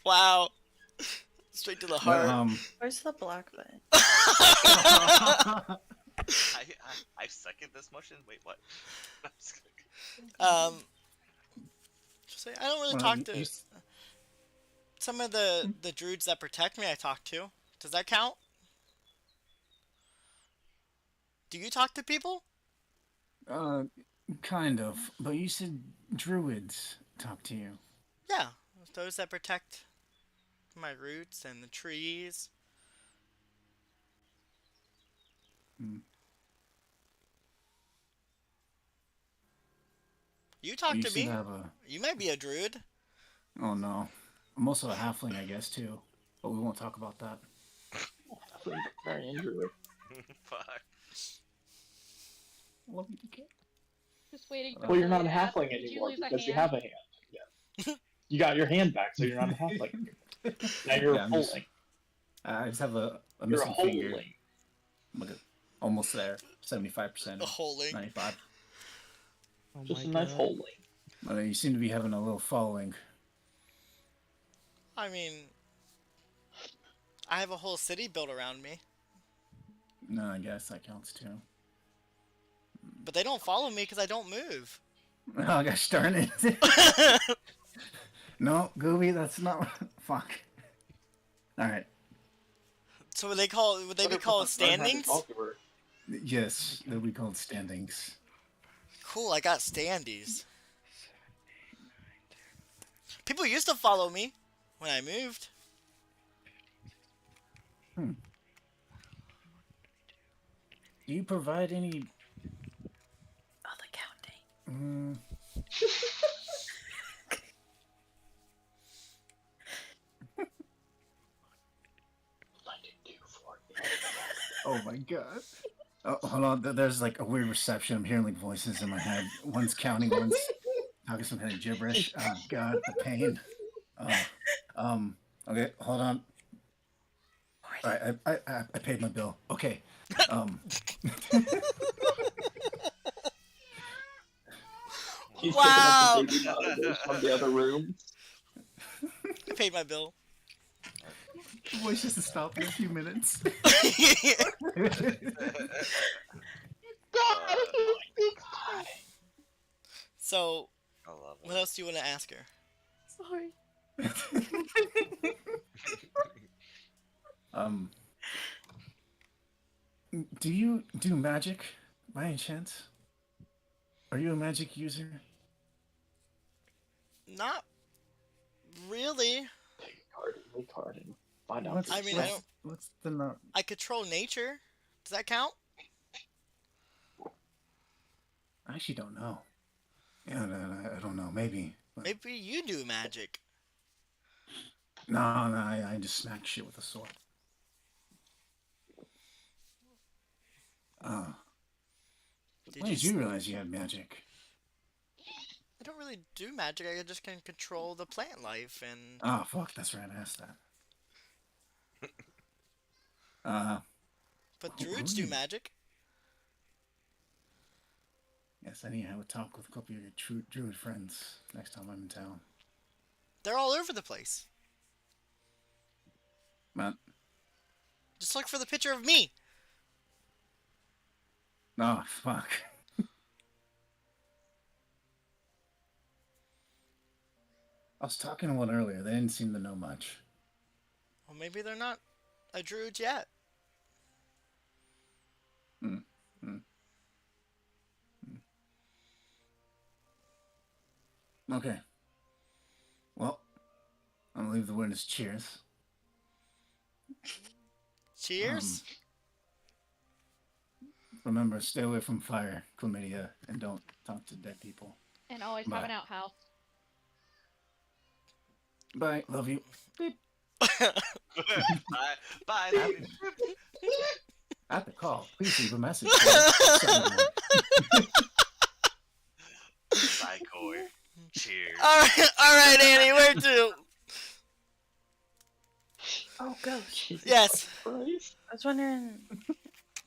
Wow. Straight to the But, heart. Where's the black button? I second this motion. Wait, what? I'm just kidding. Just say I don't really well, talk to some of the druids that protect me. I talk to. Does that count? Do you talk to people? Kind of. But you said druids talk to you. Yeah, those that protect my roots and the trees. You talk you to should me. have a. You might be a druid. Oh no. I'm also a halfling, I guess, too. But we won't talk about that. Very injured. Fuck. Love you, DK. Just waiting for Well, you're not a Billy to ask, halfling "Did you anymore lose a because you hand?" have a hand. Yeah. You got your hand back, so you're not a halfling. Now you're Yeah, a I'm just- holding. I just have a You're a missing finger. holding. Look at almost there. 75%. A holding. 95. Oh Just a my nice God. holding. You seem to be having a little following. I mean, I have a whole city built around me, No, I guess that counts too. but they don't follow me because I don't move. Oh gosh darn it. No, Gooby, that's not. Fuck. Alright. So would they be called Learn how to standings? talk to her. Yes, they'll be called standings. Cool, I got standees. People used to follow me when I moved. Do you provide any. Oh, the counting. Oh my god. Oh, hold on. There's like a weird reception. I'm hearing like voices in my head. One's counting, one's talking some kind of gibberish. Oh god, the pain. Okay, hold on. Alright, I paid my bill. Okay. He's Wow. picking up the baby monitors from the other room. I paid my bill. The voice just to stop in a few minutes. So, I love what else do you want to ask her? Sorry. Do you do magic by any chance? Are you a magic user? Not really. Take a card and recard and find out. What's, I mean, I what's, don't- what's the no? I control nature. Does that count? I actually don't know. Yeah, I don't know. Maybe. But Maybe you do magic. no, I just smack shit with a sword. When did you realize you had magic? I don't really do magic. I just can control the plant life and. Oh, fuck, that's right, I asked that. But druids do magic. Yes, I need to have a talk with a couple of your druid friends next time I'm in town. They're all over the place. Matt? Just look for the picture of me. Oh, fuck. I was talking to one earlier. They didn't seem to know much. Well, maybe they're not a druid yet. Okay. Well, I'm gonna leave the word as cheers. Cheers. Remember, stay away from fire, chlamydia, and don't talk to dead people. And always Bye. have an outhouse. Bye. Love you. Beep. Bye. Bye. At the call, please leave a message. Bye, Core. Cheers. All right, Annie. Where to? Oh, ghost. Jesus Yes. Christ. I was wondering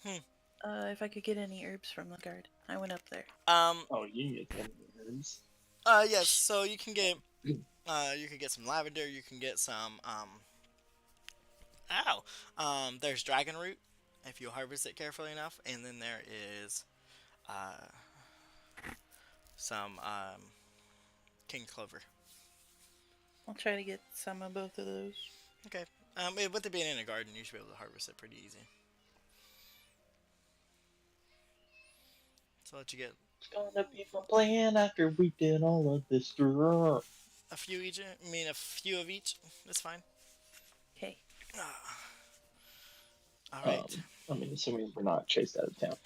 Hmm. if I could get any herbs from the guard. I went up there. Oh, you can get them herbs. Yes. So you can get, you can get some lavender. You can get some, there's dragon root if you harvest it carefully enough, and then there is, some, king clover. I'll try to get some of both of those. Okay. With it being in a garden, you should be able to harvest it pretty easy. So I'll let you get It's gonna be my plan after we did all of this stuff. a few each. I mean, a few of each. That's fine. Okay. All right. I mean, assuming we're not chased out of town.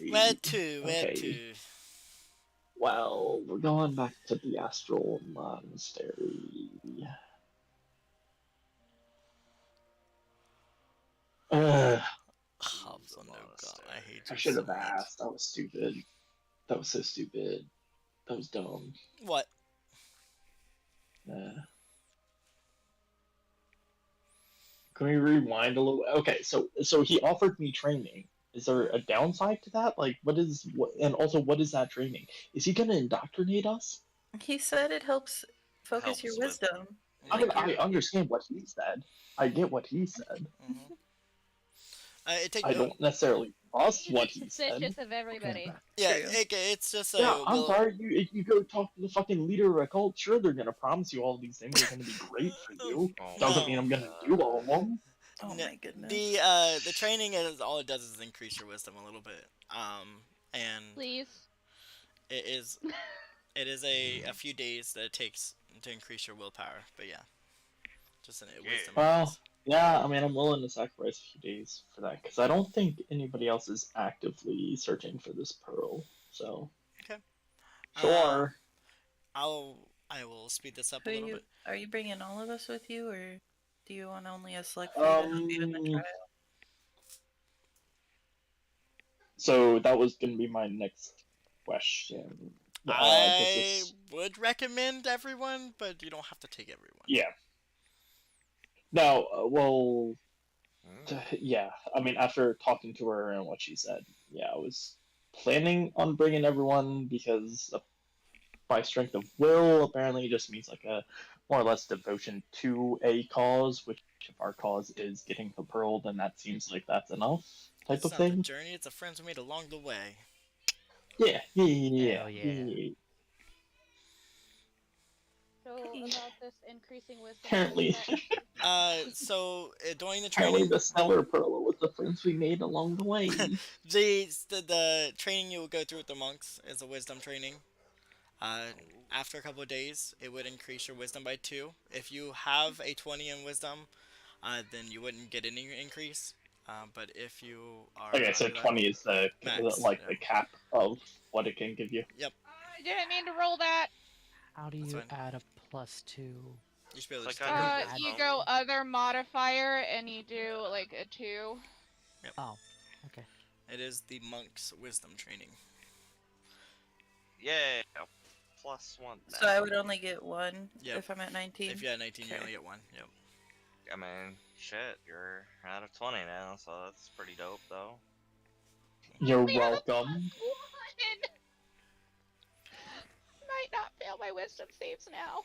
Where to? Where Okay. to? Well, we're going back to the Astral Monastery. Hobbs on no god. I hate you I should so have much. asked. That was stupid. That was so stupid. That was dumb. What? Can we rewind a little? Okay, so he offered me training. Is there a downside to that? Like, and also, what is that training? Is he gonna indoctrinate us? He said it helps focus your Helps with- wisdom. I mean, I understand what he said. I get what he said. Mm-hmm. I don't necessarily trust what he Suspicious said. of everybody. Yeah, True. it's just a. Yeah, I'm sorry. If you go talk to the fucking leader of a cult, sure, they're gonna promise you all these things are gonna be great for you. Oh, Doesn't mean I'm gonna do all of them. Oh No, my goodness. The training is all it does is increase your wisdom a little bit. And Please. it is a few days that it takes to increase your willpower. But yeah, just a wisdom. Well, increase. yeah, I mean, I'm willing to sacrifice a few days for that because I don't think anybody else is actively searching for this pearl. So, Okay. sure. I will speed this up a little bit. Are you bringing all of us with you, or do you want only a select few to help you in the trial? So that was gonna be my next question. I would recommend everyone, but you don't have to take everyone. Yeah. No, well, Hmm. yeah. I mean, after talking to her and what she said, yeah, I was planning on bringing everyone because by strength of will, apparently, just means like a more or less devotion to a cause. Which, if our cause is getting the pearl, then that seems like that's enough type It's of not the thing. journey; it's the friends we made along the way. Yeah, yeah. Hell yeah. So about this increasing wisdom. Apparently, So during the apparently training, the stellar pearl was the friends we made along the way. the training you will go through with the monks is a wisdom training. After a couple of days, it would increase your wisdom by 2. If you have a 20 in wisdom, then you wouldn't get any increase. But if you are Okay, so under that- 20 is the Max, like yeah. the cap of what it can give you. I didn't mean to roll that. How do That's you fine. add a +2? you should be able to Like just I take heard it. You go other modifier and you do like a 2. Oh, okay. It is the monk's wisdom training. Yeah, +1. So I would only get one Yep. if I'm at 19. If you had 19, you Okay. only get 1. Yep. I mean, shit, you're out of 20 now, so that's pretty dope, though. You're Yeah, that's welcome. One. Might not fail my wisdom saves now.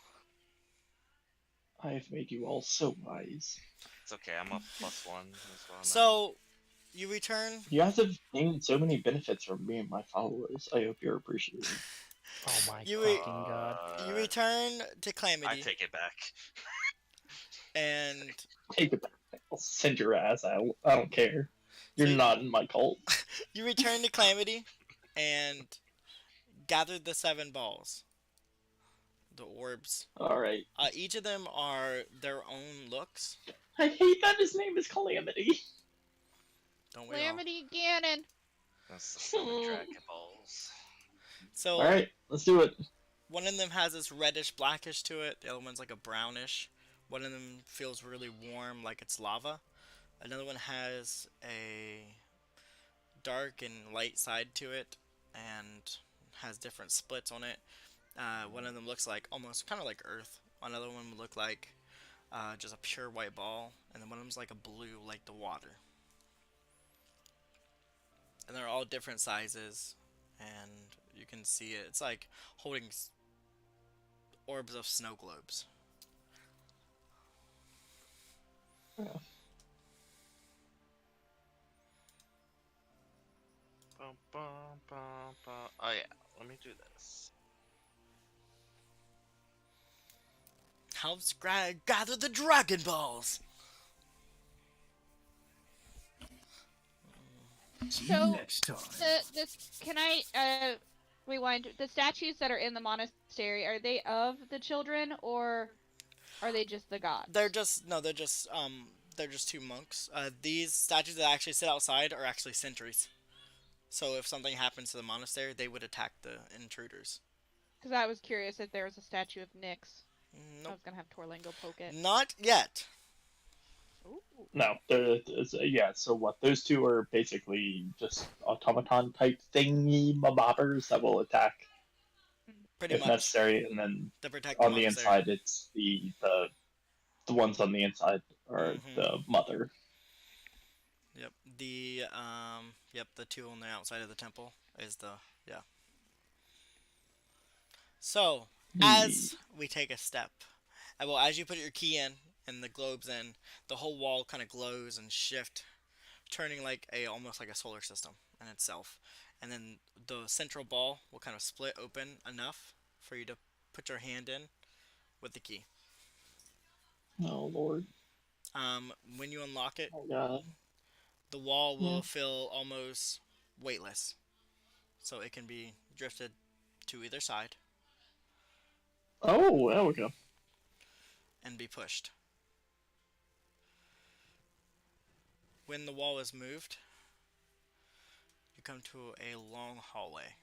I have made you all so wise. It's okay, I'm up +1 as well. now. So, you return. You guys have gained so many benefits from being my followers. I hope you're appreciated. Oh my You fucking wait- god. You return to I Calamity, take it back. and Take it back. I'll send your ass out. I don't care. You're See- not in my cult. you return to Calamity, and gather the 7 balls. The orbs. Alright. Each of them are their own looks. I hate that his name is Calamity. Don't we all? Calamity Ganon. That's the 7 Dragon Balls. So, Alright, let's do it. one of them has this reddish blackish to it. The other one's like a brownish. One of them feels really warm, like it's lava. Another one has a dark and light side to it, and has different splits on it. One of them looks like almost kind of like Earth. Another one would look like just a pure white ball, and then one of them's like a blue, like the water. And they're all different sizes, and you can see it. It's like holding orbs of snow globes. Yeah. Bum, bum, bum, bum. Oh yeah, let me do this. Help gather the Dragon Balls! See you So, next time. Can I rewind? The statues that are in the monastery, are they of the children or are they just the gods? They're just they're just two monks. These statues that actually sit outside are actually sentries. So if something happens to the monastery, they would attack the intruders. Because I was curious if there was a statue of Nyx. I Nope. was gonna have Torlingo poke it. Not yet. Ooh. No, yeah. So what? Those two are basically just automaton type thingy bobbers that will attack Pretty if much. necessary, and then To protect the on the monastery. inside, it's the ones on the inside are Mhm. the mother. Yep. The two on the outside of the temple is the yeah. So as we take a step, as you put your key in and the globes in, the whole wall kind of glows and shift, turning like almost like a solar system in itself. And then the central ball will kind of split open enough for you to put your hand in with the key. Oh Lord! When you unlock it, Oh God! the wall will Yeah. feel almost weightless, so it can be drifted to either side Oh, there we go. and be pushed. When the wall is moved, you come to a long hallway.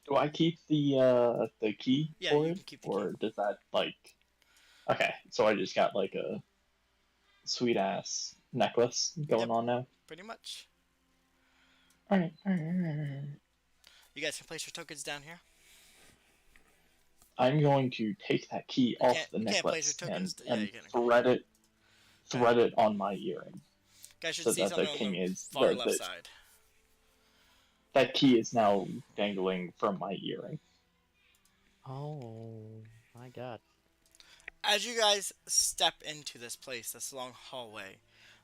Do I keep the key Yeah, for you it, can keep the or key. does that like? Okay, so I just got like a sweet ass necklace going Yep. on now. Pretty much. All right, all right, all right, all right. You guys can place your tokens down here. I'm going to take that key off the You can't place necklace your tokens. and You can. thread it on my earring, You guys should so see that the something on king the is far left side. that key is now dangling from my earring. Oh my god. As you guys step into this place, this long hallway,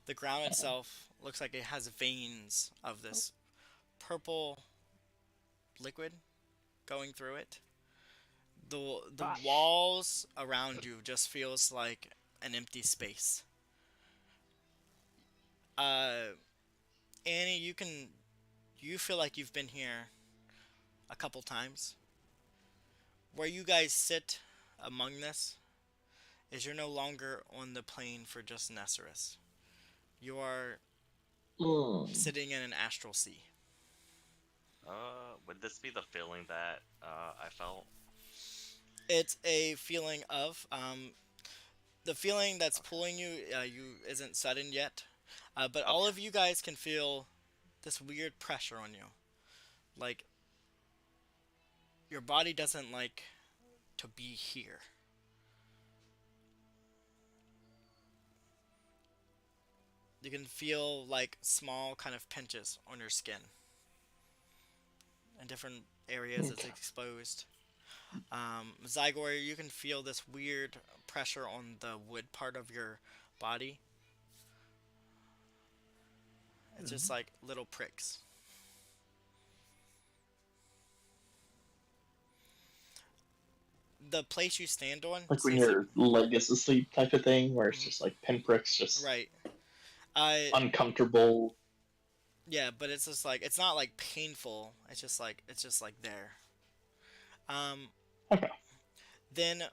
the ground itself looks like it has veins of this purple liquid going through it. The walls around you just feels like an empty space. Annie, you feel like you've been here a couple times. Where you guys sit among this is you're no longer on the plane for just Nestris. You are sitting in an astral sea. Would this be the feeling that I felt? It's a feeling of the feeling that's pulling you. Isn't sudden yet, but all Okay. of you guys can feel this weird pressure on you. Like your body doesn't like to be here. You can feel like small kind of pinches on your skin. In different areas it's exposed. Zygor, you can feel this weird pressure on the wood part of your body. It's just like little pricks. The place you stand on, Like when seems to- your leg is asleep type of thing, where it's just like pinpricks, just right. uncomfortable. Yeah, but it's just like it's not like painful. It's just like there. Okay. Then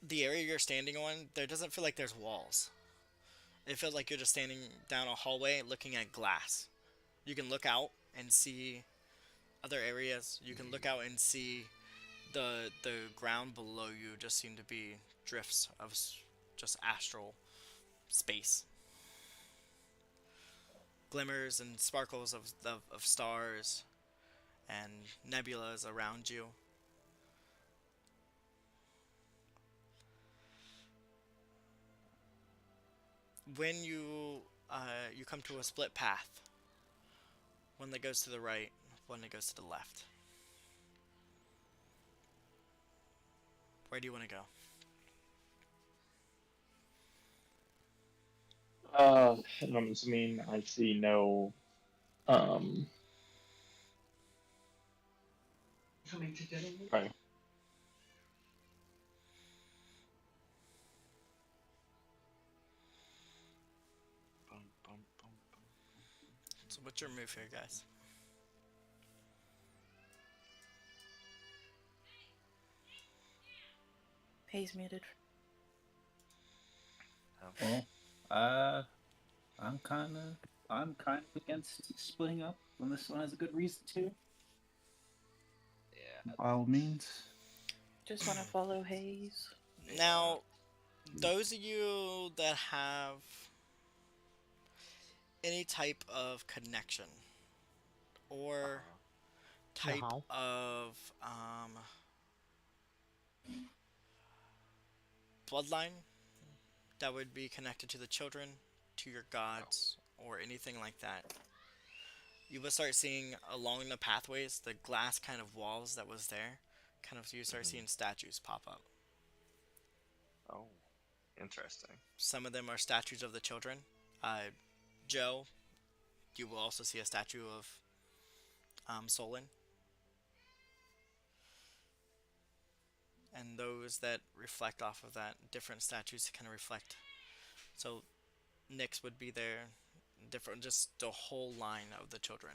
the area you're standing on, there doesn't feel like there's walls. It feels like you're just standing down a hallway looking at glass. You can look out and see other areas. You can look out and see the ground below you just seem to be drifts of just astral space. Glimmers and sparkles of stars and nebulas around you. when you come to a split path, one that goes to the right, one that goes to the left. Where do you want to go? And I'm assuming I see no. Right. Bum, bum, bum, bum. So what's your move here, guys? He's muted. Well, I'm kind of against splitting up when this one has a good reason to. Yeah. By all means. Just want to follow Hayes. Now, those of you that have any type of connection or type Uh-huh. of bloodline that would be connected to the children, to your gods, or anything like that, you will start seeing along the pathways, the glass kind of walls that was there, kind of you start seeing statues pop up. Oh, interesting. Some of them are statues of the children. Joe, you will also see a statue of Solon. And those that reflect off of that, different statues kind of reflect. So Nyx would be there, different, just the whole line of the children.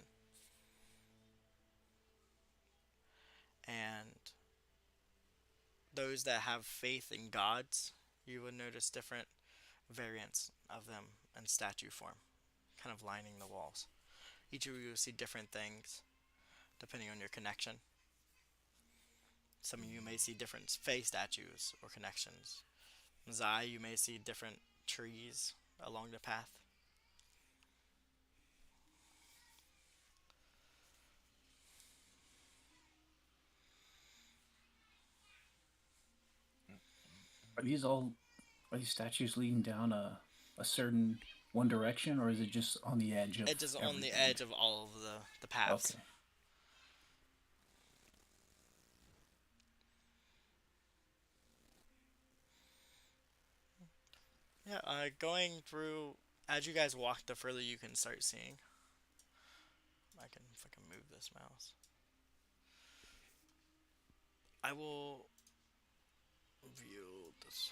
And those that have faith in gods, you would notice different variants of them in statue form, kind of lining the walls. Each of you will see different things depending on your connection. Some of you may see different faith statues or connections. Zai, you may see different trees along the path. Are these statues leading down a certain one direction, or is it just on the edge of It is on everything? the edge of all of the paths. Okay. Yeah, going through, as you guys walk, the further you can start seeing. If I can move this mouse. I will view this.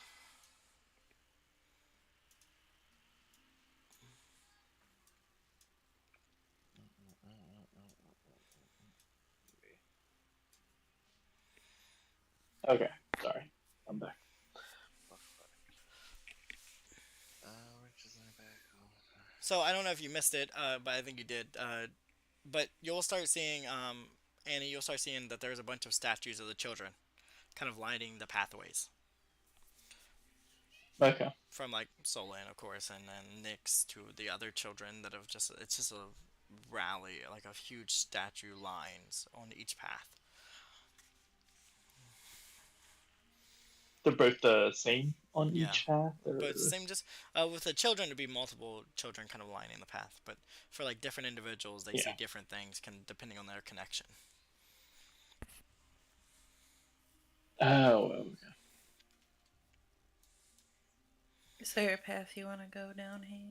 Okay, sorry. I'm back. Which is my back? Oh, So I don't know if you missed it, but I think you did. But you'll start seeing, Annie, you'll start seeing that there's a bunch of statues of the children, kind of lining the pathways. Okay. From like Solon, of course, and then Nyx to the other children that have just, it's just a rally, like a huge statue lines on each path. They're both the same on Yeah. each path? Or... But same, just with the children to be multiple children kind of lining the path, but for like different individuals, they see different things, depending on their connection. Oh, okay. Is there a path you want to go down, Hayes?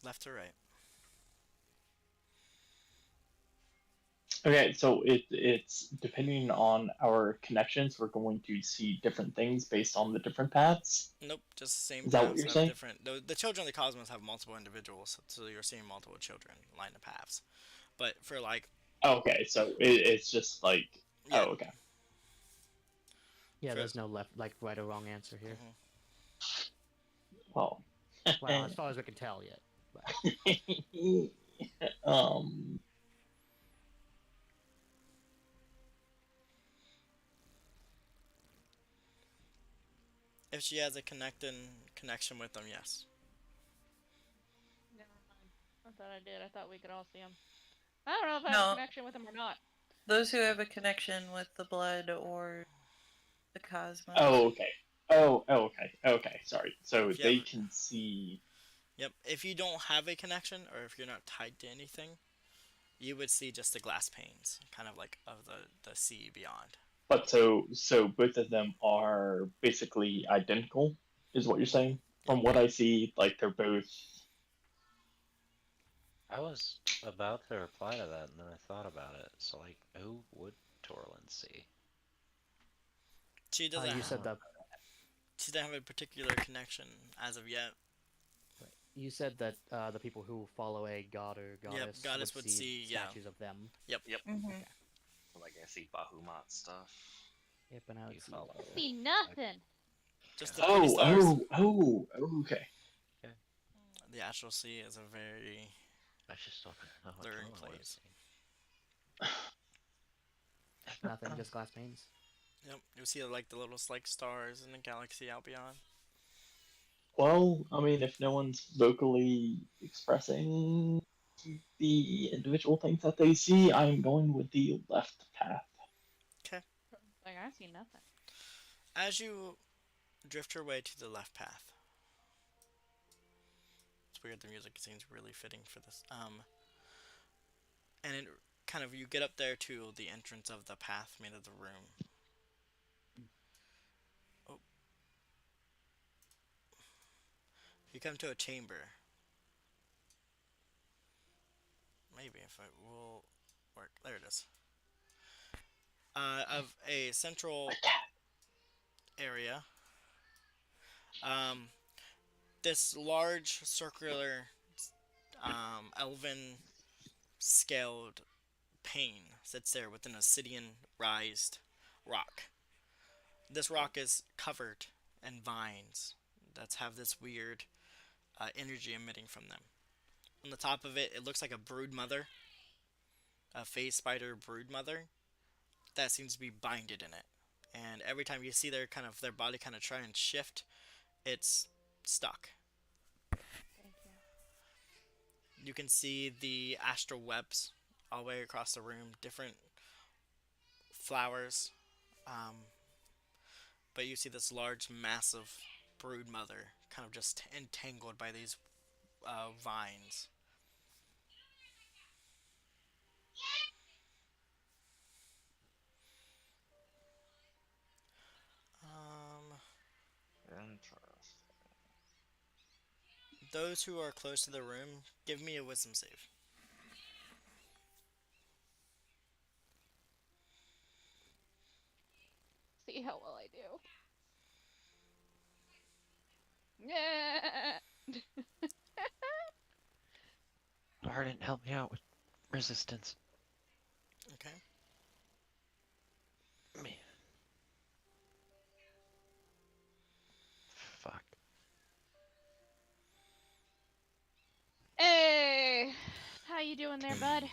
Left or right? Okay, so it's depending on our connections, we're going to see different things based on the different paths. Nope, just the same Is that paths. what you're Have saying? different. The children of the cosmos have multiple individuals, so you're seeing multiple children line the paths. But for like, Okay, so it's just like, yeah. oh, okay. Yeah, For- there's no left, like, right or wrong answer here. Well, Well, as far as we can tell yet. But... If she has a connection with them, yes. Never mind. I thought I did. I thought we could all see him. I don't know if I have No. a connection with him or not. Those who have a connection with the blood or the cosmos. Oh, okay. Okay. Sorry. So If you they have, can see, yep. If you don't have a connection, or if you're not tied to anything, you would see just the glass panes, kind of like of the sea beyond. but so both of them are basically identical, is what you're saying? Yep. From what I see, like they're both. I was about to reply to that, and then I thought about it. So, like, who would Torlin see? She doesn't. You said the She doesn't have a particular connection as of yet. you said that the people who follow a god or goddess, goddess would would see, yeah. statues of them. Yep. Mm-hmm. Like I see Bahamut stuff. Yep, and I would You see. follow. See nothing. Just the pretty stars. Okay. The Astral Sea is a very I just don't know what luring Torlin would have place. seen. Nothing, just glass panes. Yep, you'll see like the little like stars in the galaxy out beyond. Well, I mean, if no one's vocally expressing the individual things that they see, I'm going with the left path. Okay. Like I see nothing. As you drift your way to the left path, it's weird. The music seems really fitting for this. And it kind of you get up there to the entrance of the path made of the room. Oh. You come to a chamber. Maybe if it will work. There it is. Of a central area. This large circular elven scaled pane sits there within a obsidian rised rock. This rock is covered in vines that have this weird energy emitting from them. On the top of it, it looks like a brood mother, a phase spider brood mother that seems to be binded in it. And every time you see their body kind of try and shift, it's stuck. Thank you. You can see the astral webs all the way across the room, different flowers. But you see this large, massive brood mother kind of just entangled by these vines. Interesting. Those who are close to the room, give me a wisdom save. See how well I do. Yeah. Ardent, help me out with resistance. Okay. Me. Fuck. Hey, how you doing there, bud?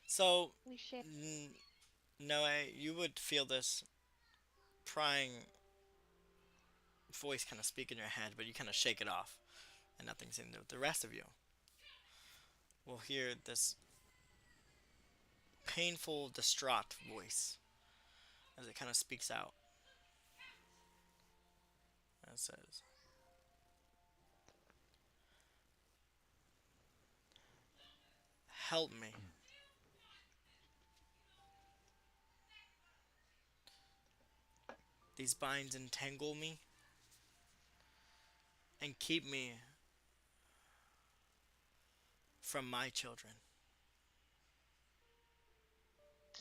So, We shit. Noe, you would feel this prying voice kind of speak in your head, but you kind of shake it off, and nothing seems to. The rest of you will hear this painful, distraught voice as it kind of speaks out. And it says, "Help me. These binds entangle me and keep me from my children."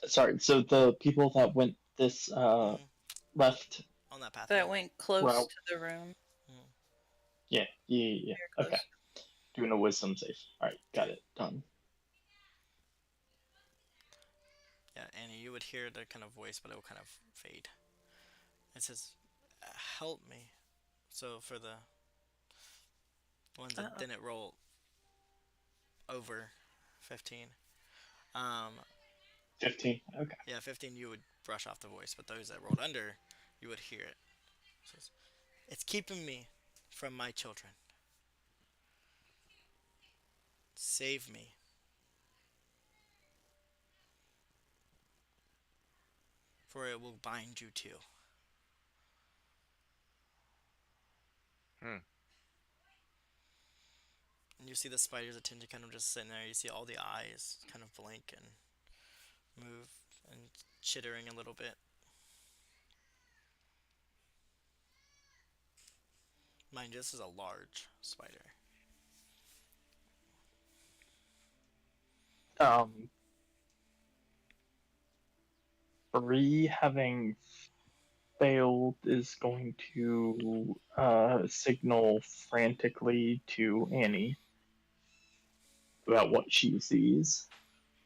Sorry, so the people that went this Mhm. left. On that path. That went close Route. to the room. Yeah. Very close. Okay. Doing a wisdom save. All right, got it done. Yeah, Annie, you would hear the kind of voice, but it will kind of fade. It says, "Help me." So for the ones that didn't roll over 15, 15. Okay. yeah, 15 you would brush off the voice, but those that rolled under, you would hear it. It says, "It's keeping me from my children. Save me. For it will bind you too." Hmm. And you see the spider's attention kind of just sitting there. You see all the eyes kind of blink and move and chittering a little bit. Mind you, this is a large spider. Bree, having failed, is going to signal frantically to Annie about what she sees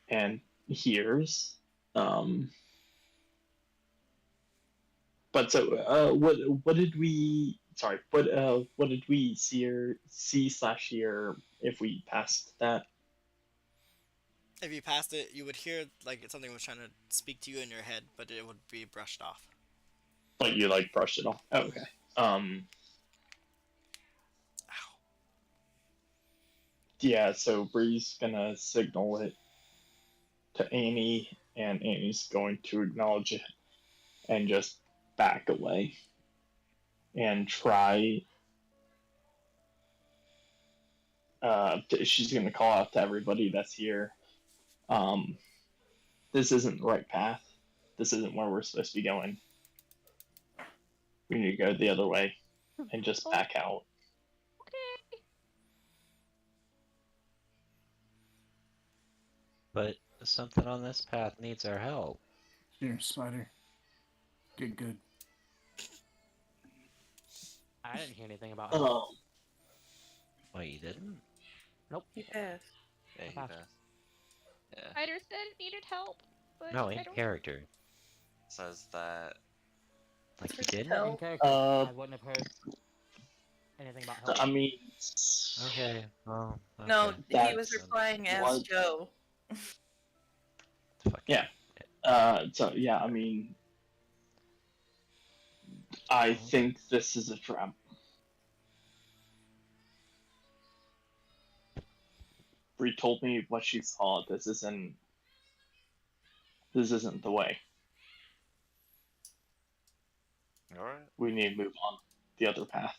and hears. But so, what did we? Sorry, what did we see slash hear if we passed that? If you passed it, you would hear like something was trying to speak to you in your head, but it would be brushed off. But you like brushed it off. Oh, okay. Ow. Yeah. So Bree's gonna signal it to Annie, and Annie's going to acknowledge it and just back away and try. She's gonna call out to everybody that's here. This isn't the right path. This isn't where we're supposed to be going. We need to go the other way and just back out. Okay. But something on this path needs our help. Here, spider. Get good. I didn't hear anything about. Wait, you didn't? Nope. You passed. Yeah, he About- passed. Yeah. Spider said it needed help, but No, I in don't. character. Says that. Like you didn't? Tell- In character, I wouldn't have heard anything about help. I mean, Okay, well. Okay. No, he was That's replying as what- Joe. Fuck. Yeah. So yeah, I mean, I think this is a trap. Bree told me what she saw. This isn't the way. Alright. We need to move on the other path.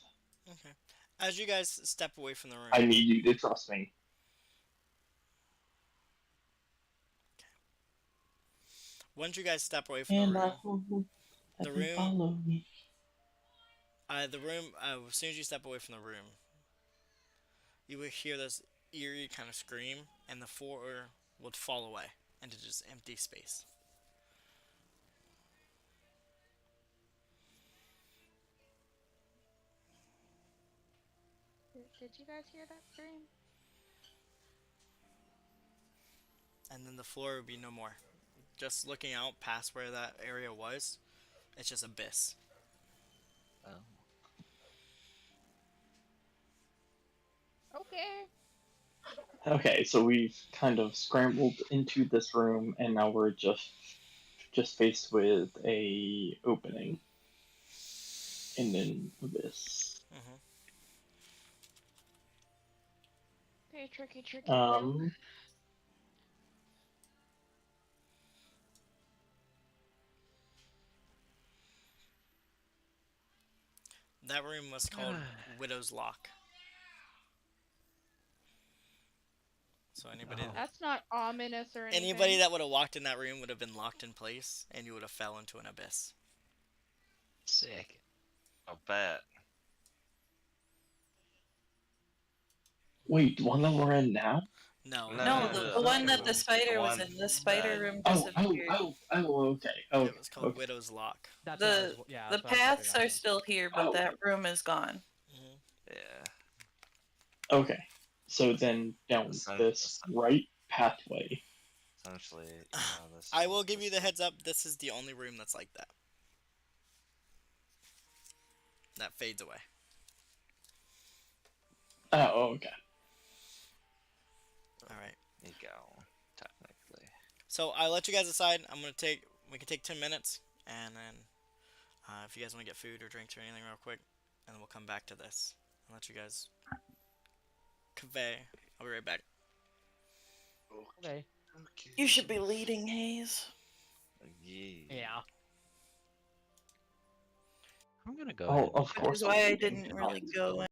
Okay. As you guys step away from the room, I need you to trust me. once you guys step away from the room, the room- follow me. as soon as you step away from the room, you would hear this eerie kind of scream, and the floor would fall away into just empty space. Did you guys hear that scream? And then the floor would be no more. Just looking out past where that area was, it's just abyss. Oh. Okay. Okay, so we've kind of scrambled into this room, and now we're just faced with a opening in an abyss. Mm-hmm. Okay, tricky. That room was called Widow's Lock. So anybody That's not ominous or anything. anybody that would have walked in that room would have been locked in place, and you would have fell into an abyss. Sick. I'll bet. Wait, the one that we're in now? No. No, the one that the the spider was one in. The spider that- room Oh, disappeared. okay. It was called Okay. Widow's Lock. That's what I The was- yeah, the that's what I was paths figuring are out. still here, but Oh. that room is gone. Mm-hmm. Yeah. Okay. So then down Son- this right pathway. Essentially, this. I will give you the heads up. This is the only room that's like that. That fades away. Oh, okay. All right. You go. Technically. So I let you guys decide. We can take 10 minutes, and then if you guys want to get food or drinks or anything real quick, and then we'll come back to this and let you guys convey. I'll be right back. Okay. You should be leading, Hayes. Yeah. Yeah. I'm gonna go Oh, ahead. of Which course. is why I I'm didn't really not. go in.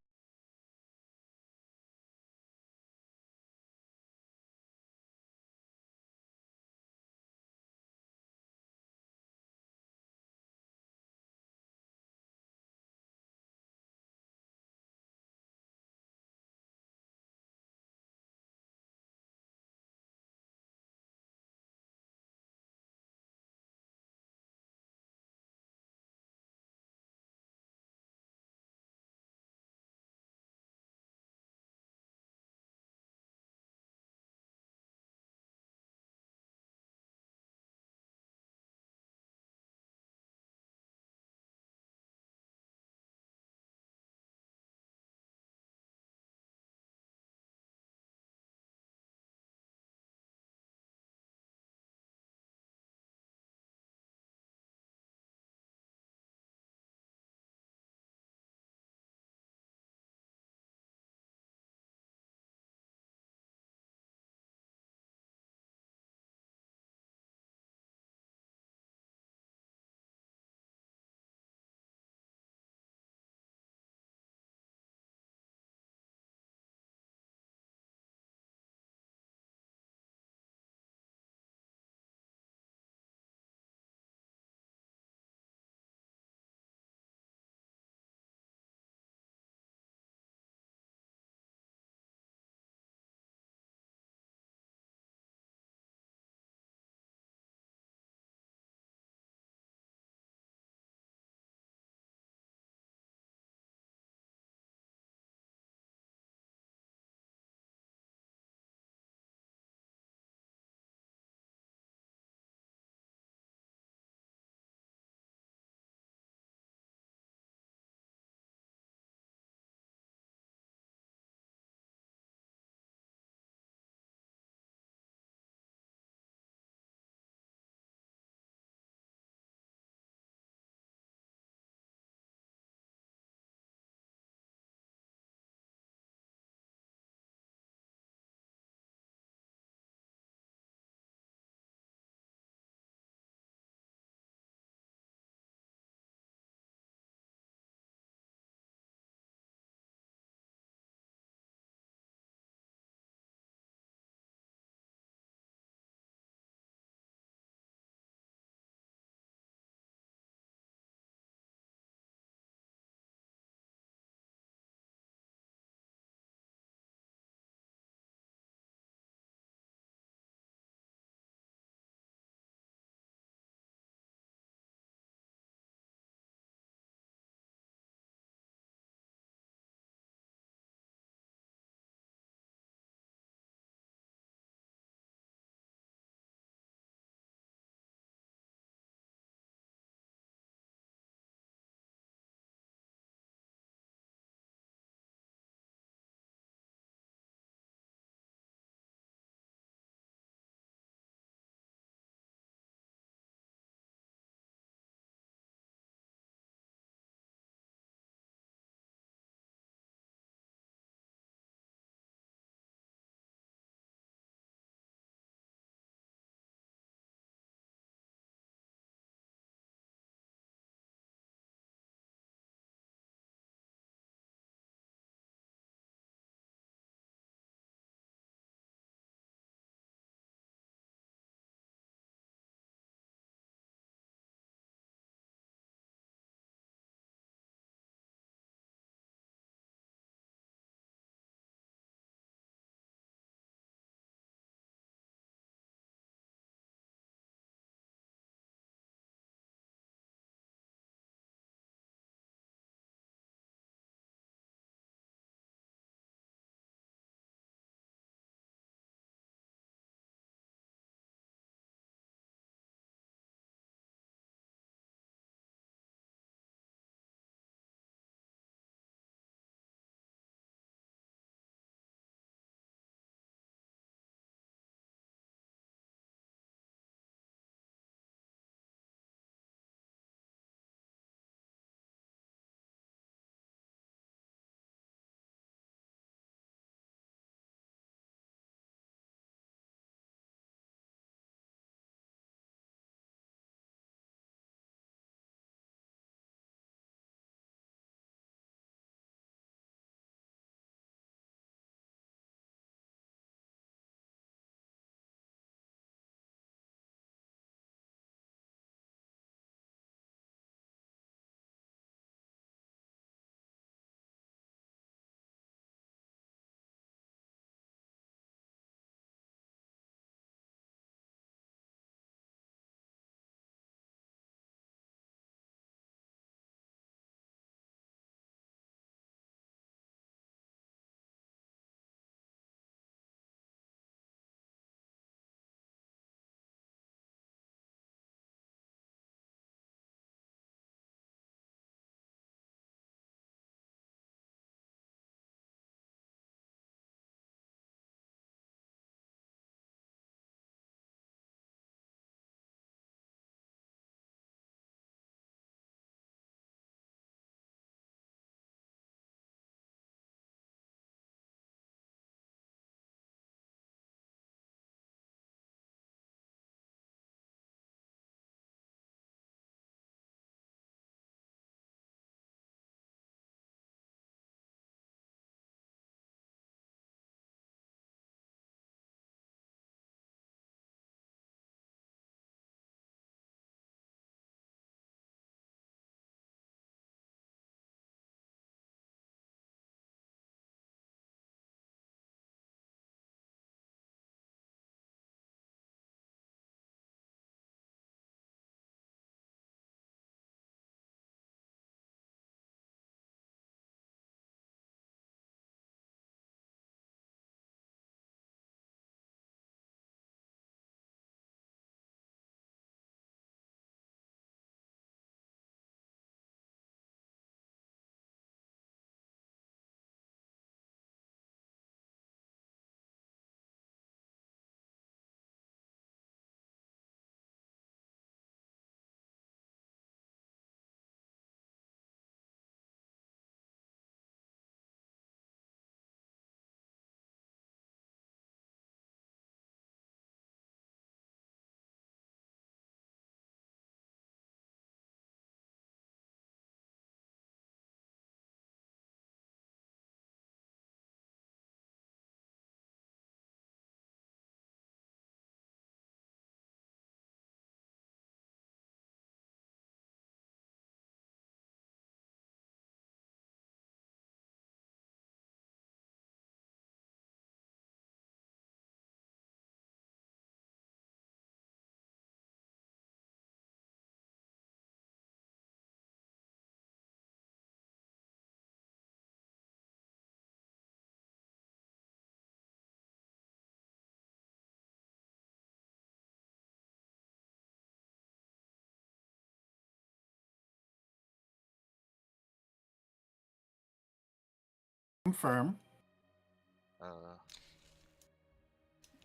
Confirm.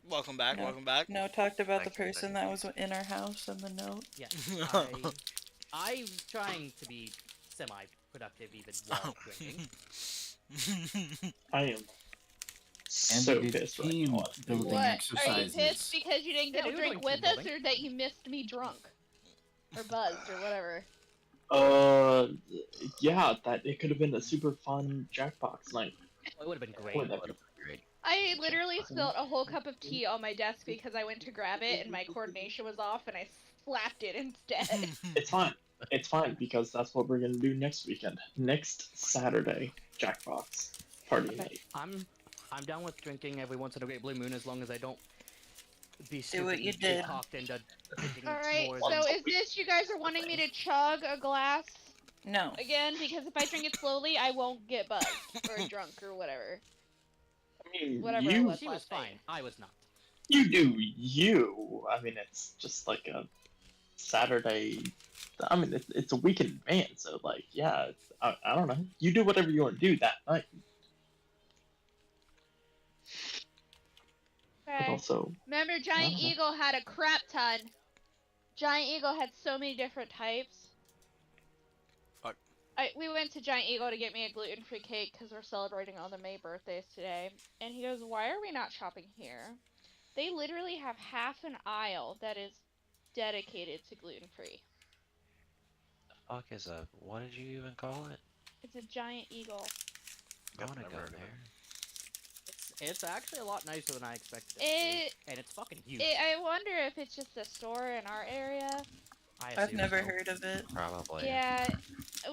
Welcome back. No. Welcome back. No, talked about the Thank you, person thank that was in our house and the note. Yes, I'm trying to be semi-productive even while drinking. I am And so they did pissed right team now. building What? Are you exercises. pissed because you didn't get Yeah, to we were drink doing with team us, building. or that you missed me drunk? Or buzzed, or whatever? Yeah, that it could have been a super fun Jackbox night. Well, it would have been great. Wouldn't that Would be- have been great. I literally spilled a whole cup of tea on my desk because I went to grab it and my coordination was off and I slapped it instead. It's fine. It's fine because that's what we're gonna do next weekend. Next Saturday, Jackbox party Okay, night. I'm down with drinking every once in a great blue moon as long as I don't be Do what stupid you and get did. talked into drinking Alright, more so than... is this you guys are wanting me to chug a glass No. again? Because if I drink it slowly, I won't get buzzed or drunk or whatever. I mean, Whatever it you was. She was last night. fine. I was not. you do you. I mean, it's just like a Saturday. I mean, it's a week in advance, so like, yeah. I don't know. You do whatever you want to do that night. But Okay. also, Remember, Giant Wow. Eagle had a crap ton. Giant Eagle had so many different types. Fuck. We went to Giant Eagle to get me a gluten-free cake because we're celebrating all the May birthdays today. And he goes, "Why are we not shopping here? They literally have half an aisle that is dedicated to gluten-free. Fuck is a, what did you even call it? It's a Giant Eagle." I Yep, wanna never go heard of it. there. It's actually a lot nicer than I expected it to It- be. And it's fucking huge. I wonder if it's just a store in our area. I I've assume never so. heard of it. Probably. Yeah,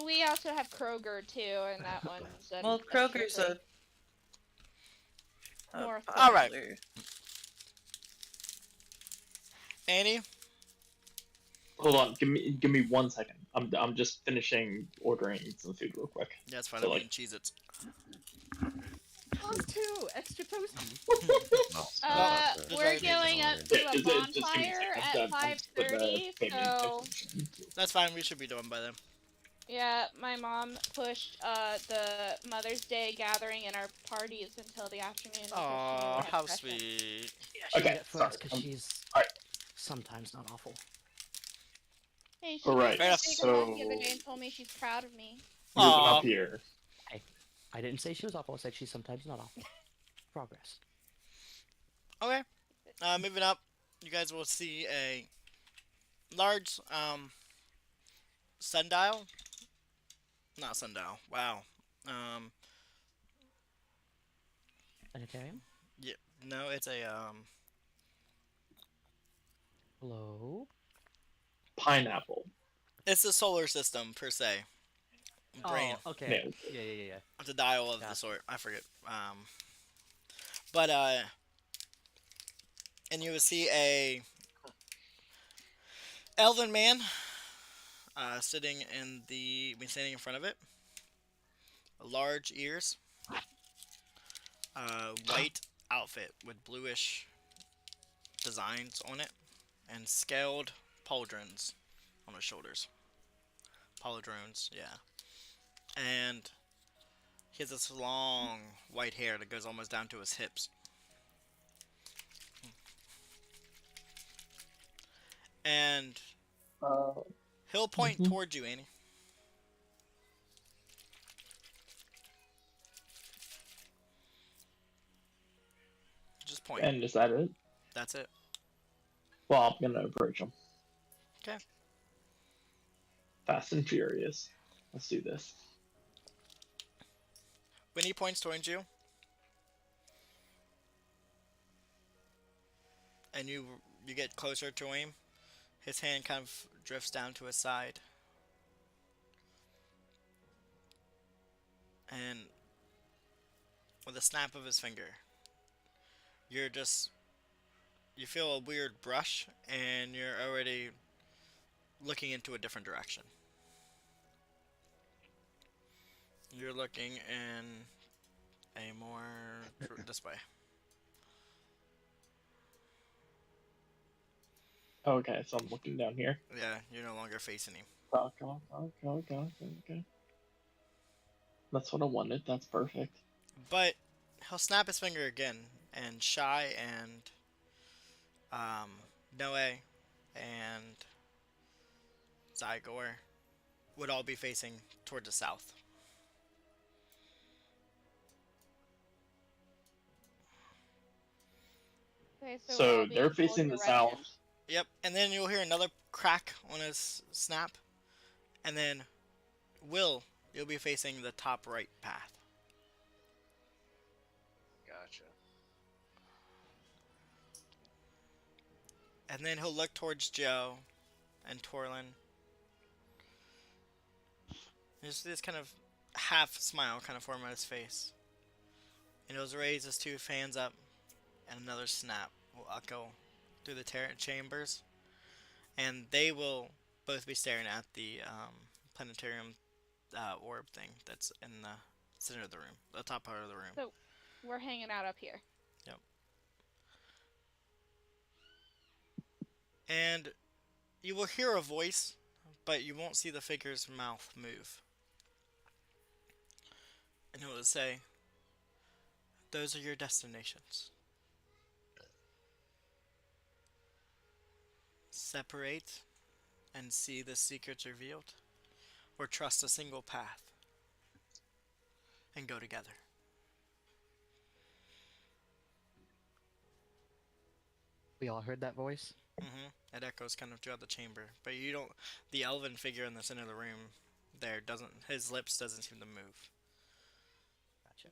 we also have Kroger too, and that one's Well, Kroger's a More Alright. popular- Annie, hold on. Give me 1 second. I'm just finishing ordering some food real quick. yeah, it's fine. So, I'm like- eating Cheez-Its. Us too! Extra toasty! No, just We're very going up reasonable. to Yeah, a just give me a bonfire second. at I'm just putting the 5:30, payment so information. That's fine. We should be done by then. yeah, my mom pushed the Mother's Day gathering and our parties until the afternoon. because she knew we Aw, had how pressure. sweet. Yeah, she Okay, did it sorry, first because I'm- she's alright. sometimes not awful. Hey, she Alright, gave me a big hug the other so- day and told me she's proud of me. Moving Aw. up here. I didn't say she was awful, I said she's sometimes not awful. Progress. Okay. Moving up, you guys will see a large sundial. Not sundial. Wow. Planetarium? Yeah. No, it's a Hello? Pineapple. It's a solar system per se. Brain. Oh, okay. Yeah. Yeah. It's a dial of the Gotcha. sort. I forget. But and you will see a elven man standing in front of it. Large ears. White outfit with bluish designs on it, and scaled pauldrons on his shoulders. Pauldrons, yeah. And he has this long white hair that goes almost down to his hips. And he'll point Mhm. towards you, Annie. Just point. And is that it? That's it. Well, I'm gonna approach him. Okay. Fast and Furious. Let's do this. When he points towards you, and you get closer to him, his hand kind of drifts down to his side. And with a snap of his finger, you feel a weird brush, and you're already looking into a different direction. You're looking in a more this way. Okay, so I'm looking down here. Yeah, you're no longer facing him. Okay. That's what I wanted. That's perfect. But he'll snap his finger again, and Shy and Noe and Zygor would all be facing toward the south. Okay, so, So we'll be they're in full facing the direction. south. Yep, and then you'll hear another crack on his snap, and then Will, you'll be facing the top right path. Gotcha. And then he'll look towards Joe and Torlin. There's this kind of half smile kind of form on his face. And he'll raise his two fans up, and another snap will echo through the chambers. And they will both be staring at the planetarium orb thing that's in the center of the room, the top part of the room. So, we're hanging out up here. Yep. And you will hear a voice, but you won't see the figure's mouth move. And it will say, "Those are your destinations. Separate and see the secrets revealed, or trust a single path and go together." We all heard that voice. It echoes kind of throughout the chamber, but you don't. The elven figure in the center of the room, there doesn't. His lips doesn't seem to move. Gotcha.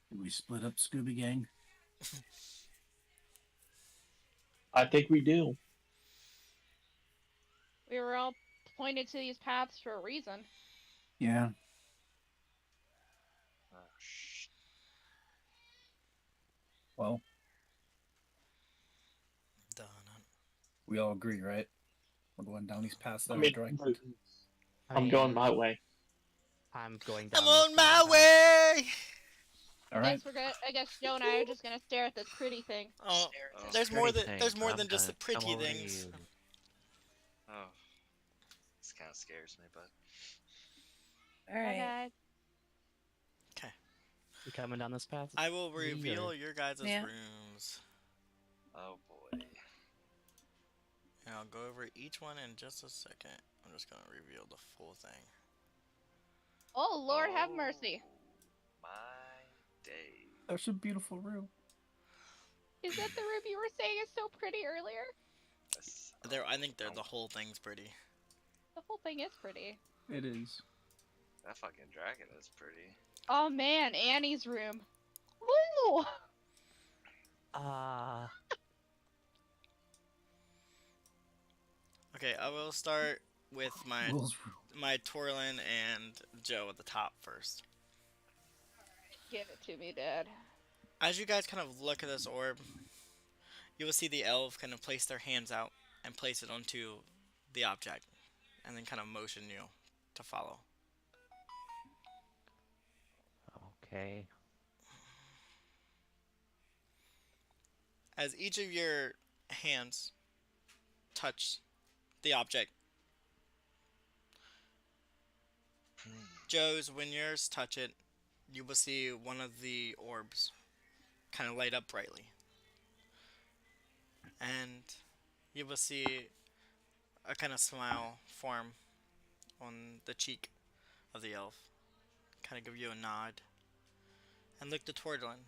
Did we split up, Scooby Gang? I think we do. We were all pointed to these paths for a reason. Yeah. Oh, shh. Well, Done. we all agree, right? We're going down these paths that I are mean, directed. I'm going my way. I'm going down. I'm this on my path. way. All right. I guess Joe and I are just gonna stare at this pretty thing. Oh, Oh, there's more than I'm just the gonna pretty come over to things. you. Oh. This kind of scares me, but Alright. Okay. You coming down this path? I will reveal or- your guys' Yeah. rooms, oh boy. and I'll go over each one in just a second. I'm just gonna reveal the full thing. Oh Lord, have mercy. My day. That's a beautiful room. Is that the room you were saying is so pretty earlier? Yes. I think the whole thing's pretty. The whole thing is pretty. It is. That fucking dragon is pretty. Oh man, Annie's room. Woo! Okay, I will start with my Will's room. Torlin and Joe at the top first. Give it to me, Dad. As you guys kind of look at this orb, you will see the elf kind of place their hands out and place it onto the object, and then kind of motion you to follow. Okay. As each of your hands touch the object, Joe's, when yours touch it, you will see one of the orbs kind of light up brightly. And you will see a kind of smile form on the cheek of the elf. Kind of give you a nod. And look to Torlin.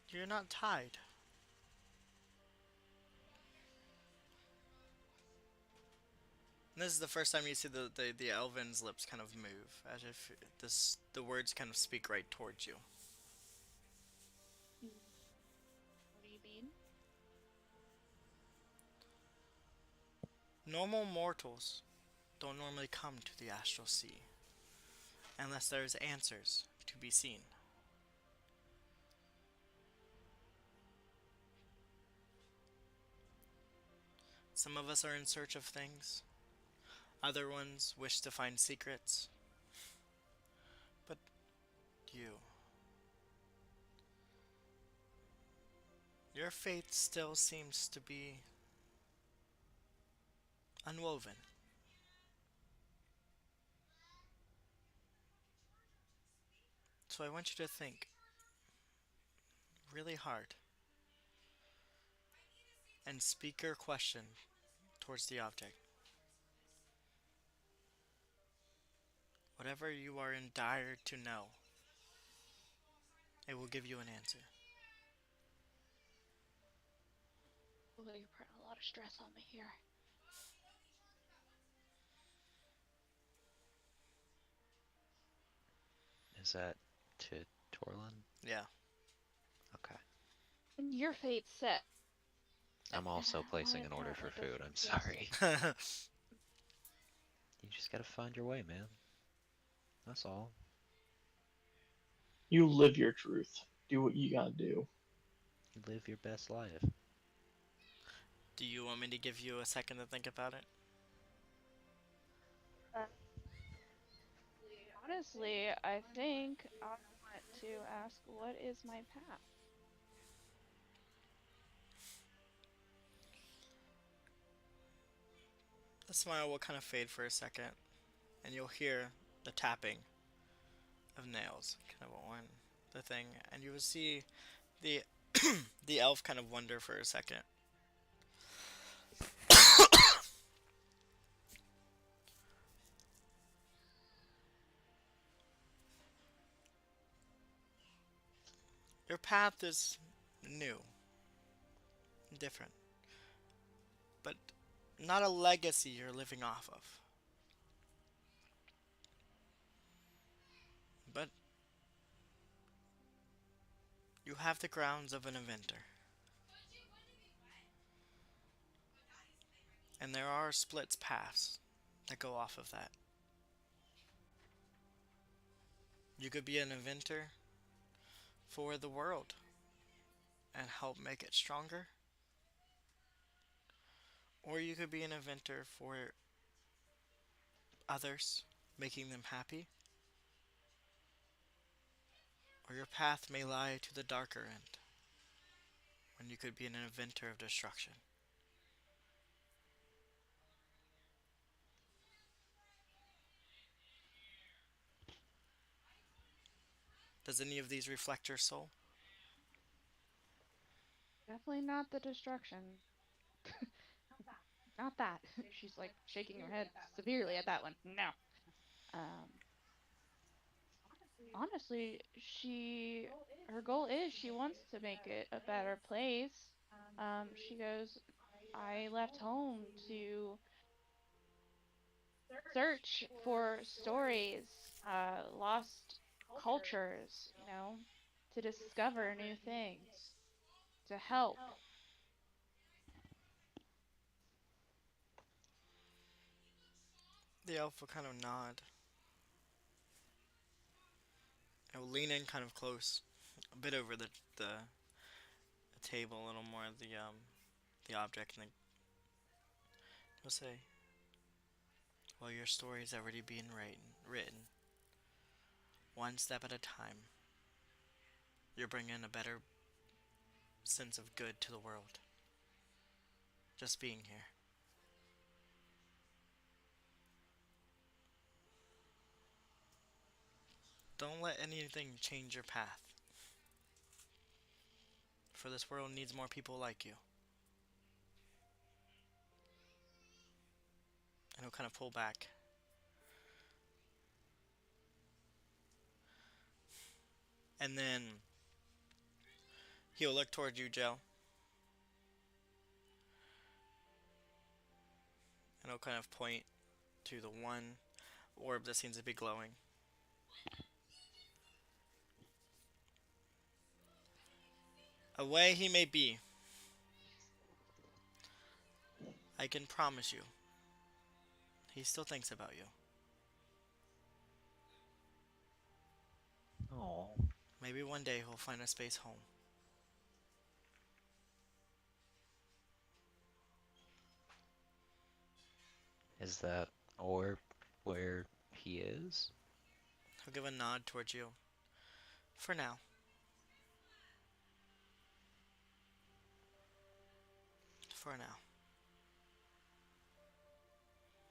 You're not tied. And this is the first time you see the elven's lips kind of move, as if the words kind of speak right towards you. What do you mean? Normal mortals don't normally come to the astral sea unless there's answers to be seen. Some of us are in search of things. Other ones wish to find secrets. But you. Your fate still seems to be unwoven. So I want you to think really hard and speak your question towards the object. Whatever you are in dire to know, it will give you an answer. Oh, you're putting a lot of stress on me here. Is that to Torlin? Yeah. Okay. Your fate's set. I'm also Why placing an order for apparently food. does- I'm yes. sorry. You just gotta find your way, man. That's all. You live your truth. Do what you gotta do. You live your best life. Do you want me to give you a second to think about it? Honestly, I think I want to ask, what is my path? The smile will kind of fade for a second, and you'll hear the tapping of nails kind of on the thing, and you will see the the elf kind of wonder for a second. Your path is new, different, but not a legacy you're living off of. But you have the grounds of an inventor. And there are splits paths that go off of that. You could be an inventor for the world and help make it stronger. Or you could be an inventor for others, making them happy. Or your path may lie to the darker end, when you could be an inventor of destruction. Does any of these reflect your soul? Definitely not the destruction. Not that. She's like shaking her head severely at that one. No. Um, honestly, her goal is she wants to make it a better place. She goes, I left home to search for stories, lost cultures, to discover new things, to help. The elf will kind of nod. It will lean in kind of close, a bit over the table, a little more of the object, and then he'll say, "Well, your story's already being written, one step at a time. You're bringing a better sense of good to the world. Just being here." Don't let anything change your path. For this world needs more people like you. And he'll kind of pull back. And then he'll look toward you, Joe. And he'll kind of point to the one orb that seems to be glowing. Away he may be, I can promise you, he still thinks about you. Oh. Maybe one day he'll find a space home. Is that Or where he is? He'll give a nod towards you. For now. For now.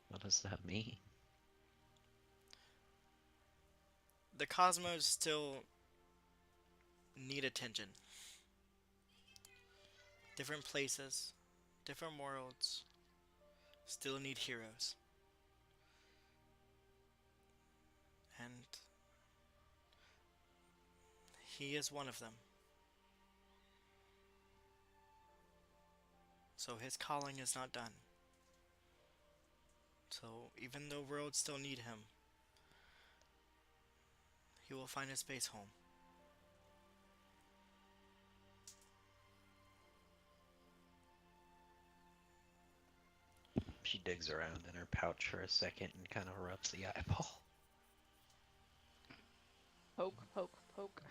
What does that mean? The cosmos still need attention. Different places, different worlds, still need heroes. And he is one of them. So his calling is not done. So even though worlds still need him, he will find his space home. She digs around in her pouch for a second and kind of rubs the eyeball. Poke, poke, poke.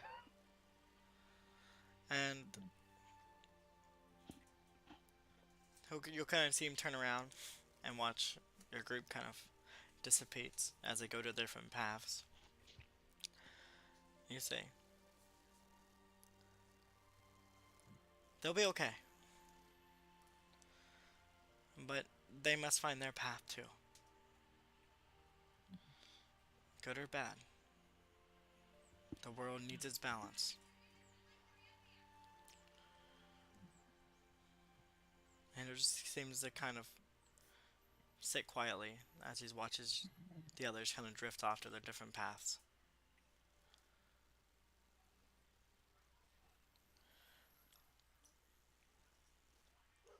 And you'll kind of see him turn around and watch your group kind of dissipates as they go to different paths. You say, they'll be okay. But they must find their path too. Good or bad. The world needs its balance. And it just seems to kind of sit quietly as he watches the others kind of drift off to their different paths.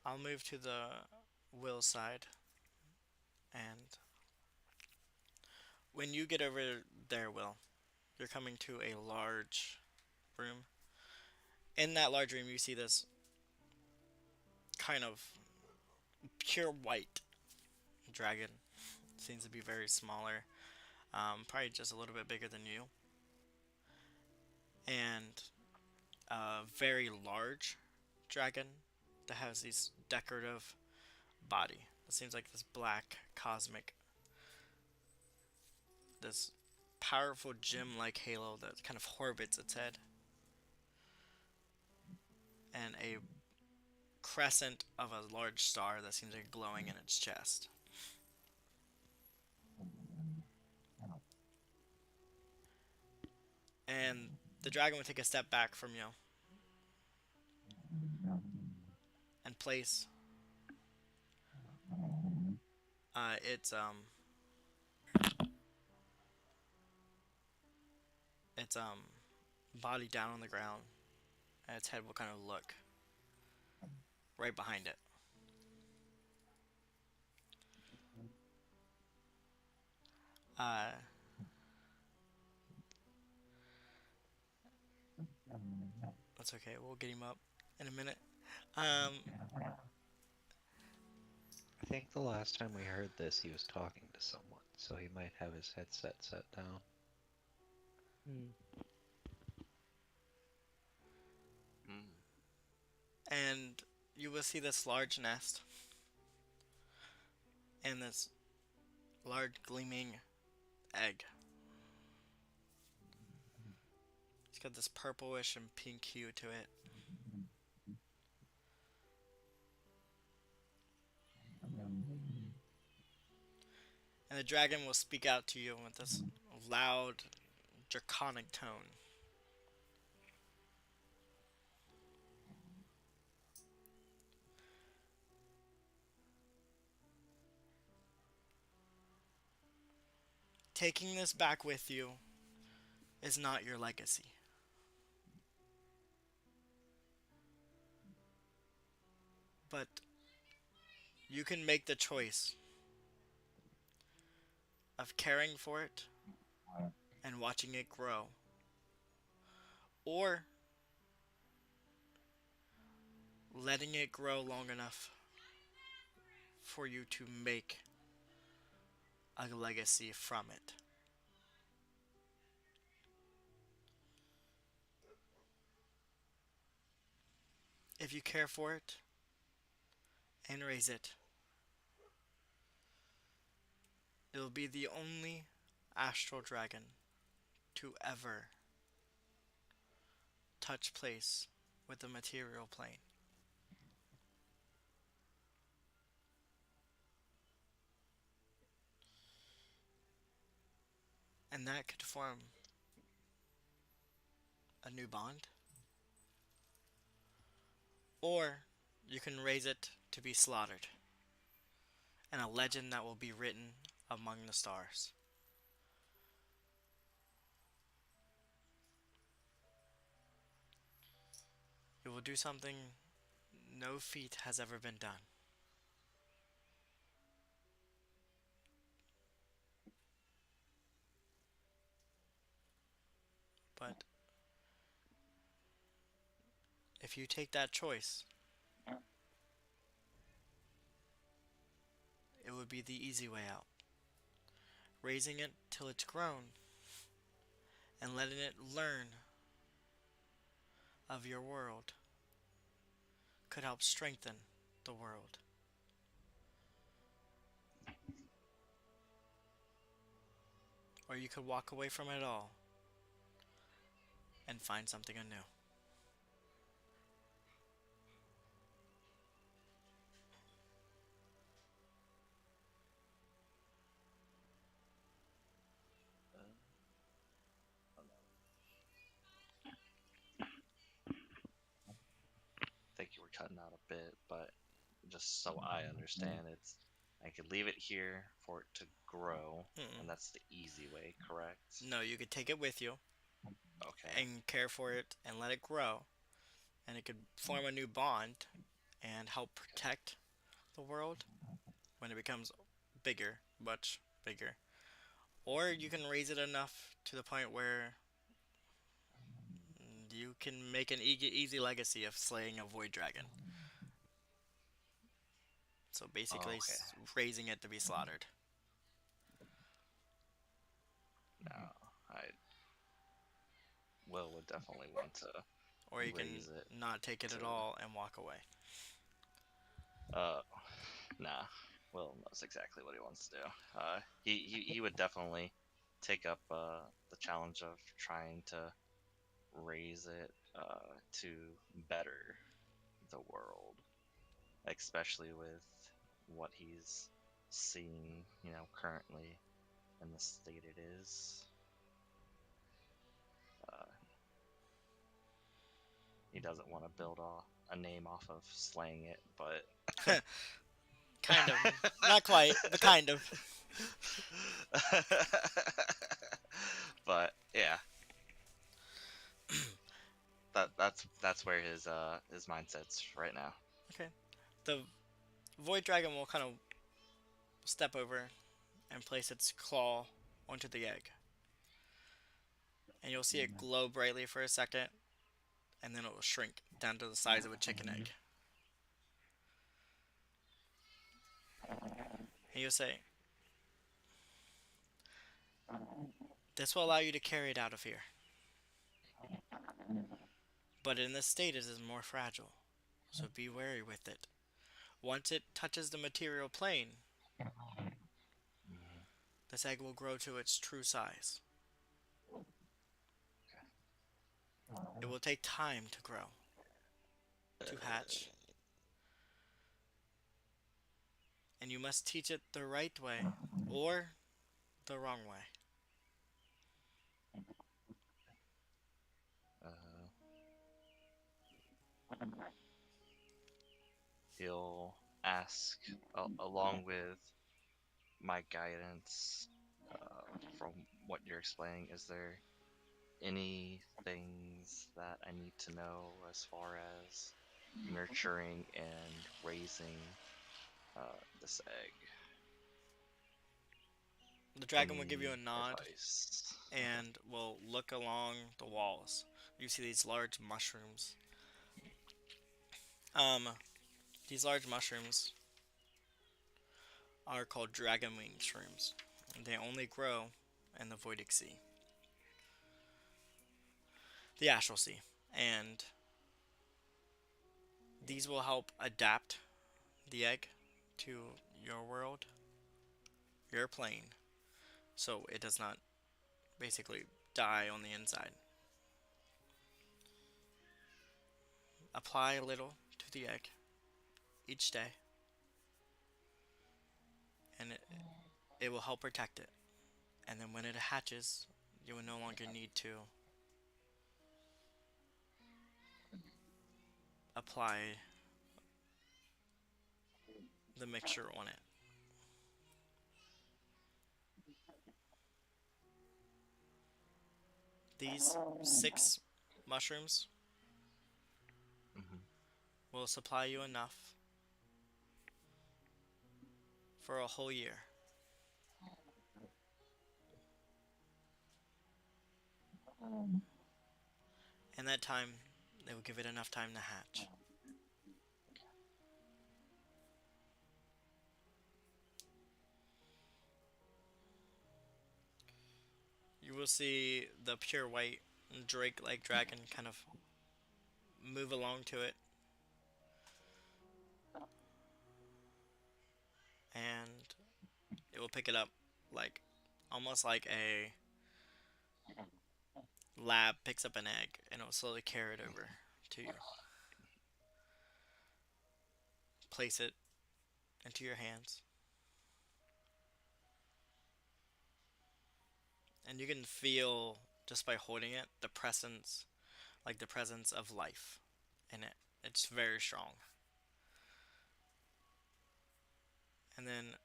I'll move to the Will side. And when you get over there, Will, you're coming to a large room. In that large room, you see this kind of pure white dragon. Seems to be very smaller, probably just a little bit bigger than you, and a very large dragon that has these decorative body. It seems like this black cosmic, this powerful gem-like halo that kind of orbits its head, and a crescent of a large star that seems to be glowing in its chest. And the dragon would take a step back from you and place its body down on the ground, and its head will kind of look right behind it. That's okay. We'll get him up in a minute. I think the last time we heard this, he was talking to someone, so he might have his headset set down. And you will see this large nest and this large gleaming egg. It's got this purplish and pink hue to it. And the dragon will speak out to you with this loud, draconic tone. Taking this back with you is not your legacy. But you can make the choice of caring for it and watching it grow, or letting it grow long enough for you to make a legacy from it. If you care for it and raise it, It'll be the only astral dragon to ever touch place with the material plane. And that could form a new bond. Or you can raise it to be slaughtered, and a legend that will be written among the stars. It will do something no feat has ever been done. But if you take that choice, it would be the easy way out. Raising it till it's grown and letting it learn of your world could help strengthen the world. Or you could walk away from it all and find something anew. I think you were cutting out a bit, but just so I understand, it's I could leave it here for it to grow, and that's the easy way, correct? No, you could take it with you Okay. and care for it and let it grow, and it could form a new bond and help protect the world when it becomes bigger, much bigger. Or you can raise it enough to the point where you can make an easy legacy of slaying a void dragon. So basically, Okay. raising it to be slaughtered. No, I would definitely want to Or you can raise it not take it at to- all and walk away. Nah. Will knows exactly what he wants to do. He would definitely take up the challenge of trying to raise it to better the world, especially with what he's seeing, currently in the state it is. He doesn't want to build a name off of slaying it, but Kind of. Not quite, but kind of. but yeah, that's where his mindset's right now. Okay. The void dragon will kind of step over and place its claw onto the egg. And you'll see it glow brightly for a second, and then it will shrink down to the size of a chicken egg. And you'll say, "This will allow you to carry it out of here. But in this state, it is more fragile, so be wary with it. Once it touches the material plane, this egg will grow to its true size. It will take time to grow, to hatch. And you must teach it the right way or the wrong way." He'll ask, along with my guidance, from what you're explaining, is there any things that I need to know as far as nurturing and raising this egg? The dragon will give you a Any nod advice? and will look along the walls. You see these large mushrooms. These large mushrooms are called dragon wing shrooms. They only grow in the Voidic Sea, the Astral Sea, and these will help adapt the egg to your world, your plane, so it does not basically die on the inside. Apply a little to the egg each day, and it will help protect it. And then when it hatches, you will no longer need to apply the mixture on it. These 6 mushrooms Mhm. will supply you enough for a whole year. In that time, they will give it enough time to hatch. You will see the pure white drake-like dragon kind of move along to it, and it will pick it up like almost like a lab picks up an egg, and it will slowly carry it over to you. Place it into your hands, and you can feel just by holding it the presence, like the presence of life in it. It's very strong. And then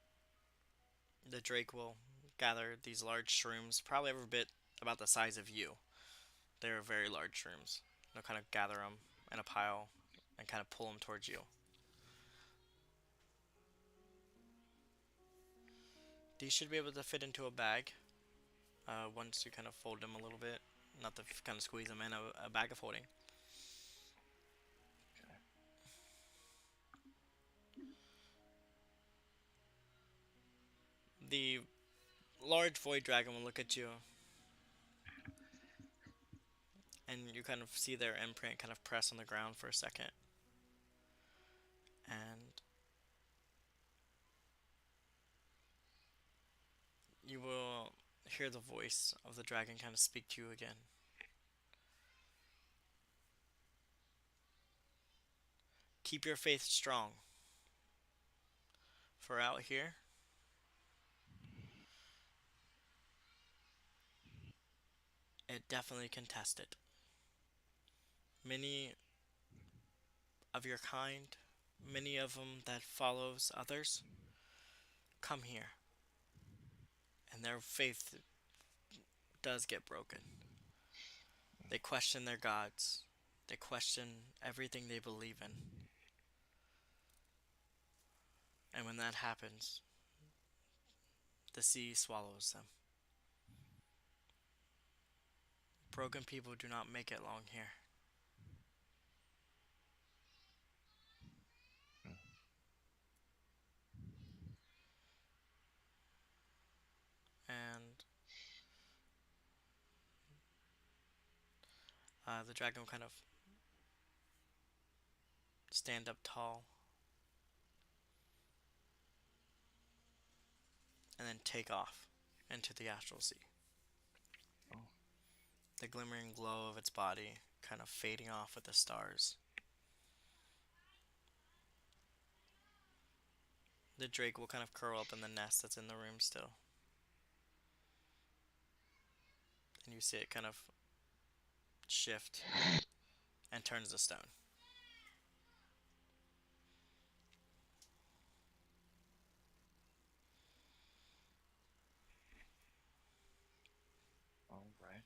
the drake will gather these large shrooms, probably every bit about the size of you. They're very large shrooms. They'll kind of gather them in a pile and kind of pull them towards you. These should be able to fit into a bag once you kind of fold them a little bit. Not to kind of squeeze them in a bag of holding. The large void dragon will look at you, and you kind of see their imprint kind of press on the ground for a second. And you will hear the voice of the dragon kind of speak to you again. Keep your faith strong. For out here, it definitely can test it. Many of your kind, many of them that follows others, come here. And their faith does get broken. They question their gods. They question everything they believe in. And when that happens, the sea swallows them. Broken people do not make it long here. And the dragon will kind of stand up tall and then take off into the astral sea. Oh. The glimmering glow of its body kind of fading off with the stars. The drake will kind of curl up in the nest that's in the room still. And you see it kind of shift and turns to stone. All right.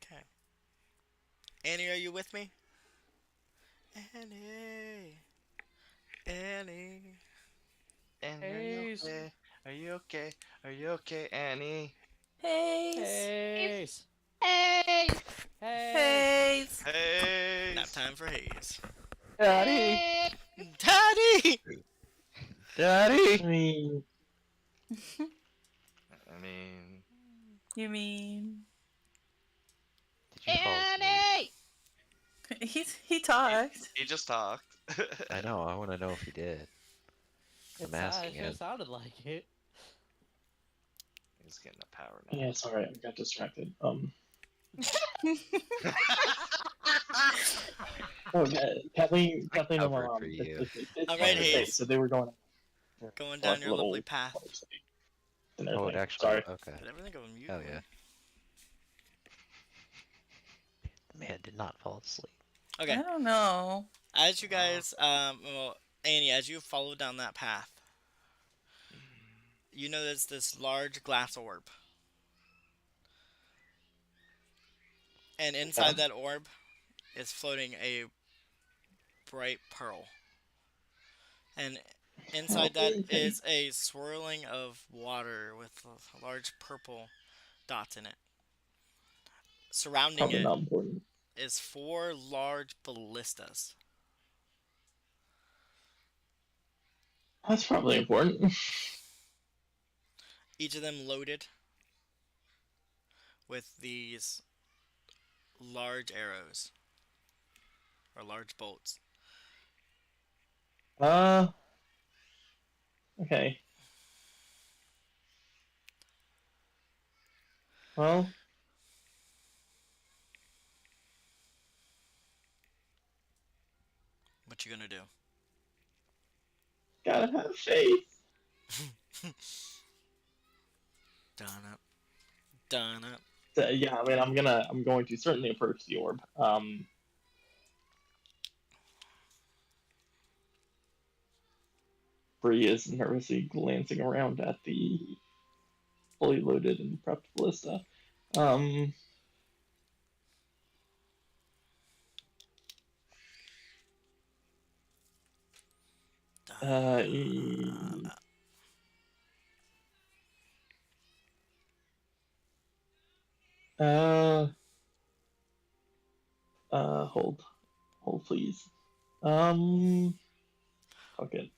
Okay. Annie, are you with me? Annie. Annie. Annie, are you Haze. okay? Are you okay? Are you okay, Annie? Haze! Hey! Haze! Hey. Nap time for Haze. Daddy. Hey! Daddy! Daddy. I mean, I mean, You mean Did you fall asleep? Annie! he talked? he just talked. I know. I want to know if he did. I'm asking It it. sounded like it. He's getting the power now. Yeah, sorry, I got distracted. Okay, Kathleen and my covered mom. for you. It's All fun right, to say. Hayes. So they were going Going like down your little lovely path. and Oh, it everything. actually. Sorry. Okay. Did everything go on mute? Oh yeah. The man did not fall asleep. Okay. I don't know. As you guys, well, Annie, as you follow down that path, you notice this large glass orb. And inside that orb is floating a bright pearl. And inside that Okay. is a swirling of water with large purple dots in it. Surrounding Probably it not important. is 4 large ballistas. That's probably important. Each of them loaded with these large arrows or large bolts. Okay. Well, What you gonna do? gotta have faith. Done up. Done up. So, yeah, I mean, I'm going to certainly approach the orb. Bree is nervously glancing around at the fully loaded and prepped ballista. Um, Done uh, hold, please. Fuck it.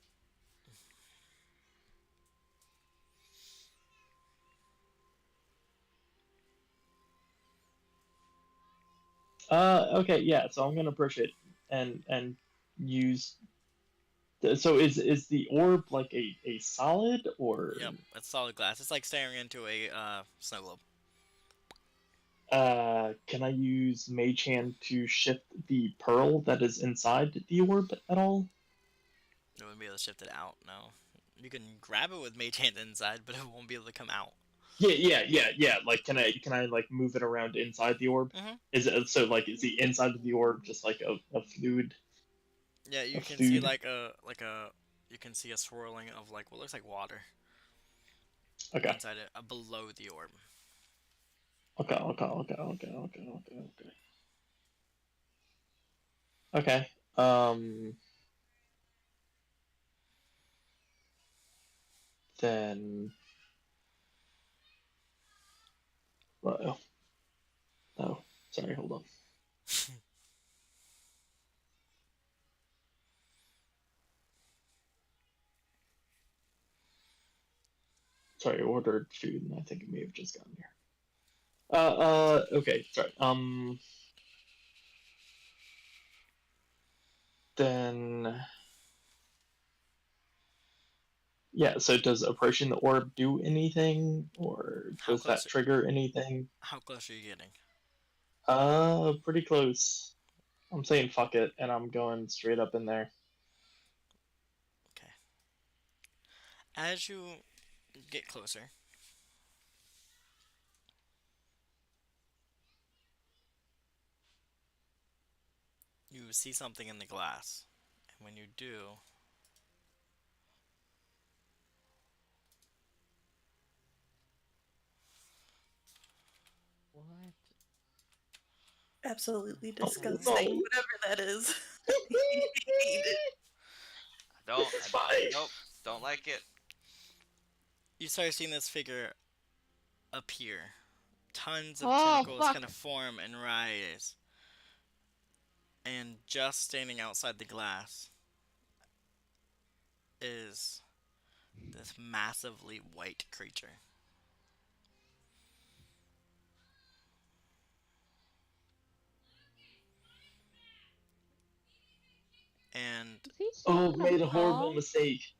Okay, yeah. So I'm gonna approach it and use. So is the orb like a solid or? Yep, it's solid glass. It's like staring into a snow globe. Can I use Mage Hand to shift the pearl that is inside the orb at all? You wouldn't be able to shift it out, no. You can grab it with Mage Hand inside, but it won't be able to come out. Yeah. Like, can I like move it around inside the orb? Mhm. Is it so? Like, is the inside of the orb just like a fluid? Yeah, you A can see food? you can see a swirling of like what looks like water Okay. inside it, below the orb. Okay. Okay. Then. Well, oh, sorry. Hold on. Sorry, I ordered food and I think it may have just gotten here. Okay, sorry. Then, yeah. So does approaching the orb do anything, or How does that close? trigger anything? How close are you getting? Pretty close. I'm saying fuck it, and I'm going straight up in there. Okay. As you get closer, you see something in the glass, and when you do, What? Absolutely Oh, disgusting. no. Whatever that is. I hate it. Don't like it. you start seeing this figure appear. Tons of Oh, tentacles fuck. kind of form and rise. And just standing outside the glass is this massively white creature. And Is he Oh, still in made a a horrible call? mistake.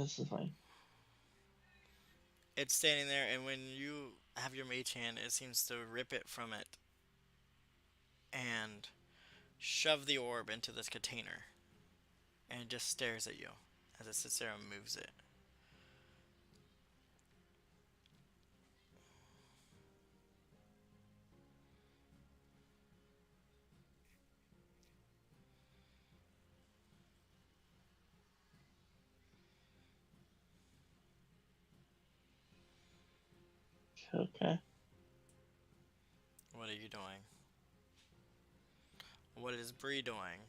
this is fine. It's standing there, and when you have your mage hand, it seems to rip it from it and shove the orb into this container. And it just stares at you as it sits there and moves it. Okay. What are you doing? What is Bree doing?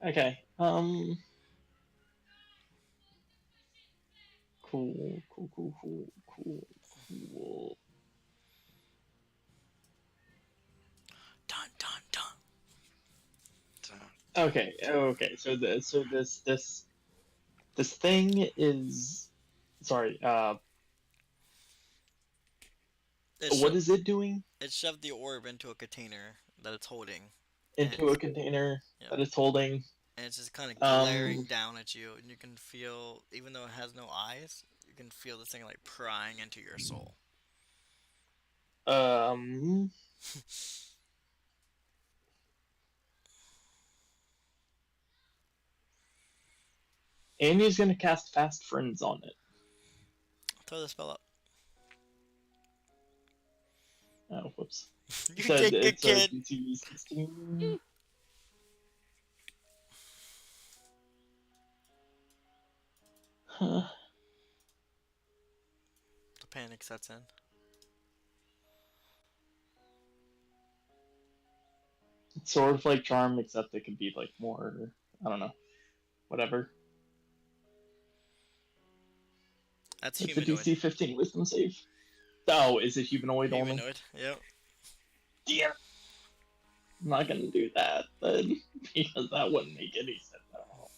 Okay. Cool. Dun dun dun. Okay. So this thing is, sorry. What is it doing? It shoved the orb into a container that it's holding. Into a container Yep. that it's holding. And it's just kind of glaring down at you, and you can feel, even though it has no eyes, you can feel this thing like prying into your soul. Andy's gonna cast Fast Friends on it. Throw the spell up. Oh, whoops. You Said good it's kid. DC 16. Huh. The panic sets in. It's sort of like Charm, except it could be like more, I don't know, whatever. That's It's humanoid. a DC 15 Wisdom save. Oh, is it humanoid only? Humanoid, yep. Yeah. I'm not gonna do that then, because that wouldn't make any sense at all.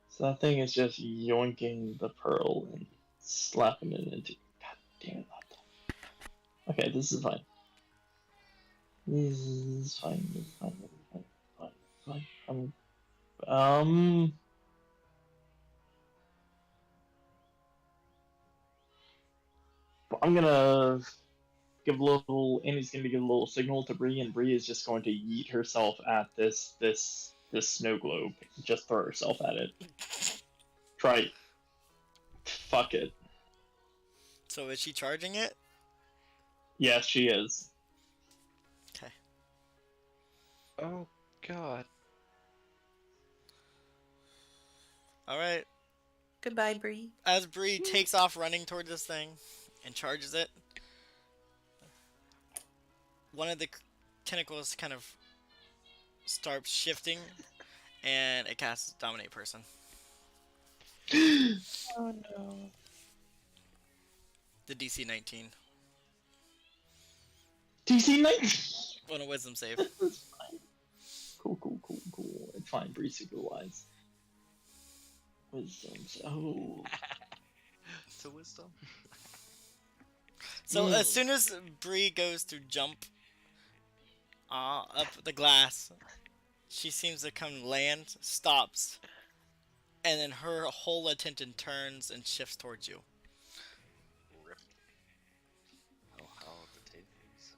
So that thing is just yoinking the pearl and slapping it into. God damn it! Okay, this is fine. This is fine. This is fine. This is fine. Fine. I'm gonna give a little. Andy's gonna give a little signal to Bree, and Bree is just going to yeet herself at this snow globe. Just throw herself at it. Try. Fuck it. So is she charging it? Yes, she is. Okay. Oh god. Alright. Goodbye, Bree. As Bree takes off running towards this thing and charges it, one of the tentacles kind of starts shifting, and it casts Dominate Person. Oh no. The DC 19. DC 19. On a Wisdom save. It's fine. Cool. It's fine. Bree super wise. Wisdom. Oh. To wisdom. So as soon as Bree goes to jump up the glass, she seems to come land, stops, and then her whole attention turns and shifts towards you. Rip. Oh, how the tables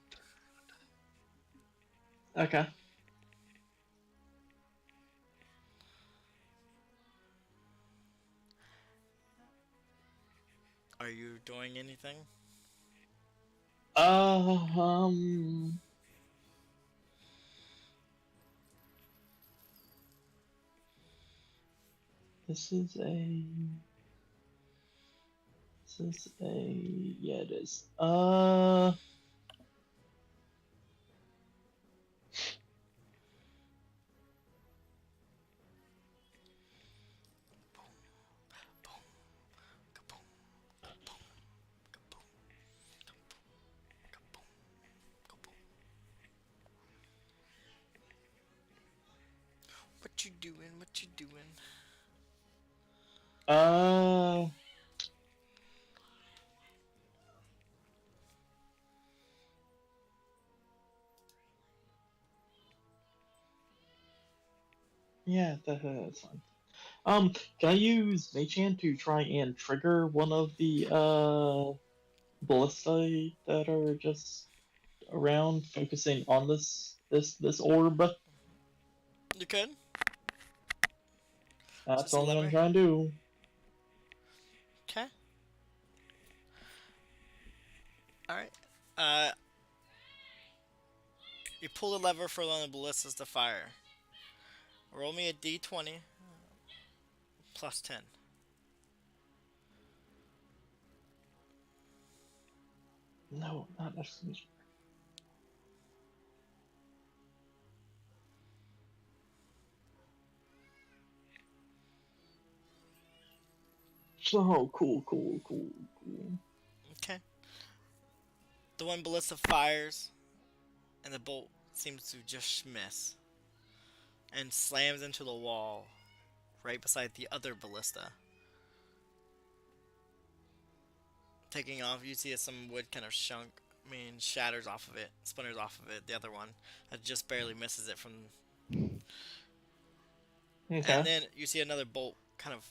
have turned. Okay. Are you doing anything? This is a. Yeah, it is. you doing? What you doing? Yeah, that's fine. Can I use Mage Hand to try and trigger one of the ballista that are just around, focusing on this orb? You could. That's Just a all I'm gonna lever. try and do. Okay. All right. Uh, you pull the lever for one of the ballistas to fire. Roll me a d20 plus 10. No, not necessarily. So cool. Okay. The one ballista fires, and the bolt seems to just miss and slams into the wall right beside the other ballista. Taking off, you see some wood kind of shatters off of it, splinters off of it. The other one that just barely misses it from. Okay. And then you see another bolt kind of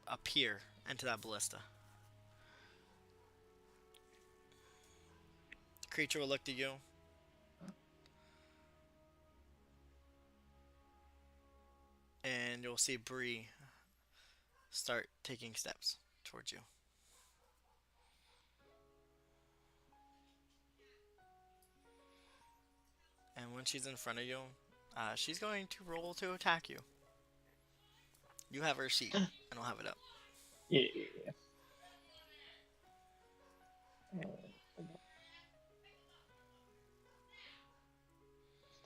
appear into that ballista. The creature will look to you. And you'll see Bree start taking steps towards you. And when she's in front of you, she's going to roll to attack you. You have her sheet. I don't have it up. Yeah.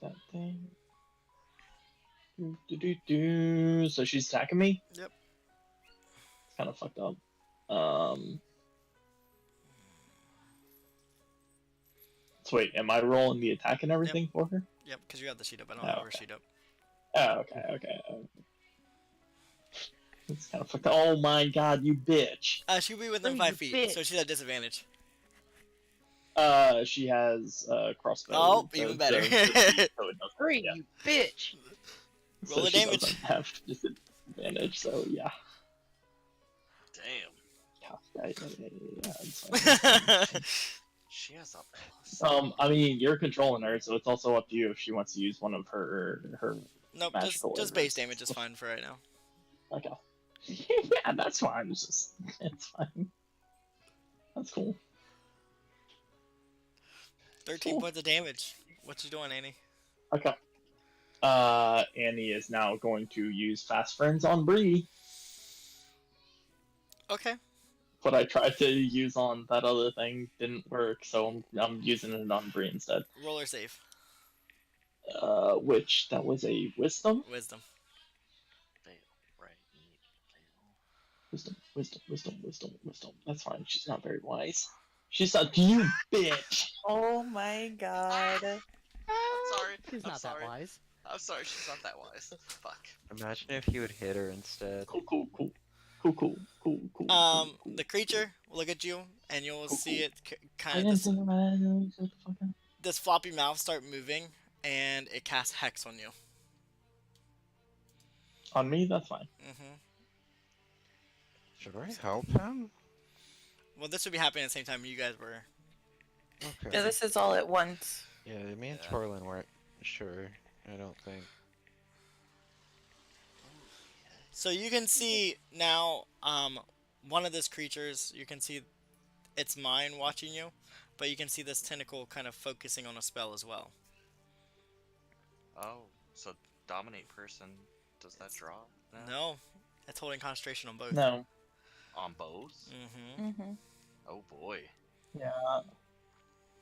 That thing. So she's attacking me? Yep. It's kind of fucked up. So wait, am I rolling the attack and everything for her? Yep, because you got the sheet up. I don't have her sheet up. Oh, okay. It's kind of fucked up. Oh my god, you bitch. She'll be within 5 feet, so she's at disadvantage. She has crossbow. Oh, even better. Hurry, you bitch! Roll the damage. Doesn't have disadvantage, so yeah. Damn. Yeah, it's fine. She has a plus. I mean, you're controlling her, so it's also up to you if she wants to use one of her Nope, just base damage is fine for right now. Okay. Yeah, that's fine. It's fine. That's cool. 13 Cool. points of damage. What you doing, Annie? Okay. Annie is now going to use Fast Friends on Bree. Okay. What I tried to use on that other thing didn't work, so I'm using it on Bree instead. Roller save. Which that was a wisdom. Wisdom. Fail. Right. Wisdom. That's fine. She's not very wise. She's not. You bitch. Oh my god. I'm sorry. He's I'm not sorry. that wise. I'm sorry. She's not that wise. Fuck. Imagine if you would hit her instead. Cool. The creature will look at you, and you'll see it I kind didn't of think about it. Shut the fuck up. this floppy mouth start moving, and it casts Hex on you. On me, that's fine. Mm-hmm. Should I help him? Well, this would be happening at the same time you guys were. Okay. Yeah, this is all at once. Yeah, me and Yeah. Torlin weren't sure. I don't think. So you can see now, one of these creatures, you can see its mind watching you, but you can see this tentacle kind of focusing on a spell as well. Oh, so dominate person. Does that draw? No, it's holding concentration on both. No. On both? Mm-hmm. Mm-hmm. Oh boy. Yeah.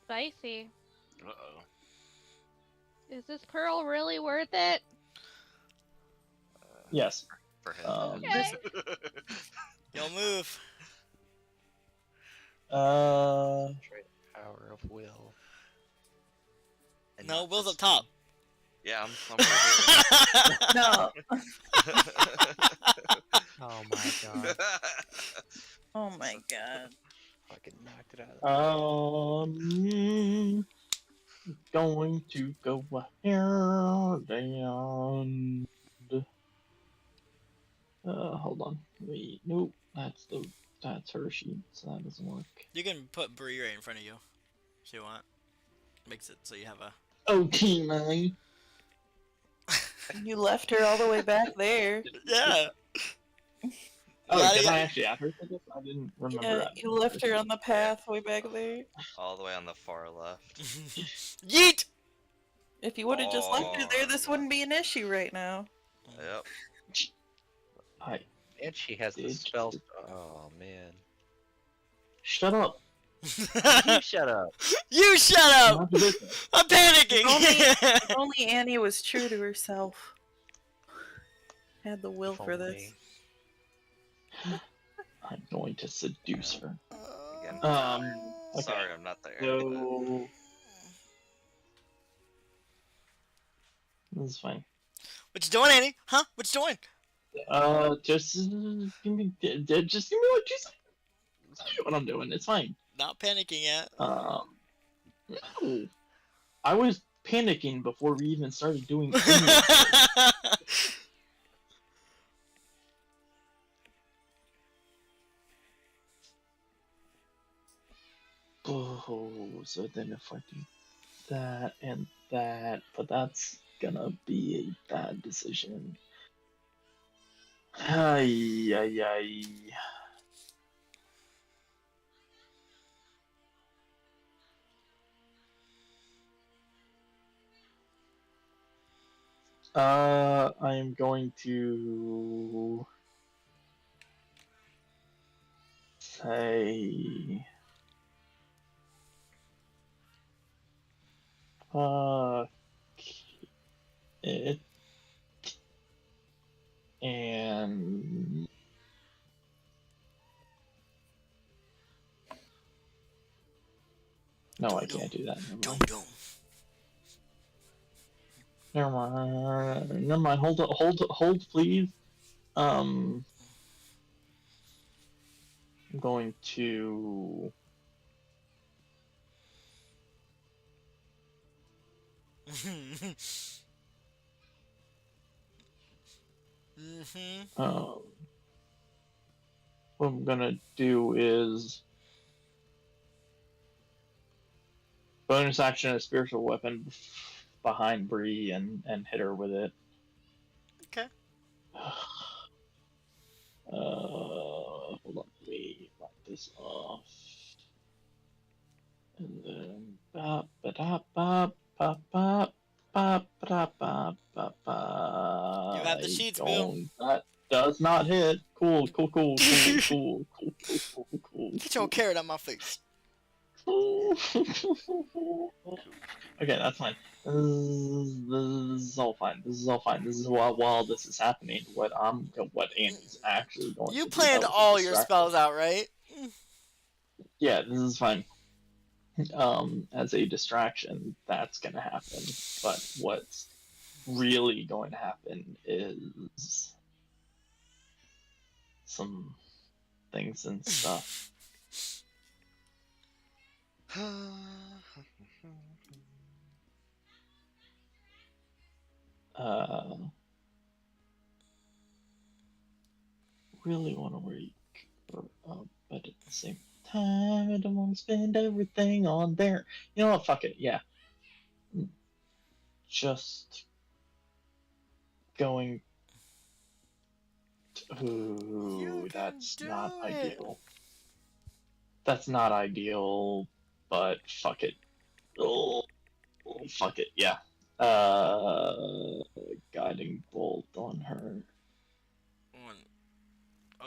Spicy. Uh-oh. Is this pearl really worth it? Yes. For him. Okay. You'll move. Power of will. And No, not Will's up just- top. Yeah, I'm right here. No. Oh my god. Oh my god. Fucking knocked it out of the Going to go ahead and hold on. Wait, nope. That's her sheet, so that doesn't work. You can put Bree right in front of you if you want. Makes it so you have a. Okay, man. You left her all the way back there. Yeah. Oh, Yeah, did yeah. I actually add her to this? I didn't remember Yeah, that. you left her on the path way back there. All the way on the far left. Yeet. If you would have just left her there, this Oh. wouldn't be an issue right now. Yep. Hi. And she has the Did spell. you- Oh man. Shut up. You shut up. You shut up. Mind your business. I'm panicking. If only Annie was true to herself. Had the will If for this. only. I'm going to seduce her. Again. Okay. Sorry, I'm not there. So this is fine. What you doing, Annie? Huh? What you doing? Just give me like 2 seconds. I'll tell you what I'm doing. It's fine. Not panicking yet. No. I was panicking before we even started doing anything. Oh, so then if I do that and that, but that's gonna be a bad decision. Ay, ay, ay. I am going to say it and no, I can't do that. Dum dum. Never mind. Never mind. Hold, please. I'm going to. What I'm gonna do is bonus action a spiritual weapon behind Bree and hit her with it. Okay. Hold on, let me lock this off. And then ba ba da ba ba ba ba ba ba ba ba. You have the sheets, Bill. That does not hit. Cool. Get your carrot out my face. Okay, that's fine. This is all fine. This is while this is happening. What Annie's actually going You to do. planned That was a all your distraction. spells out, right? Yeah, this is fine. As a distraction, that's gonna happen. But what's really going to happen is some things and stuff. Really want to wake her up, but at the same time, I don't want to spend everything on there. You know what? Fuck it. Yeah. Just going. Ooh, that's not ideal. That's not ideal, but fuck it. Oh, fuck it. Yeah. Guiding bolt on her.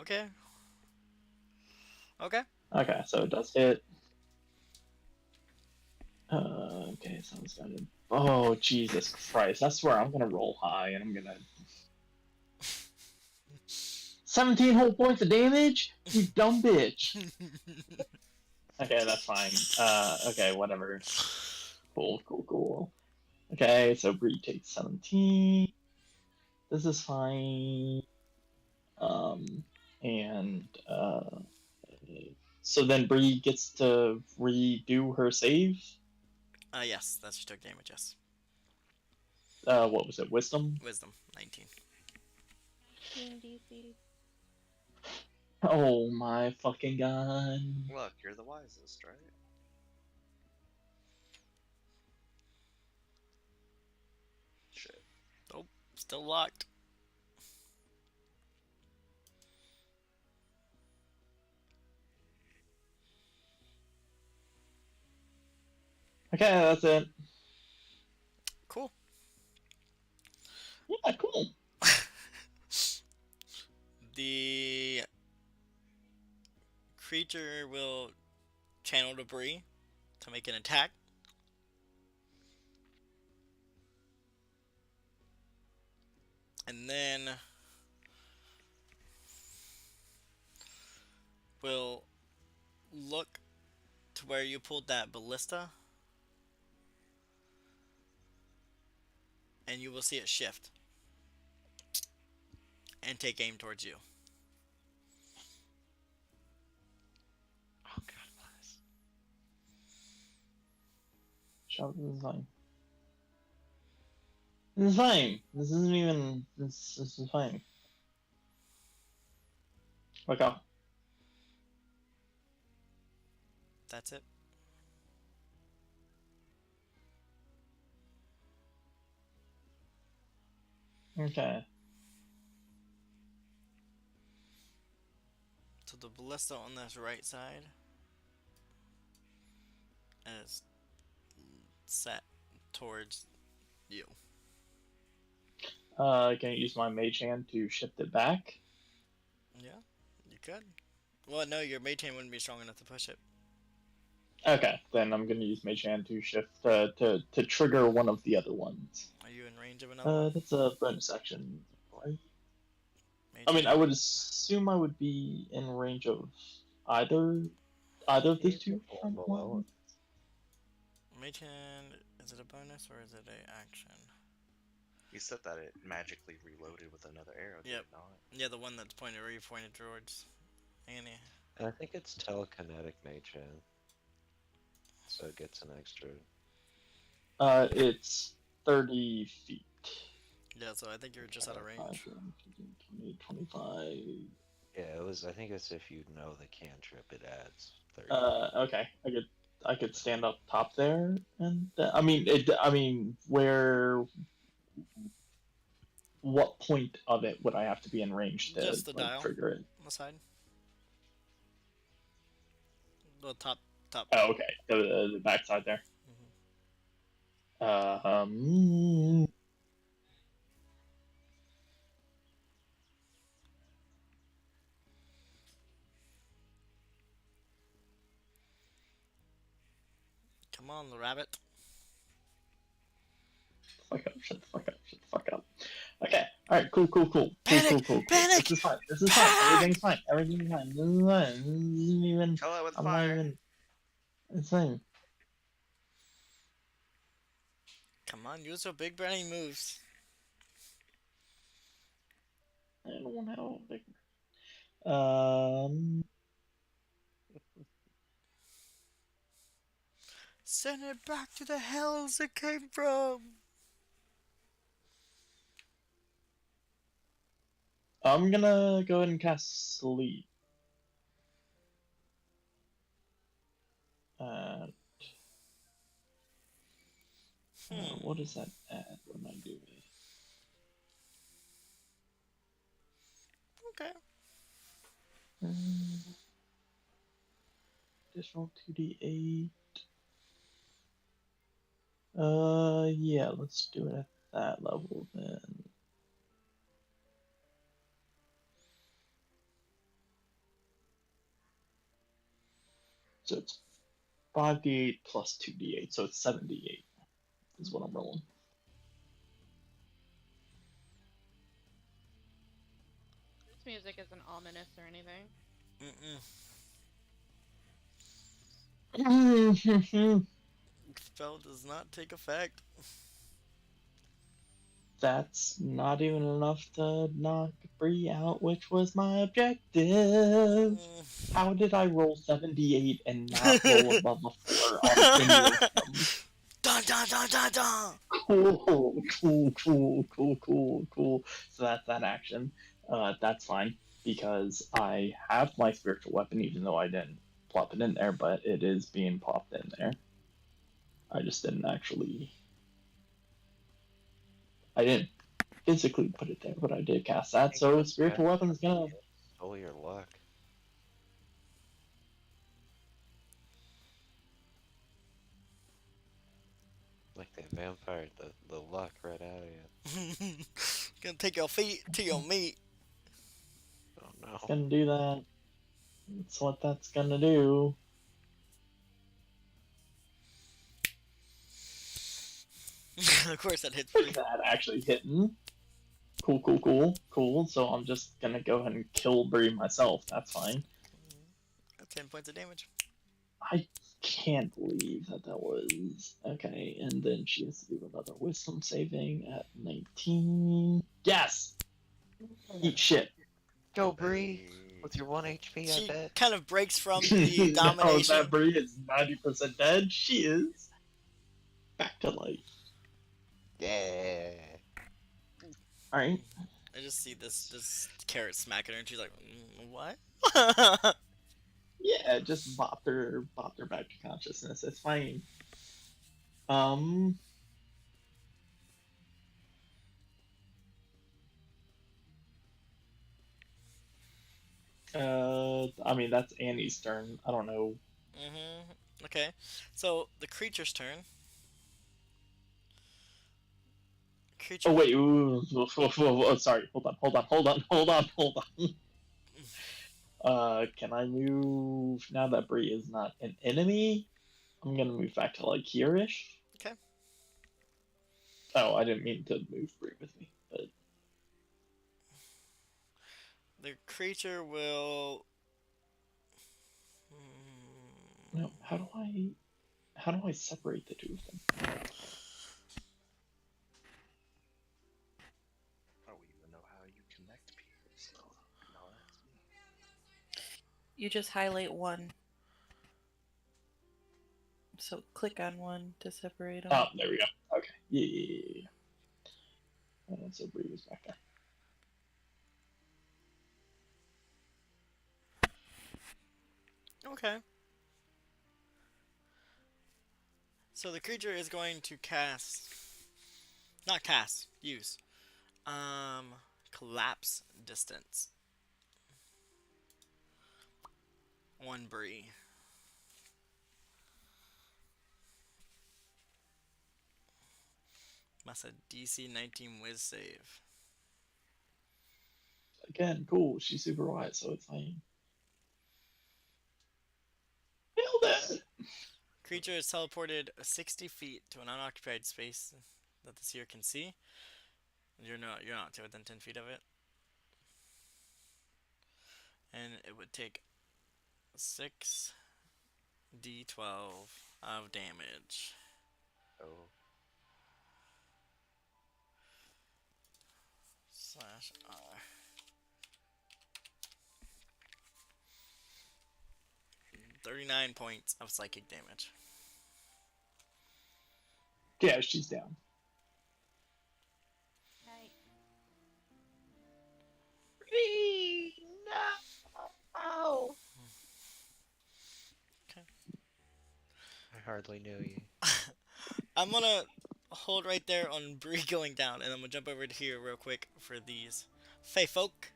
Okay. Okay. Okay, so it does hit. Okay, so it's gonna. Oh, Jesus Christ. I swear I'm gonna roll high and I'm gonna. 17 whole points of damage? You dumb bitch. Okay, that's fine. Okay, whatever. Cool. Okay, so Bree takes 17. This is fine. And so then Bree gets to redo her save. Yes, that's she took damage. Yes. What was it? Wisdom? Wisdom 19. Same DC. Oh my fucking god. Look, you're the wisest, right? Shit. Oh, still locked. Okay, that's it. Cool. Yeah, cool. The creature will channel debris to make an attack. And then we'll look to where you pulled that ballista. And you will see it shift. And take aim towards you. Oh god bless. Shut this is fine. This is fine. This isn't even. This is fine. Look up. That's it. Okay. So the ballista on this right side is set towards you. Can I use my mage hand to shift it back? Yeah, you could. Well, no, your mage hand wouldn't be strong enough to push it. Okay, then I'm gonna use mage hand to shift to trigger one of the other ones. Are you in range of another one? That's a bonus action, right? Mage I mean, I hand? would assume I would be in range of either of these two front ones. Mage hand, is it a bonus or is it a action? You said that it magically reloaded with another arrow, did Yep. it not? Yeah, the one that's pointed where you pointed towards Annie. And I think it's telekinetic mage hand. So it gets an extra. It's 30 feet. Yeah, so I think you're just out of 5, range. 10, 15, 20, 25. Yeah, it was. I think it's if you know the cantrip, it adds 30. Okay, I could stand up top there, and I mean I mean, where? What point of it would I have to be in range to Just the dial. trigger it? On the side. The top. Oh, okay, the backside there. Mhm. Come on, the rabbit. Fuck up! Shut the fuck up! Shut the fuck up! Okay, all right, cool. Panic! Panic! This is fine. This is fine. Everything's fine. Everything's fine. This is fine. This isn't even. Kill it with I'm fire. not even. It's fine. Come on, use your big brain moves. I don't want to have a big. Send it back to the hells it came from. I'm gonna go ahead and cast sleep. What does that add when I do it? Okay. Additional 2d8. Yeah, let's do it at that level then. So it's 5d8 plus 2d8, so it's 7d8 is what I'm rolling. This music isn't ominous or anything. Spell does not take effect. That's not even enough to knock Bree out, which was my objective. Mm. How did I roll 78 and not roll above a 4 on any of them? Dun dun dun dun dun! Cool. So that's that action. That's fine because I have my spiritual weapon, even though I didn't plop it in there, but it is being plopped in there. I just didn't actually. I didn't physically put it there, but I did cast that. So spiritual weapon's gonna. Stole your luck. Like that vampire, the luck right out of you. Gonna take your feet to your meat. Oh It's no. gonna do that. That's what that's gonna do. Of course that hits Look Bree. at that actually hitting. Cool. So I'm just gonna go ahead and kill Bree myself. That's fine. 10 points of damage. I can't believe that was okay. And then she has to do another wisdom saving at 19. Yes. Eat shit. Go Bree! With your 1 HP, I She bet. kind of breaks from the Now domination. that Bree is 90% dead, she is back to life. Yeah. All right. I just see this carrot smacking her, and she's like, "What?" Yeah, just bopped her back to consciousness. It's fine. I mean that's Annie's turn. I don't know. Okay, so the creature's turn. Creature. Oh wait, sorry. Hold on. Can I move now that Bree is not an enemy? I'm gonna move back to like here-ish. Okay. Oh, I didn't mean to move Bree with me, but The creature will. no. How do I separate the two of them? I don't even know how you connect people. So no, that's me. You just highlight one. So click on one to separate them. Oh, there we go. Okay. Yeah. So Bree was back there. Okay. So the creature is going to use collapse distance. One Bree. Must have DC 19 Wiz save. Again, cool. She's super wise, so it's fine. Nailed it! Creature is teleported 60 feet to an unoccupied space that the seer can see. You're not to within 10 feet of it. And it would take 6d12 of damage. Oh. /R. 39 points of psychic damage. Yeah, she's down. Night. No! Okay. I hardly knew you. I'm gonna hold right there on Bree going down, and I'm gonna jump over to here real quick for these Fey folk.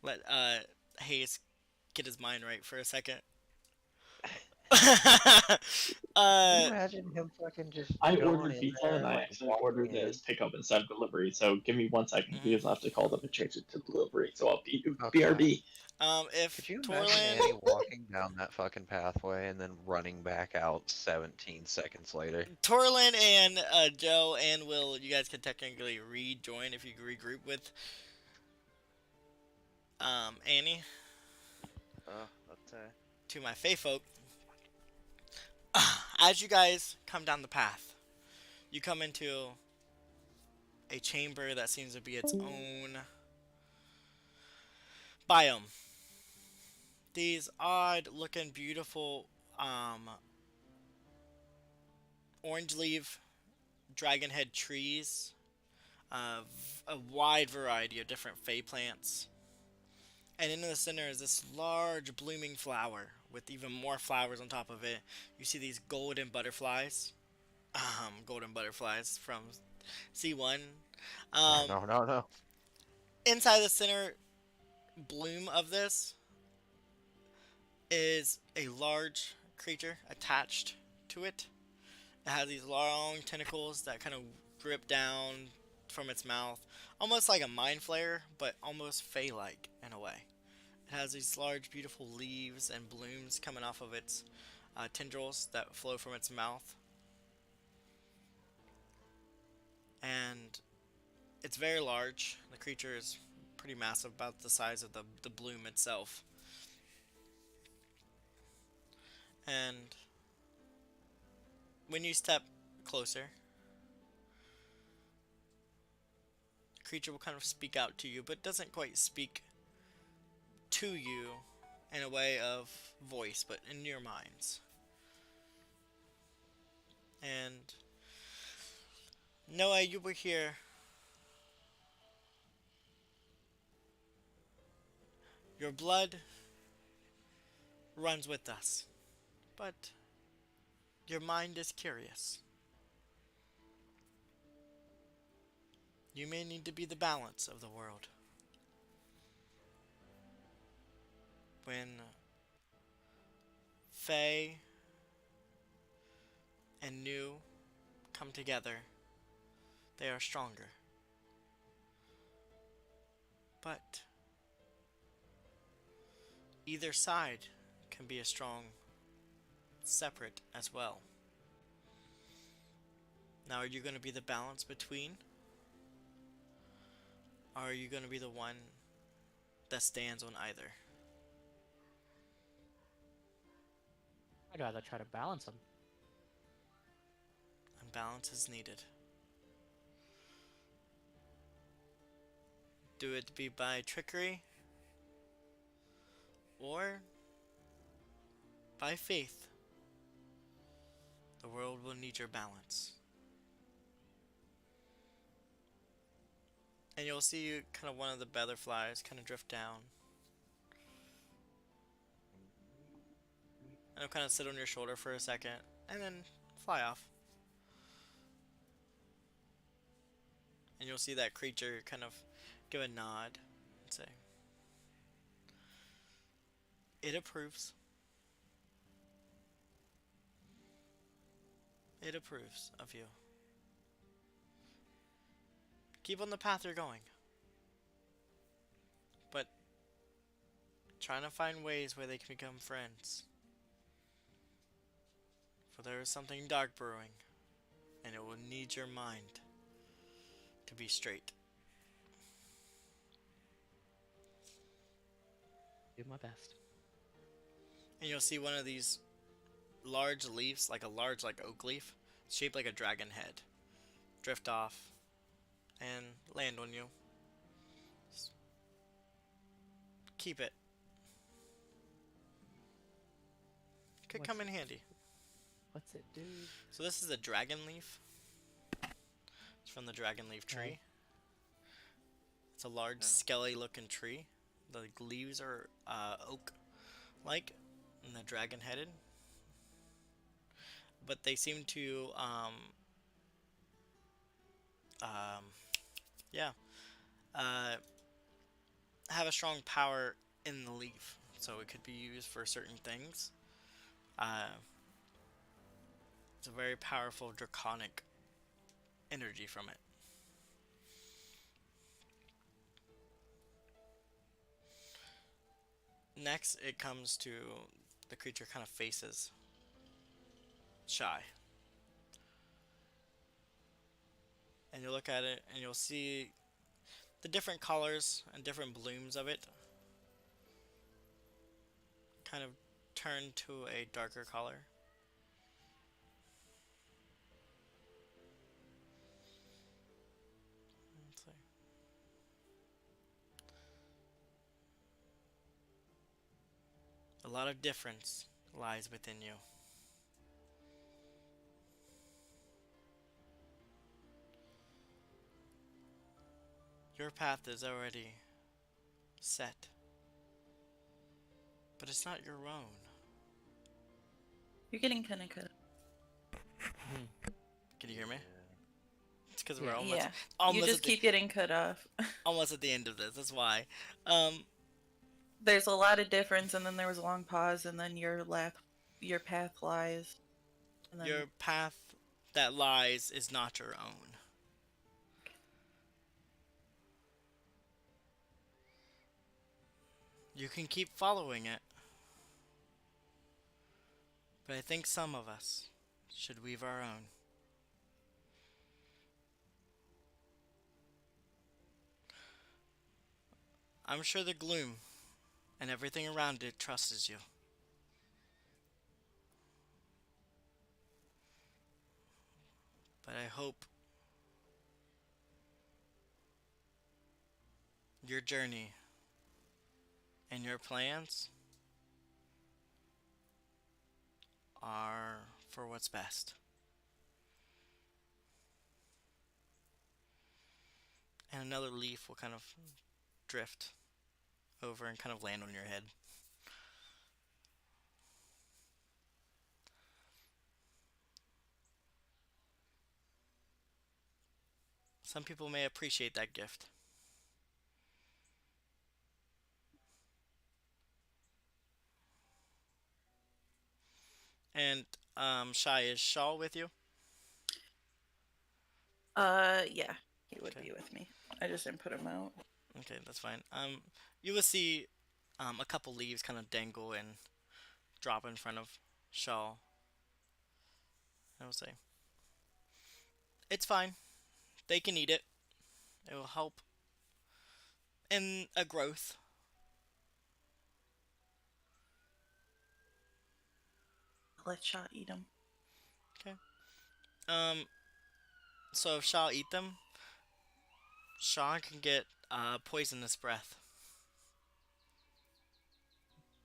Let Hayes get his mind right for a second. Imagine him fucking just. I going ordered in pizza there and I like actually walking ordered in. this pickup instead of delivery. So give me 1 second because I have to call them and change it to delivery. So I'll be Okay. BRB. If Could you imagine Torlin, Annie walking down that fucking pathway and then running back out 17 seconds later? Torlin and Joe and Will, you guys can technically rejoin if you regroup with Annie Okay. to my Fey folk. As you guys come down the path, you come into a chamber that seems to be its own biome. These odd looking beautiful orange leaf dragon head trees, a wide variety of different fey plants. And in the center is this large blooming flower with even more flowers on top of it. You see these golden butterflies. Golden butterflies from C1. No, no, no. Inside the center bloom of this is a large creature attached to it. It has these long tentacles that kind of drip down from its mouth, almost like a mind flayer, but almost fey-like in a way. It has these large, beautiful leaves and blooms coming off of its tendrils that flow from its mouth. And it's very large. The creature is pretty massive, about the size of the bloom itself. And when you step closer, the creature will kind of speak out to you, but doesn't quite speak to you in a way of voice, but in your minds. And Noah, you were here. Your blood runs with us, but your mind is curious. You may need to be the balance of the world. When Fae and New come together, they are stronger. But either side can be as strong, separate as well. Now, are you going to be the balance between? Or are you going to be the one that stands on either? I'd rather try to balance them. And balance is needed. Do it be by trickery or by faith. The world will need your balance. And you'll see kind of one of the butterflies kind of drift down. And it'll kind of sit on your shoulder for a second and then fly off. And you'll see that creature kind of give a nod and say, "It approves. It approves of you. Keep on the path you're going. But trying to find ways where they can become friends. For there is something dark brewing, and it will need your mind to be straight." Do my best. And you'll see one of these large leaves, like a large oak leaf, shaped like a dragon head, drift off and land on you. Just keep it. Could come in handy. What's it do? So this is a dragon leaf. It's from the dragon leaf tree. Okay. It's a large, skelly looking tree. The leaves are oak-like, and they're dragon-headed. But they seem to, have a strong power in the leaf. So it could be used for certain things. It's a very powerful draconic energy from it. Next, it comes to the creature kind of faces shy. And you look at it and you'll see the different colors and different blooms of it kind of turn to a darker color. A lot of difference lies within you. Your path is already set, but it's not your own. You're getting kind of cut. Can you hear me? It's because Yeah. we're almost Yeah. You almost just at the, keep getting cut off. almost at the end of this. That's why. Um, There's a lot of difference, and then there was a long pause, and then your path lies. And then your path that lies is not your own. You can keep following it, but I think some of us should weave our own. I'm sure the gloom and everything around it trusts you. But I hope your journey and your plans are for what's best. And another leaf will kind of drift over and kind of land on your head. Some people may appreciate that gift. And Shy, is Shaw with you? Yeah, he would Okay. be with me. I just didn't put him out. Okay, that's fine. You will see a couple leaves kind of dangle and drop in front of Shaw. I will say, it's fine. They can eat it. It will help in a growth. Let Shaw eat him. Okay. So if Shaw eat them, Shaw can get poisonous breath.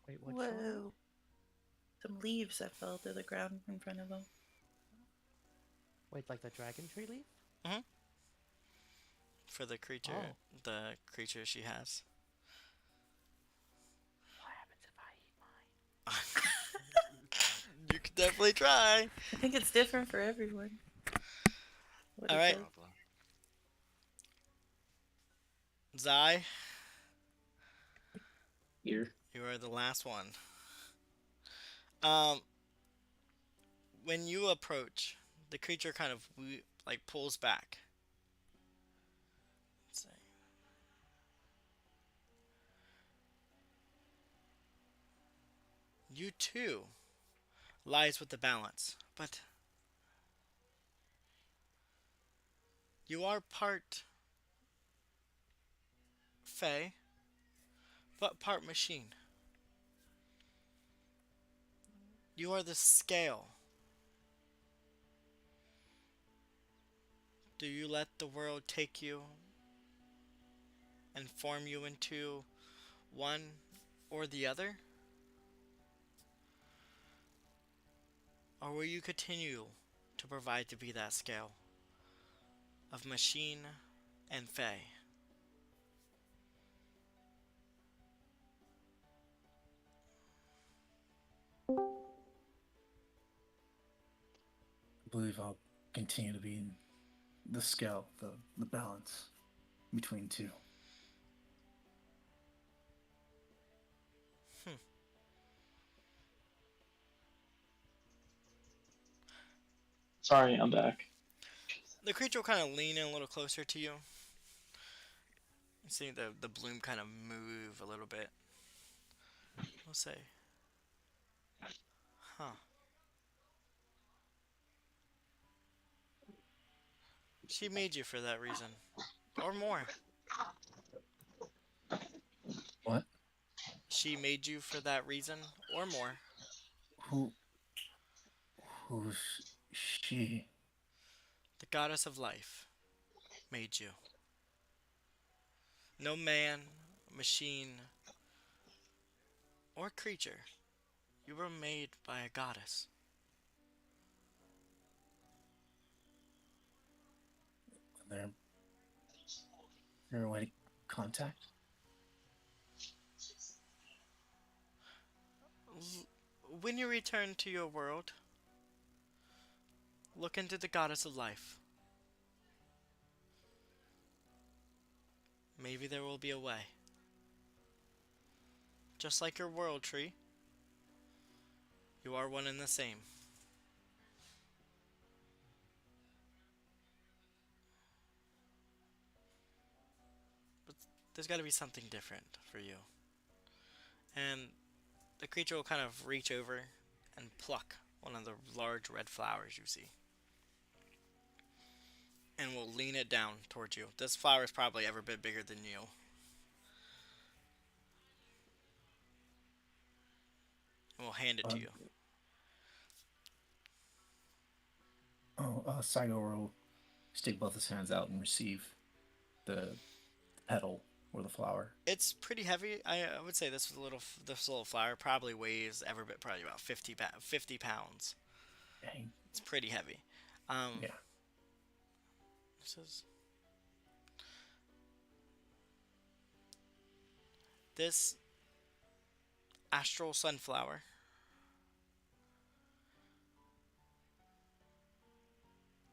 Wait, what? Whoa. Some leaves that fell to the ground in front of him. Wait, like the dragon tree leaf? For the creature, Oh. the creature she has. What happens if I eat mine? You could definitely try. I think it's different for everyone. What All it right. does. Problem. Zai, Here. you are the last one. Um, when you approach, the creature kind of like pulls back. Let's see. You too lies with the balance, but you are part Fae, but part machine. You are the scale. Do you let the world take you and form you into one or the other? Or will you continue to provide to be that scale of machine and Fae? I believe I'll continue to be in the scale, the balance between two. Sorry, I'm back. The creature will kind of lean in a little closer to you. You see the bloom kind of move a little bit. We'll say, huh. She made you for that reason. Or more. What? She made you for that reason or more. Who? Who's she? The goddess of life made you. No man, machine, or creature You were made by a goddess. There, there a way to contact? When you return to your world, look into the goddess of life. Maybe there will be a way. Just like your world tree, you are one and the same. But there's got to be something different for you. And the creature will kind of reach over and pluck one of the large red flowers you see. And will lean it down towards you. This flower is probably every bit bigger than you. And will hand it to you. Saito will stick both his hands out and receive the petal or the flower. It's pretty heavy. I would say this little flower probably weighs probably about 50 pounds. Dang. It's pretty heavy. Yeah. This astral sunflower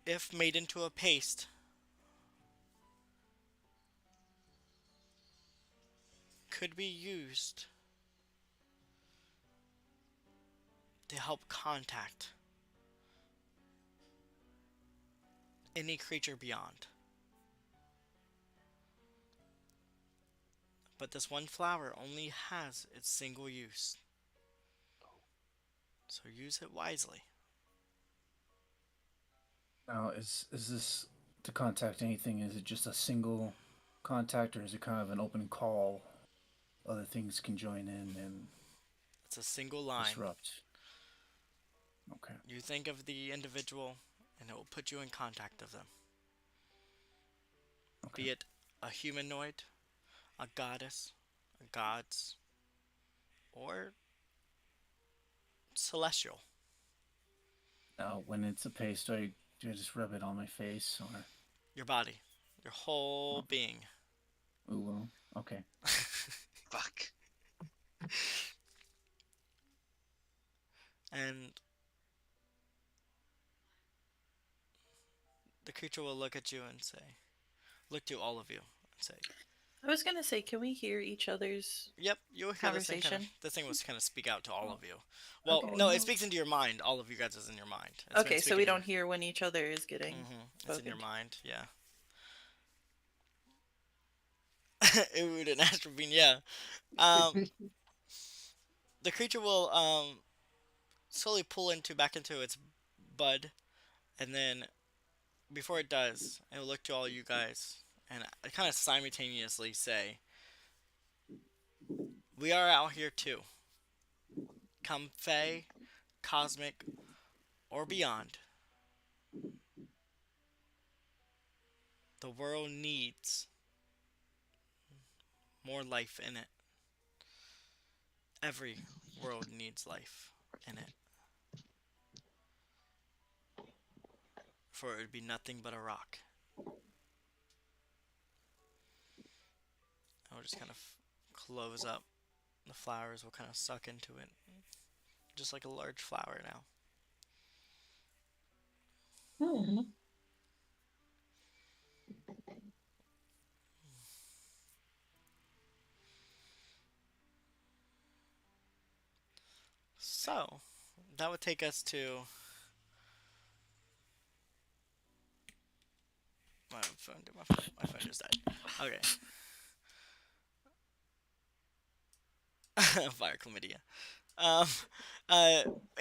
if made into a paste could be used to help contact any creature beyond. But this one flower only has its single use. So use it wisely. Now, is this to contact anything? Is it just a single contact, or is it kind of an open call? Other things can join in and it's a single line. Disrupt. Okay. You think of the individual, and it will put you in contact of them. Okay. Be it a humanoid, a goddess, a gods, or celestial. Now, when it's a paste, do I just rub it on my face or your body, your whole being? Ooh, okay. Fuck. And the creature will look at you and say, look to all of you and say, I was gonna say, can we hear each other's yep, you'll hear conversation? This thing was kind of speak out to all of you. Well, Okay. no, it speaks into your mind. All of you guys is in your mind. Okay, so we don't hear when each other is getting It's in your spoken. mind, yeah. It an astral being, yeah. The creature will slowly pull back into its bud, and then before it does, it will look to all you guys and kind of simultaneously say, "We are out here too. Come Fae, Cosmic, or beyond. The world needs more life in it. Every world needs life in it. For it would be nothing but a rock." I will just kind of close up. The flowers will kind of suck into it. Just like a large flower now. So, that would take us to... My phone just died. Okay. Fire chlamydia.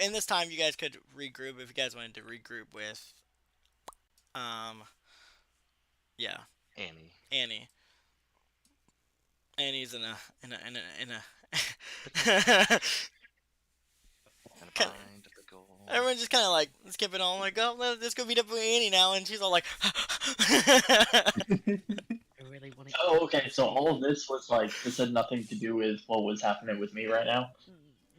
In this time, you guys could regroup if you guys wanted to regroup with, yeah, Annie. Annie's in a And Kinda- bind the goal. everyone's just kind of like skipping on, like, oh, let's go meet up with Annie now, and she's all like, I really want to. Oh, okay. So all of this was like this had nothing to do with what was happening with me right now.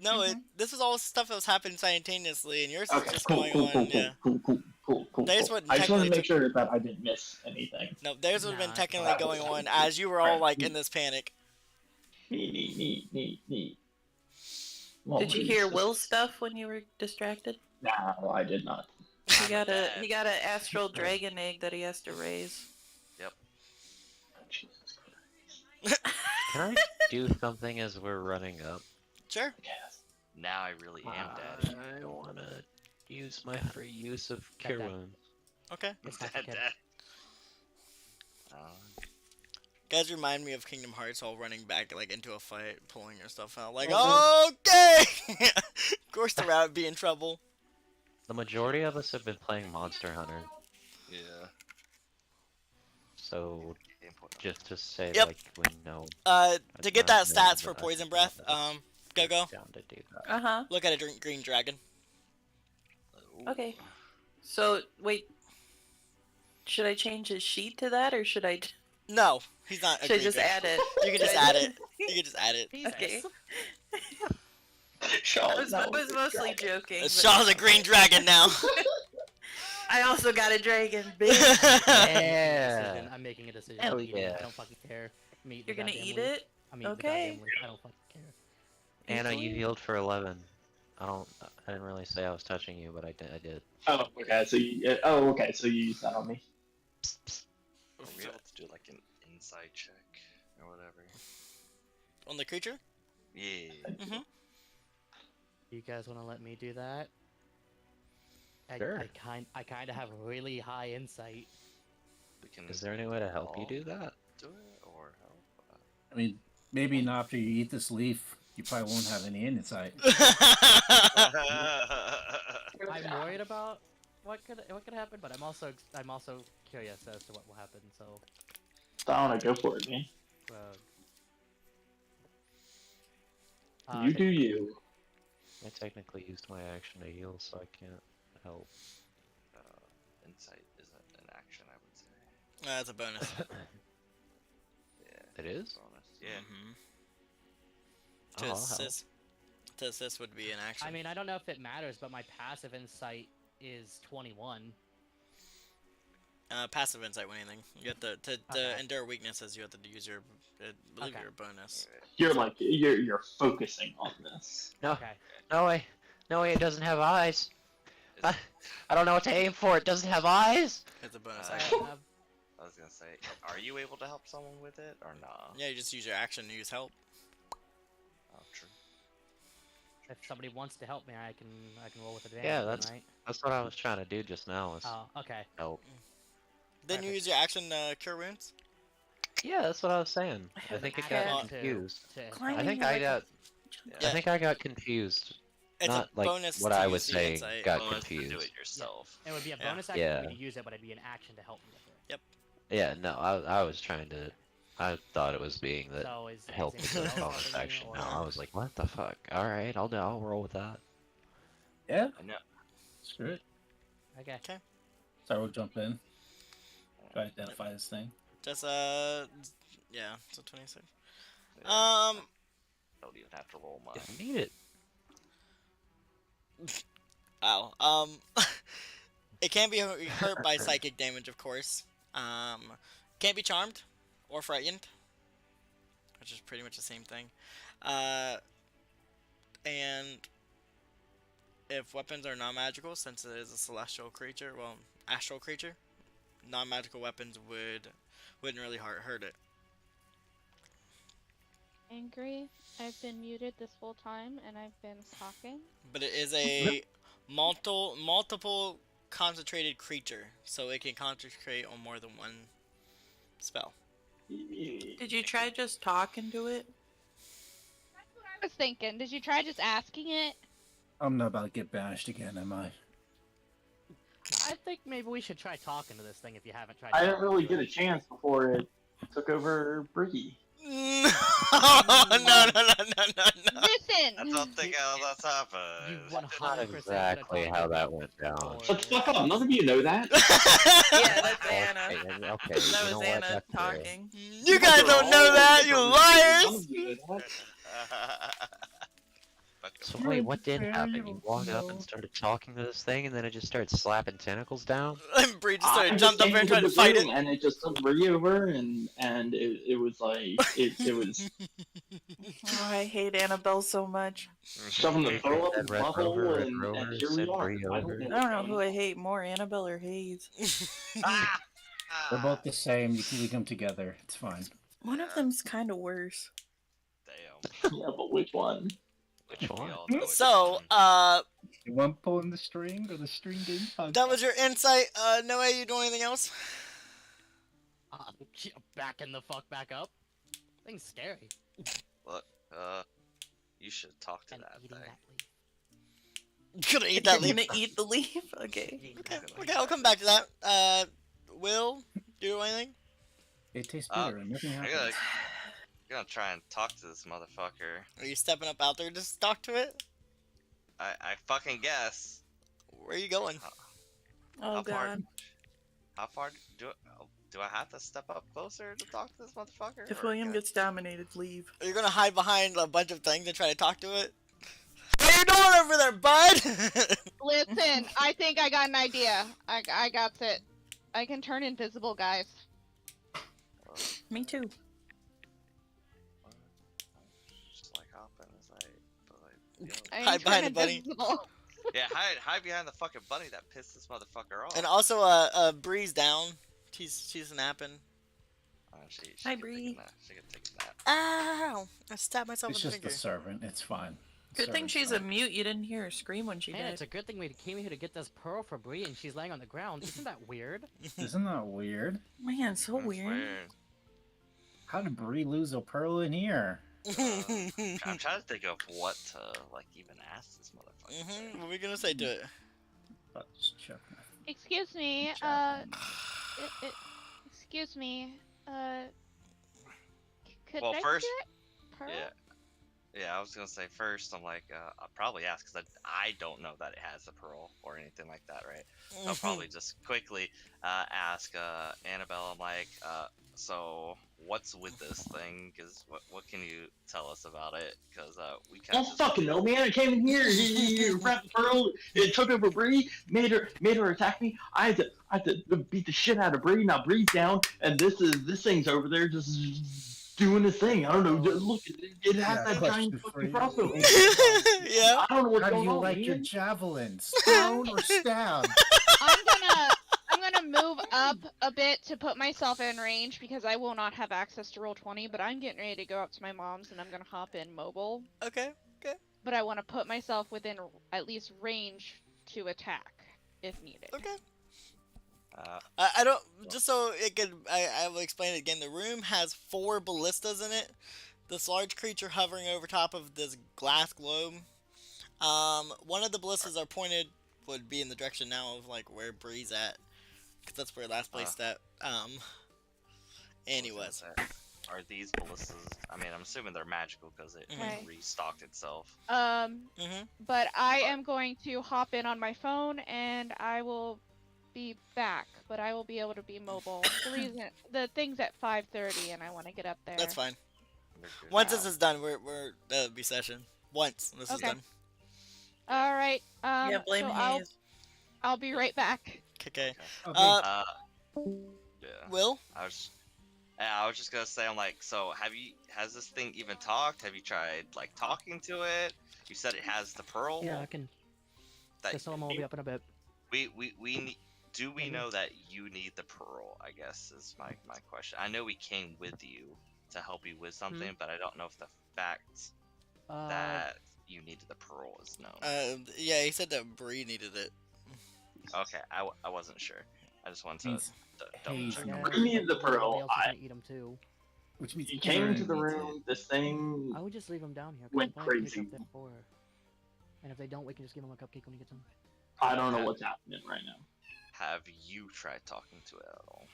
No, this is all stuff that was happening simultaneously, and yours is Okay, just cool, going cool, on. cool, Yeah. cool. Theirs would I just wanted to technically make sure that I didn't miss anything. No, theirs would have been Nah, technically going on as you were all like in this panic. Me. Did you hear Will's stuff when you were distracted? No, I did not. He got a astral dragon egg that he has to raise. Jesus Christ. Can I do something as we're running up? Sure. Yes. Now I really am dead. I wanna use my free use of Cure Okay. Wounds. Okay. It's not Dead, good. dead. Guys remind me of Kingdom Hearts all running back like into a fight, pulling your stuff out. Like, Mhm. okay! Of course the rabbit be in trouble. The majority of us have been playing Monster Hunter, Yeah. so just to say, Yep. like, we know. To get that stats for Poison Breath, go. Down to do that. Uh-huh. Look at a green dragon. Okay. So, wait. Should I change his sheet to that, or should I... No, he's not a Should I green just dragon. add it? You can just add it. You can just add it. Okay. Shaw, I was mostly joking. but- Shaw's a green dragon now. I also got a dragon, bitch. Yeah. I'm making a decision. Hell I'm eating it. yeah. I don't fucking care. I'm eating You're the gonna goddamn eat leaf. it? I'm eating Okay. the goddamn leaf. I don't fucking care. Anna, you Enjoy. healed for 11. I didn't really say I was touching you, but I did. Oh, okay. So you used that on me. Are we able to do like an inside check or whatever? On the creature? Yeah. Mm-hmm. You guys want to let me do that? Sure. I kind of have really high insight. We can Is there any way to help you do that? do it or help? I mean, maybe not after you eat this leaf. You probably won't have any insight. I'm worried about what could happen, but I'm also curious as to what will happen. So, I want to go for it, man. uh, You do you. I technically used my action to heal, so I can't help. Insight isn't an action, I would say. That's a bonus. Yeah. It is? Bonus. Yeah. Mm-hmm. Oh, To I'll assist. To assist would be an action. I mean, I don't know if it matters, but my passive insight is 21. Passive insight when anything. You have to Okay. endure weaknesses. You have to use your, I believe Okay. your bonus. You're focusing on this. No, Okay. no way. No way, it doesn't have eyes. Is- I don't know what to aim for, it doesn't have eyes! It's a bonus Uh, action. I was gonna say, are you able to help someone with it or not? Yeah, you just use your action to use help. Oh, true. If somebody wants to help me, I can roll with advantage. Yeah, then, that's- right. That's what I was trying to do just now, was Oh, okay. help. Then you Perfect. use your action to cure wounds. Yeah, that's what I was saying. I have think it Action got to- confused. to Climbing I think like I a- got Yeah. I think I got confused. It's Not a like bonus what to I use was the saying insight. got Bonus to do confused. it yourself. It would be a Yeah. bonus action Yeah. for me to use it, but it'd be an action to help me with it. Yeah, no, I was trying to. I thought it was being that So is help is is anything a else bonus helping me, action. or- No, I was like, what the fuck? All right, I'll roll with that. Yeah, I know. screw it. Okay. So we'll jump in. Try to identify this thing. Just yeah, so 26. Yeah. Don't even have to roll mine. If you need it. Ow. It can be hurt by psychic damage, of course. Can't be charmed or frightened, which is pretty much the same thing. And if weapons are non-magical, since it is a celestial creature, well, astral creature, non-magical weapons wouldn't really hurt it. Angry. I've been muted this whole time and I've been talking. But it is a multiple concentrated creature, so it can concentrate on more than one spell. Did you try just talking to it? That's what I was thinking. Did you try just asking it? I'm not about to get banished again, am I? I think maybe we should try talking to this thing if you haven't tried. I didn't talking really to get it. a chance before it took over Briggy. No, no. Listen! I don't think that's happened. You Not 100% exactly how that went down. Or- Shut the fuck up! None of you know that. Yeah, that's Anna. Okay, okay, That you know was what, Anna that's fair. talking. You guys don't know that, you liars! But So You're wait, what did fair, happen? you You walked up and know. started talking to this thing, and then it just started slapping tentacles down? And Bree just I started just jumped up came there and into tried to the fight it. room and it just took Bree over and it was like it was Oh, I hate Annabelle so much. shoving the Red throw up in the Rover, butthole Red and Rover, here we send are. Bree I over. don't know I don't what's know going who on. I hate more, Annabelle or Hayes. Ah! They're both the same. You can leave them together. It's fine. One of them's kind of worse. Damn. Yeah, but which one? Which We one? all know which So, one. The one pulling the string or the string getting tugged? that was your insight. Noah, you doing anything else? Backing the fuck back up. Thing's scary. Look, you should talk to And that eating thing. that leaf. You gonna eat that You're leaf? gonna eat the leaf? Okay. Eating Okay, that leaf. okay, I'll come back to that. Will, do you do anything? It tastes Uh, bitter and nothing I'm happens. gonna try and talk to this motherfucker. Are you stepping up out there to just talk to it? I fucking guess. Where are you going? Oh How far? god. How far do I have to step up closer to talk to this motherfucker? If or William can- gets dominated, leave. Are you gonna hide behind a bunch of things and try to talk to it? What are you doing over there, bud? Listen, I think I got an idea. I got it. I can turn invisible, guys. Me too. Just like hopping as but like, I can Hide turn behind the bunny. invisible. yeah, hide behind the fucking bunny that pissed this motherfucker off. And also, Bree's down. She's napping. She Hi, can take a Bree. nap. She can take a nap. Ow! I stabbed myself It's in the just the finger. servant. It's fine. Good thing Servant's she's a fine. mute. You didn't hear her scream when she Man, died. it's a good thing we came here to get this pearl for Bree, and she's laying on the ground. Isn't that weird? Isn't that weird? Man, so That's weird. How did Bree lose a pearl in here? I'm trying to think of what to like even ask this motherfucker. Mm-hmm. What are we gonna say to it? Let's check. Excuse me. Excuse me. Could Well, I first- see that pearl? Yeah, I was gonna say first. I'm like, I'll probably ask because I don't know that it has a pearl or anything like that, right? So I'll probably just quickly ask Annabelle. I'm like, so what's with this thing? Because what can you tell us about it? Because we I kind don't of fucking know, man. I came in here, you wrapped Pearl, it took over Bree, made her attack me. I had to beat the shit out of Bree. Now Bree's down, and this thing's over there just doing his thing. I don't know. Look, it has Yeah, that question giant for fucking you. crossbow. Yeah. I don't know what's How do going you on, like your man. javelins? Stone or stab? I'm gonna move up a bit to put myself in range because I will not have access to roll 20, but I'm getting ready to go up to my mom's and I'm gonna hop in mobile. Okay. But I want to put myself within at least range to attack if needed. Okay. I don't. Just so it could. I will explain it again. The room has 4 ballistas in it. This large creature hovering over top of this glass globe. One of the ballistas are pointed. Would be in the direction now of like where Bree's at, because that's where last place that. Anyways. Are these ballistas? I mean, I'm assuming they're magical because it Okay. restocked itself. Mm-hmm. But I am going to hop in on my phone and I will be back, but I will be able to be mobile. The thing's at 5:30 and I want to get up there. That's fine. They're good. Once this is done, we're that'll be session. Once this is Okay. done. All right. Yeah, blame so Hayes. I'll be right back. Okay. Okay. Yeah. Will? I was just gonna say, I'm like, so has this thing even talked? Have you tried like talking to it? You said it has the pearl. Yeah, I can. That Someone will be up in a bit. we need. Do we know that you need the pearl? I guess is my question. I know we came with you to help you with something, but I don't know if the fact that you needed the pearl is known. Yeah, he said that Bree needed it. Okay, I wasn't sure. I just wanted to Means double Hayes check. and Yeah, Bring me the pearl. everybody else is gonna eat 'em too. which means You came into the Aaron needs room, this thing I would just leave them down here. 'cause Went I'm planning to pick crazy. up that 4. And if they don't, we can just give them a cupcake when he gets them. I don't know what's happening right now. Have you tried talking to it at all?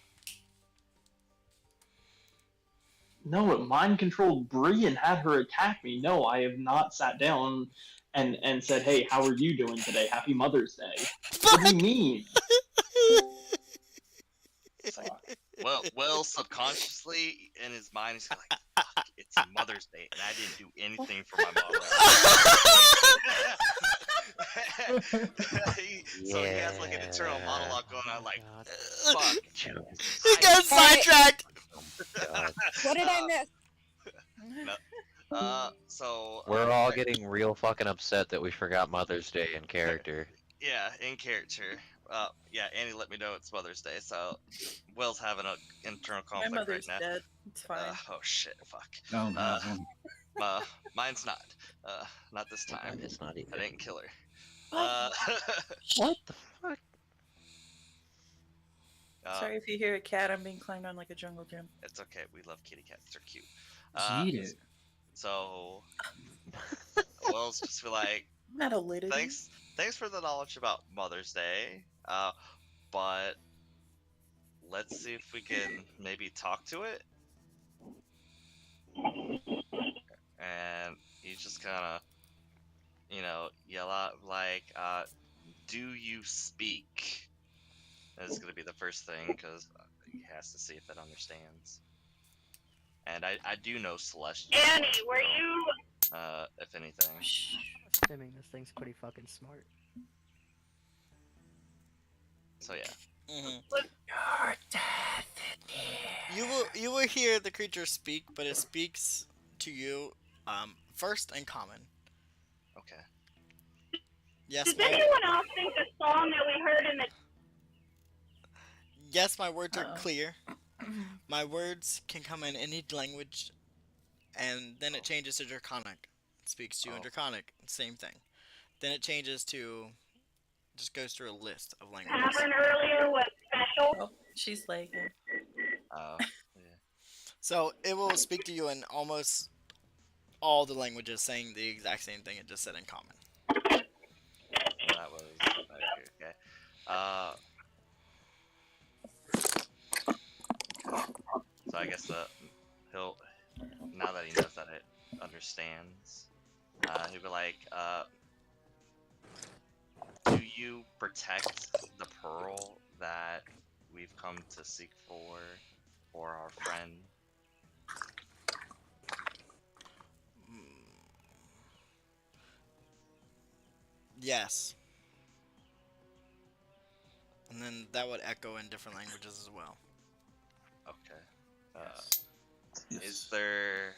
No, it mind controlled Bree and had her attack me. No, I have not sat down and said, "Hey, how are you doing today? Happy Mother's Day." What do you mean? Well, subconsciously in his mind, he's like, "Fuck, it's Mother's Day, and I didn't do anything for my mother." So he has like an internal monologue going on, like, fuck. He got sidetracked. God. What did I miss? So We're all getting real fucking upset that we forgot Mother's Day in character. yeah, in character. Yeah, Annie let me know it's Mother's Day, so Will's having an internal My conflict mother's right now. dead. It's fine. Oh shit, fuck. I don't have one. Mine's not. Not this time. Mine is not I either. didn't kill her. What the fuck? Sorry if you hear a cat. I'm being climbed on like a jungle gym. It's okay. We love kitty cats. They're cute. Eat it. So Will's just be like, Not a lady. thanks for the knowledge about Mother's Day. But let's see if we can maybe talk to it. And he's just kind of, yell out like, do you speak? That's gonna be the first thing, because he has to see if it understands. And I do know Celestial. Annie, were you? If anything. Assuming this thing's pretty fucking smart. So yeah. You're dead. You will hear the creature speak, but it speaks to you first in common. Okay. Yes. Does anyone else think the song that we heard in the? Yes, my words are clear. My words can come in any language, and then it changes to Draconic. It speaks to you in Draconic, same thing. Then it changes to, just goes through a list of languages. Tavern earlier was special. Oh, she's lagging. Yeah. So it will speak to you in almost all the languages, saying the exact same thing it just said in common. That was okay. So I guess he'll, now that he knows that it understands, he'll be like, do you protect the pearl that we've come to seek for our friend? Yes. And then that would echo in different languages as well. Okay. Is there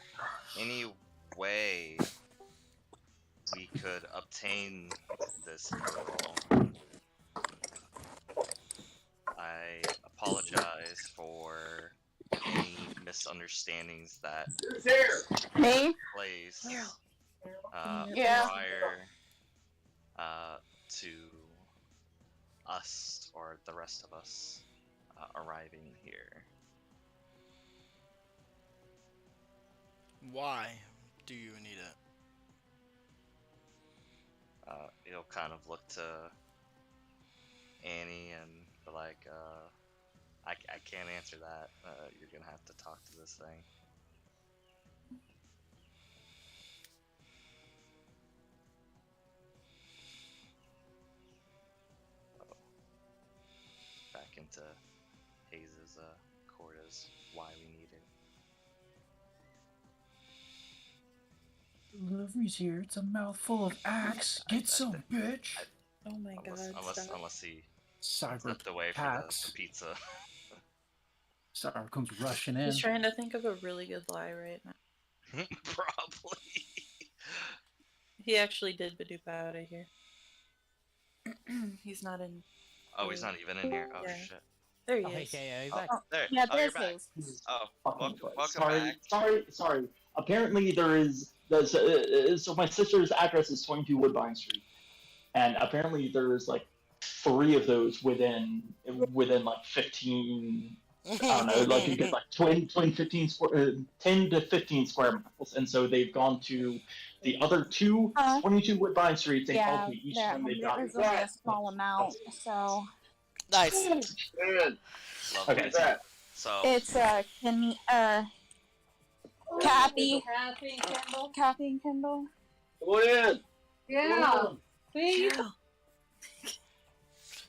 any way we could obtain this pearl? I apologize for any misunderstandings that Me? took place Yeah. prior to us, or the rest of us, arriving here. Why do you need it? He'll kind of look to Annie and be like, I can't answer that. You're gonna have to talk to this thing. Back into Hayes' court as why we need it. Delivery's here. It's a mouthful of axe. Get some, bitch. Oh my god. stop. Unless he Cyber stepped away from packs. the pizza. Cyber comes rushing in. He's trying to think of a really good lie right now. Probably. He actually did Badoop out of here. He's not in. Oh, he's not even in here. Oh Yeah. shit. There he Oh, is. yeah, he's Oh, back. there. Yeah, Oh, you're there's back. Hayes. Oh, Fucking welcome sorry, back. sorry. Apparently there is. So my sister's address is 22 Woodbine Street, and apparently there's like 3 of those within like 15. I don't know, like you get like 15 square, 10 to 15 square miles, and so they've gone to the other 22 Woodbine Streets and Yeah, called me each time they've got there's only a small amount, so Nice. Lovely. Okay. So it's Kathy and Kendall. Come on in. Yeah. Cheryl.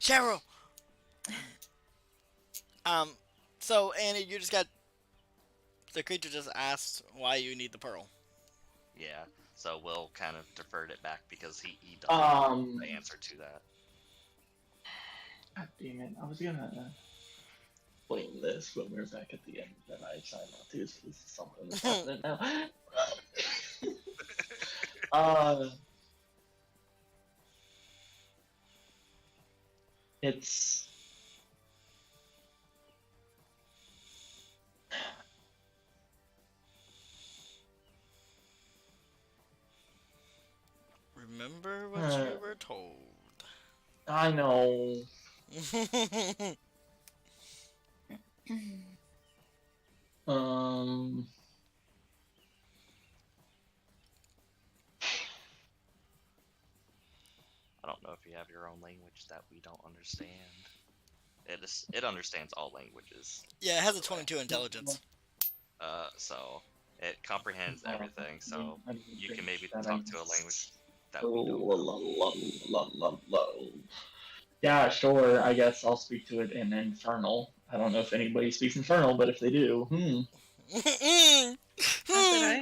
Cheryl. So Annie, the creature just asked why you need the pearl. yeah. So Will kind of deferred it back because he doesn't know the answer to that. God damn it! I was gonna blame this when we were back at the end, but I decided not to. So this is something that's happening now. It's Remember what you were told. I know. Um. I don't know if you have your own language that we don't understand. It understands all languages. Yeah, it has a 22 intelligence. So it comprehends everything. So I mean, you can maybe that talk I- to a language that we don't know. Yeah, sure. I guess I'll speak to it in Infernal. I don't know if anybody speaks Infernal, but if they do, Not that I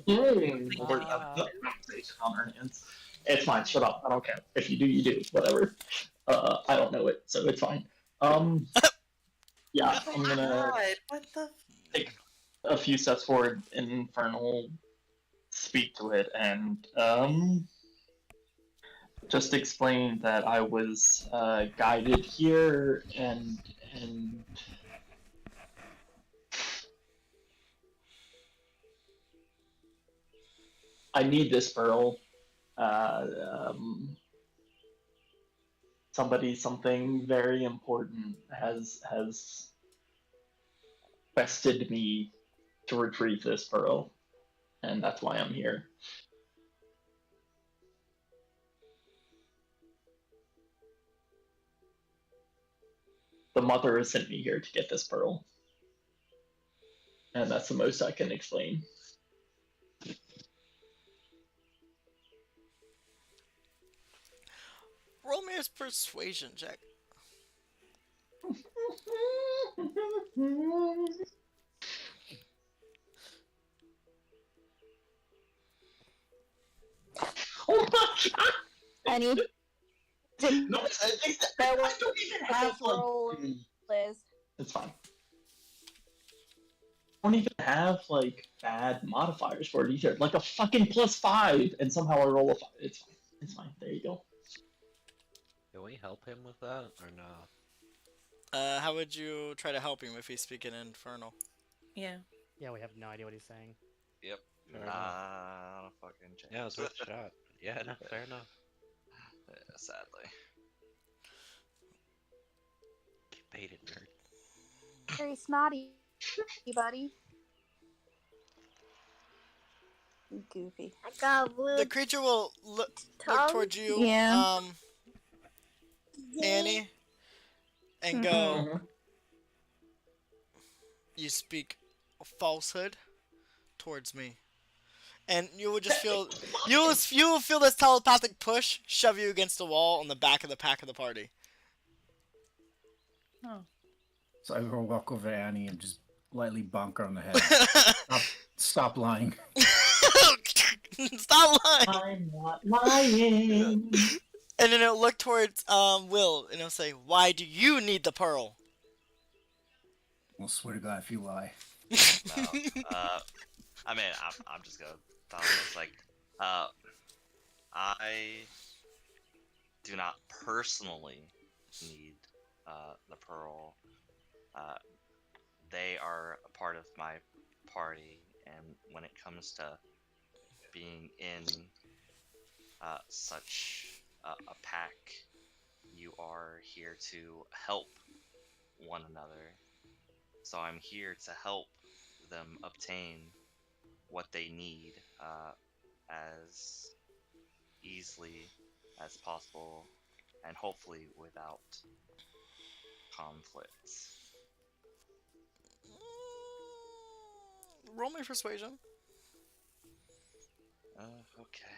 know. We're not conversation on our hands. It's fine. Shut up. I don't care. If you do, you do. Whatever. I don't know it, so it's fine. Yeah, I'm gonna What the? take a few steps forward in Infernal, speak to it, and just explain that I was guided here and I need this pearl. Something very important has bested me to retrieve this pearl, and that's why I'm here. The mother has sent me here to get this pearl, and that's the most I can explain. Roll me a persuasion check. Oh my god! I need to No, know I what don't even this have roll is. It's fine. I don't even have like bad modifiers for it either. Like a fucking +5, and somehow I roll a 5. It's fine. It's fine. There you go. Can we help him with that or no? How would you try to help him if he's speaking Infernal? Yeah. Yeah, we have no idea what he's saying. Yep. Fair enough. Not a fucking chance. Yeah, it's worth a shot. Yeah, no, fair enough. Yeah, sadly. Get baited, nerd. Very snotty, buddy. Goofy. I got blue. The creature will look towards you, Yeah. Annie, and go, Mm-hmm. you speak a falsehood towards me. And you will just feel, you will feel this telepathic push shove you against the wall on the back of the pack of the party. Oh. So I will walk over to Annie and just lightly bonk her on the head. Stop lying. Stop lying! I'm not lying. And then it'll look towards Will, and it'll say, "Why do you need the pearl?" Well, swear to God if you lie. No. I mean, I'm just gonna tell him it's like, I do not personally need the pearl. They are a part of my party, and when it comes to being in such a pack, you are here to help one another. So I'm here to help them obtain what they need as easily as possible, and hopefully without conflicts. Roll me persuasion. Okay.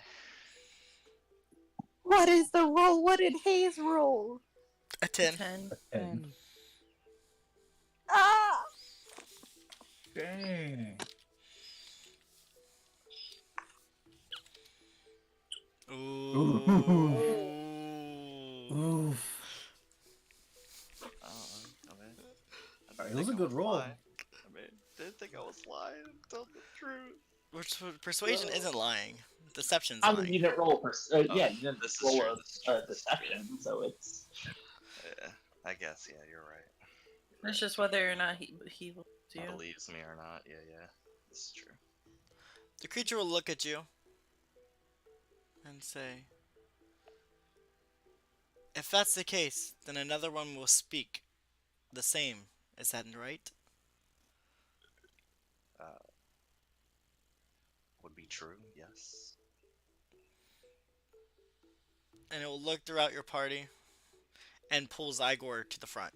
What is the roll? What did Hayes roll? A 10. 10. And Ah! dang. Oof. I mean, I Alright, didn't it was think a I good roll. lying. I mean, didn't think I was lying. Tell the truth. Which persuasion isn't lying. Deception's I mean, lying. you didn't roll Oh, yeah, you didn't this is roll true, a, this is true, a this is true. deception, so it's. Yeah, I guess. Yeah, you're right. It's just whether or not he believes you. Believes me or not. Yeah, yeah. This is true. The creature will look at you and say, if that's the case, then another one will speak the same. Is that right? Would be true. Yes. And it will look throughout your party and pull Zygor to the front.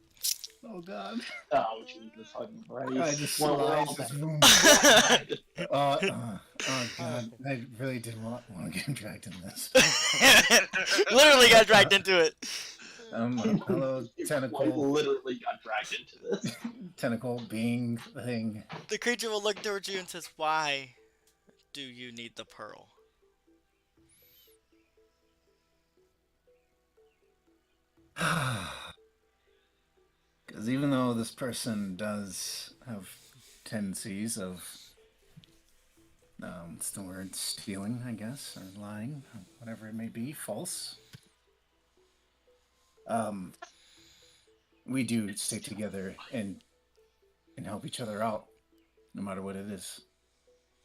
Oh god. Oh, Jesus fucking Christ. I just Well, we're slides all this dead. room. Dead. Oh god. I really didn't want to get dragged in this. Literally got dragged into it. Hello, You tentacle. literally got dragged into this. Tentacle being thing. The creature will look towards you and says, why do you need the pearl? Because even though this person does have tendencies of, what's the word, stealing, I guess, or lying, whatever it may be, false, we do stick together and help each other out, no matter what it is.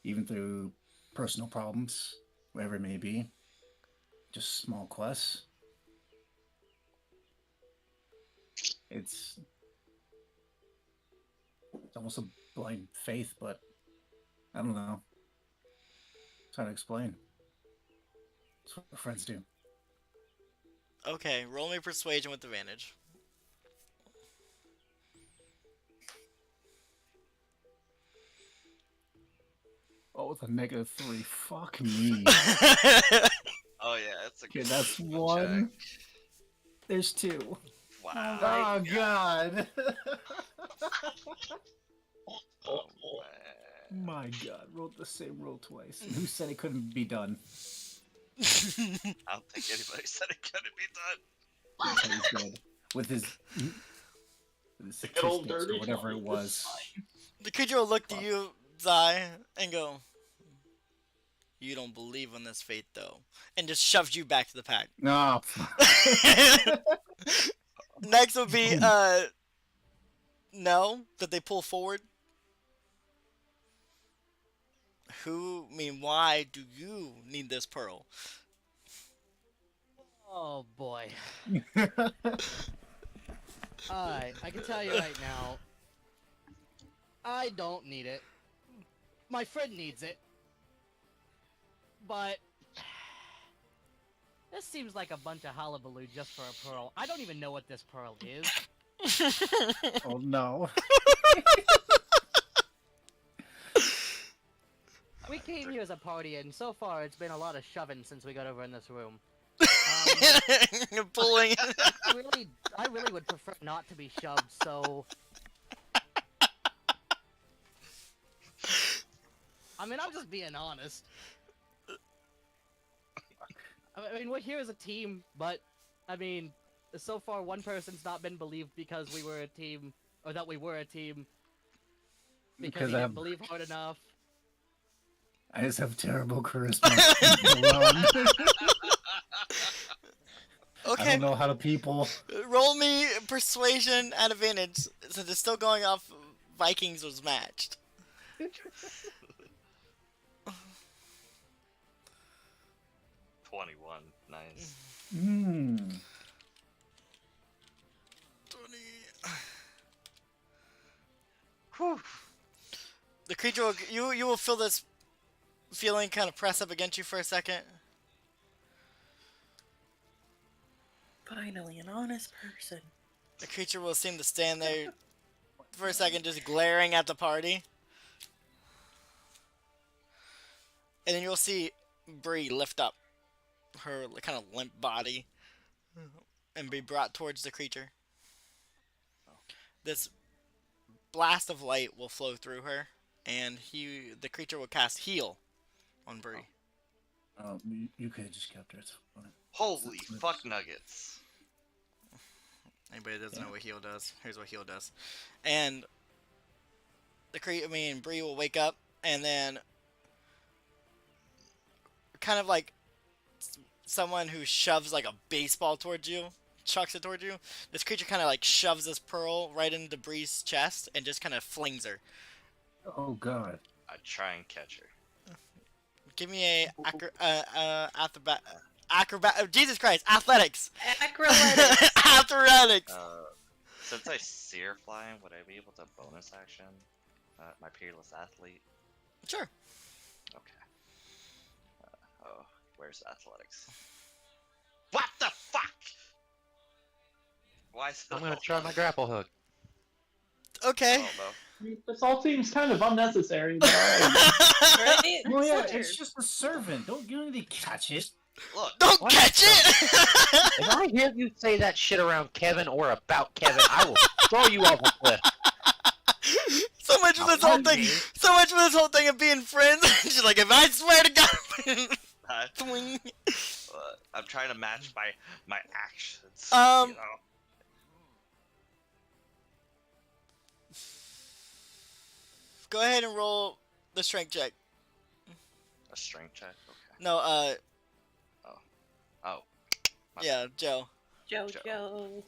Even through personal problems, whatever it may be. Just small quests. It's almost a blind faith, but I don't know. It's hard to explain. That's what friends do. Okay, roll me persuasion with advantage. Oh, with a -3. Fuck me. Oh yeah, it's a Okay, good that's wisdom one. check. There's 2. Wow. Oh god. Oh man. My god, rolled the same roll twice. Who said it couldn't be done? I don't think anybody said it couldn't be done. That's how he's good. With his The good old statistics dirty or whatever it 20, was. it's fine. The creature will look to you, Zai, and go, you don't believe in this fate, though. And just shoves you back to the pack. No. Next would be, no, that they pull forward. Why do you need this pearl? Oh boy. Alright, I can tell you right now. I don't need it. My friend needs it. But this seems like a bunch of hullabaloo just for a pearl. I don't even know what this pearl is. Oh no. We came here as a party, and so far it's been a lot of shoving since we got over in this room. Pulling. I really would prefer not to be shoved, so... I mean, I'm just being honest. I mean, we're here as a team, but, I mean, so far one person's not been believed because we were a team, or that we were a team, because he didn't believe hard enough. I just have terrible charisma. Alone. I Okay, don't know how to people. roll me persuasion at advantage, since it's still going off Vikings was matched. 21. Nice. Hmm. 20. Whew. The creature will, you will feel this feeling kind of press up against you for a second. Finally, an honest person. The creature will seem to stand there for a second, just glaring at the party. And then you'll see Bree lift up her kind of limp body and be brought towards the creature. This blast of light will flow through her, and the creature will cast heal on Bree. You could have just kept her. It's fine. Holy fuck nuggets. Anybody that doesn't Yeah. know what heal does, here's what heal does. And Bree will wake up and then kind of like someone who shoves like a baseball towards you, chucks it towards you. This creature kind of like shoves this pearl right into Bree's chest and just kind of flings her. Oh god. I try and catch her. Give me a acrobat. Jesus Christ, athletics. Acrobatics. Athletics. Since I see her flying, would I be able to bonus action my peerless athlete? Sure. Okay. Oh, where's athletics? What the fuck? Why is it I'm gonna all try my grapple hook. Okay. Oh, no. This all seems kind of unnecessary. But Right? Oh yeah, It's it's just a servant. Don't you need to catch it. Look, Don't What catch the- it. If I hear you say that shit around Kevin or about Kevin, I will throw you off a cliff. So much for this whole thing. So much for this whole thing of being friends. She's like, if I swear to God. Swing. I'm trying to match my actions. Um, You know? Go ahead and roll the strength check. A strength check. Okay. No, Oh. My yeah, Joe. Jojo.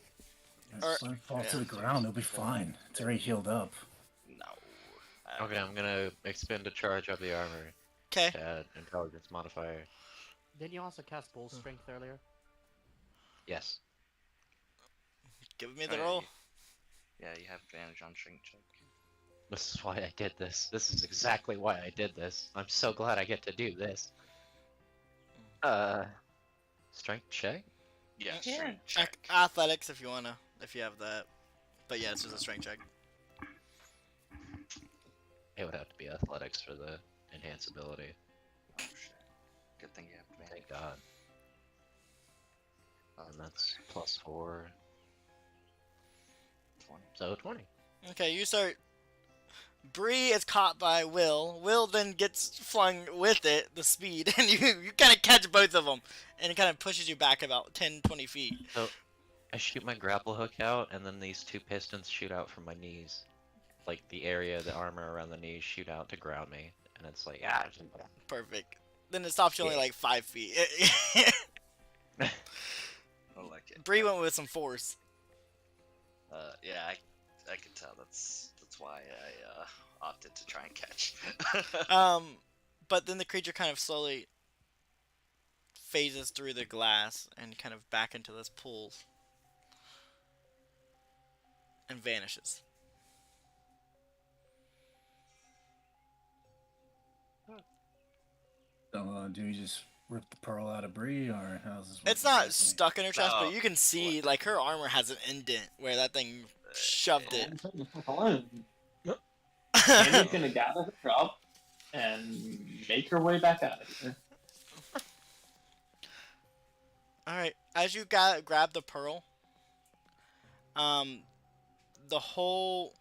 Or- Just let it fall to yeah. the ground. It'll be fine. It's already healed up. No. Okay, I'm gonna expend a charge of the armor Okay. to add intelligence modifier. Didn't you also cast bull strength earlier? Yes. Give me the Alright. roll. Yeah, you have advantage on strength check. This is why I did this. This is exactly why I did this. I'm so glad I get to do this. Strength check? Yeah, Yeah. strength check. Athletics if you wanna, if you have that. But yeah, it's just a strength check. It would have to be athletics for the enhance ability. Oh shit. Good thing you have advantage. Thank God. And that's +4, 20. so 20. Okay, you start. Bree is caught by Will. Will then gets flung with it, the speed, and you kind of catch both of them, and it kind of pushes you back about 10-20 feet. So, I shoot my grapple hook out, and then these two pistons shoot out from my knees. Like, the area, the armor around the knees shoot out to ground me. And it's like, ah. Perfect. Then it stops you only Yeah. like 5 feet. I like it. Bree went with some force. Yeah, I can tell that's why I opted to try and catch. But then the creature kind of slowly phases through the glass and kind of back into this pool and vanishes. So, do you just rip the pearl out of Bree, or how's this? It's work not exactly? stuck in her chest, No. but you can see like her armor has an indent where that thing shoved it. Andy's gonna gather her up and make her way back out of here. Alright, as you grab the pearl, the whole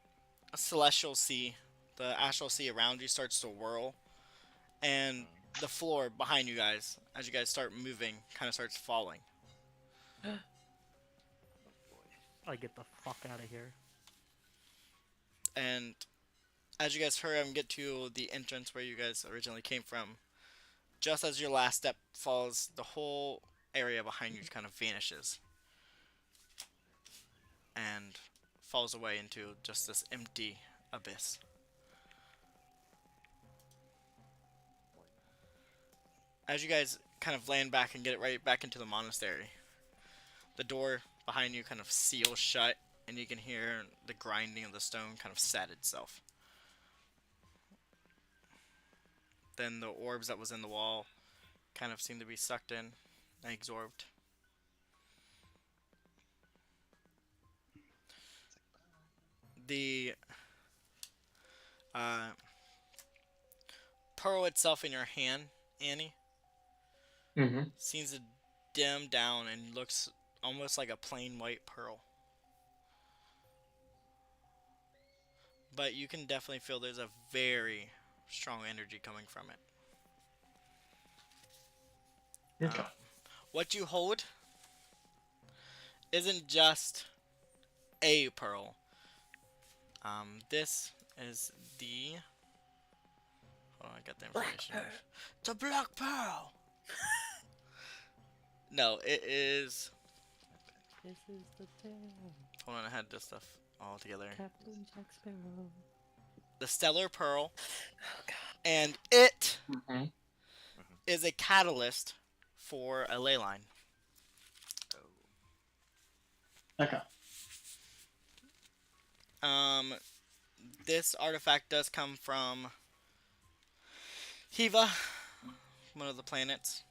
celestial sea, the astral sea around you starts to whirl, and the floor behind you guys, as you guys start moving, kind of starts falling. I get the fuck out of here. And as you guys hurry and get to the entrance where you guys originally came from, just as your last step falls, the whole area behind you kind of vanishes and falls away into just this empty abyss. As you guys kind of land back and get it right back into the monastery, the door behind you kind of seals shut, and you can hear the grinding of the stone kind of set itself. Then the orbs that was in the wall kind of seem to be sucked in and absorbed. The pearl itself in your hand, Annie, Mm-hmm. seems to dim down and looks almost like a plain white pearl. But you can definitely feel there's a very strong energy coming from it. Okay. What you hold isn't just a pearl. This is the. Hold on, I got the information. The Black Pearl. No, it is. This is the tale. Hold on, I had this stuff all together. Captain Jack Sparrow. The Stellar Pearl, and it is Mm-hmm. a catalyst for a ley line. Okay. This artifact does come from Hiva, one of the planets.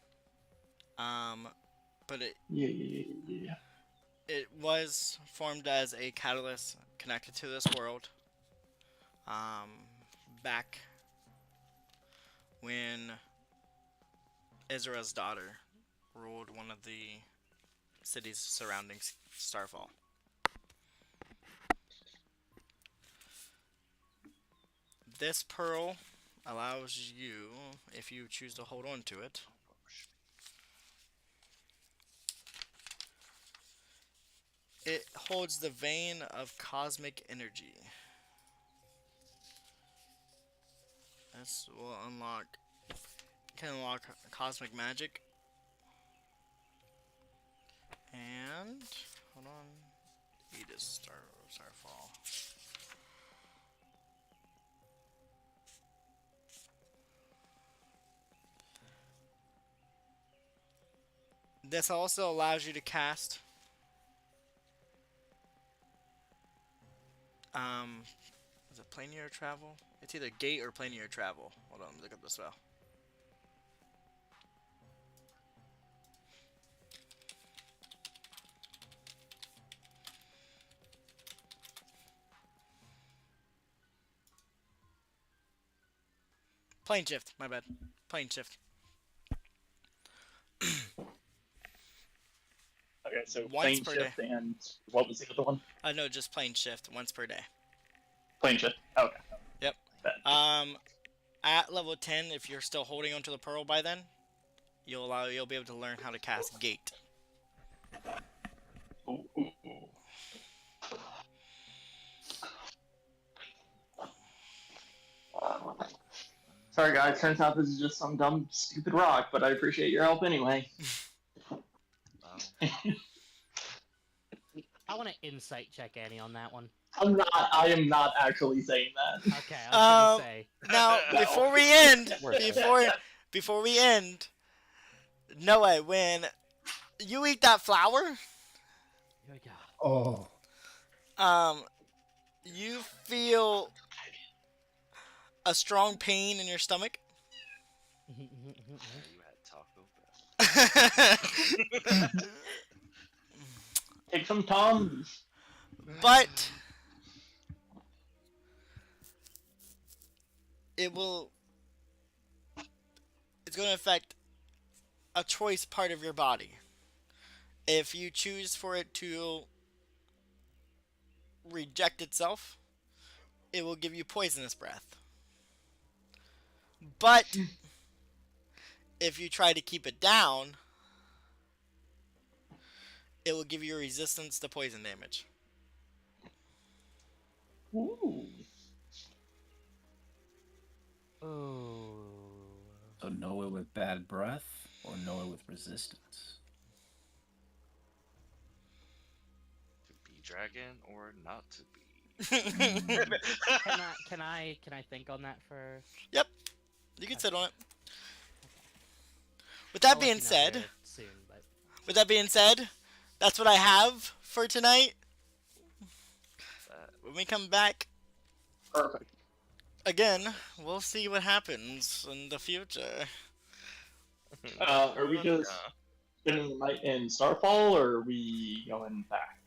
But Yeah. it was formed as a catalyst connected to this world. Back when Ezra's daughter ruled one of the cities surrounding Starfall. This pearl allows you, if you choose to hold on to it, it holds the vein of cosmic energy. This will can unlock cosmic magic. And hold on, Edith Starfall. This also allows you to cast is it planar travel? It's either gate or planar travel. Hold on, let me look up the spell. Plane shift, my bad. Plane shift. Okay, so Once plane per shift and what was the other one? No, just plane shift once per day. Plane shift. Okay. Yep. Bet. At level 10, if you're still holding onto the pearl by then, you'll be able to learn how to cast gate. Ooh. Sorry guys, turns out this is just some dumb, stupid rock, but I appreciate your help anyway. I want to insight check Annie on that one. I am not actually saying that. Okay, I was gonna say. Now, No. before we end, Noah, when you eat that flower, Here we go. Oh, you feel a strong pain in your stomach. You had Taco Bell. Take some Tums. But it's going to affect a choice part of your body. If you choose for it to reject itself, it will give you poisonous breath. But if you try to keep it down, it will give you resistance to poison damage. Ooh. Oh. so Noah with bad breath or Noah with resistance? To be dragon or not to be. Can I think on that for? Yep, you can sit on it. With that I'll let being you know said, here soon, but... that's what I have for tonight. When we come back, Perfect. again, we'll see what happens in the future. Are we just spending the night in Starfall, or are we going back?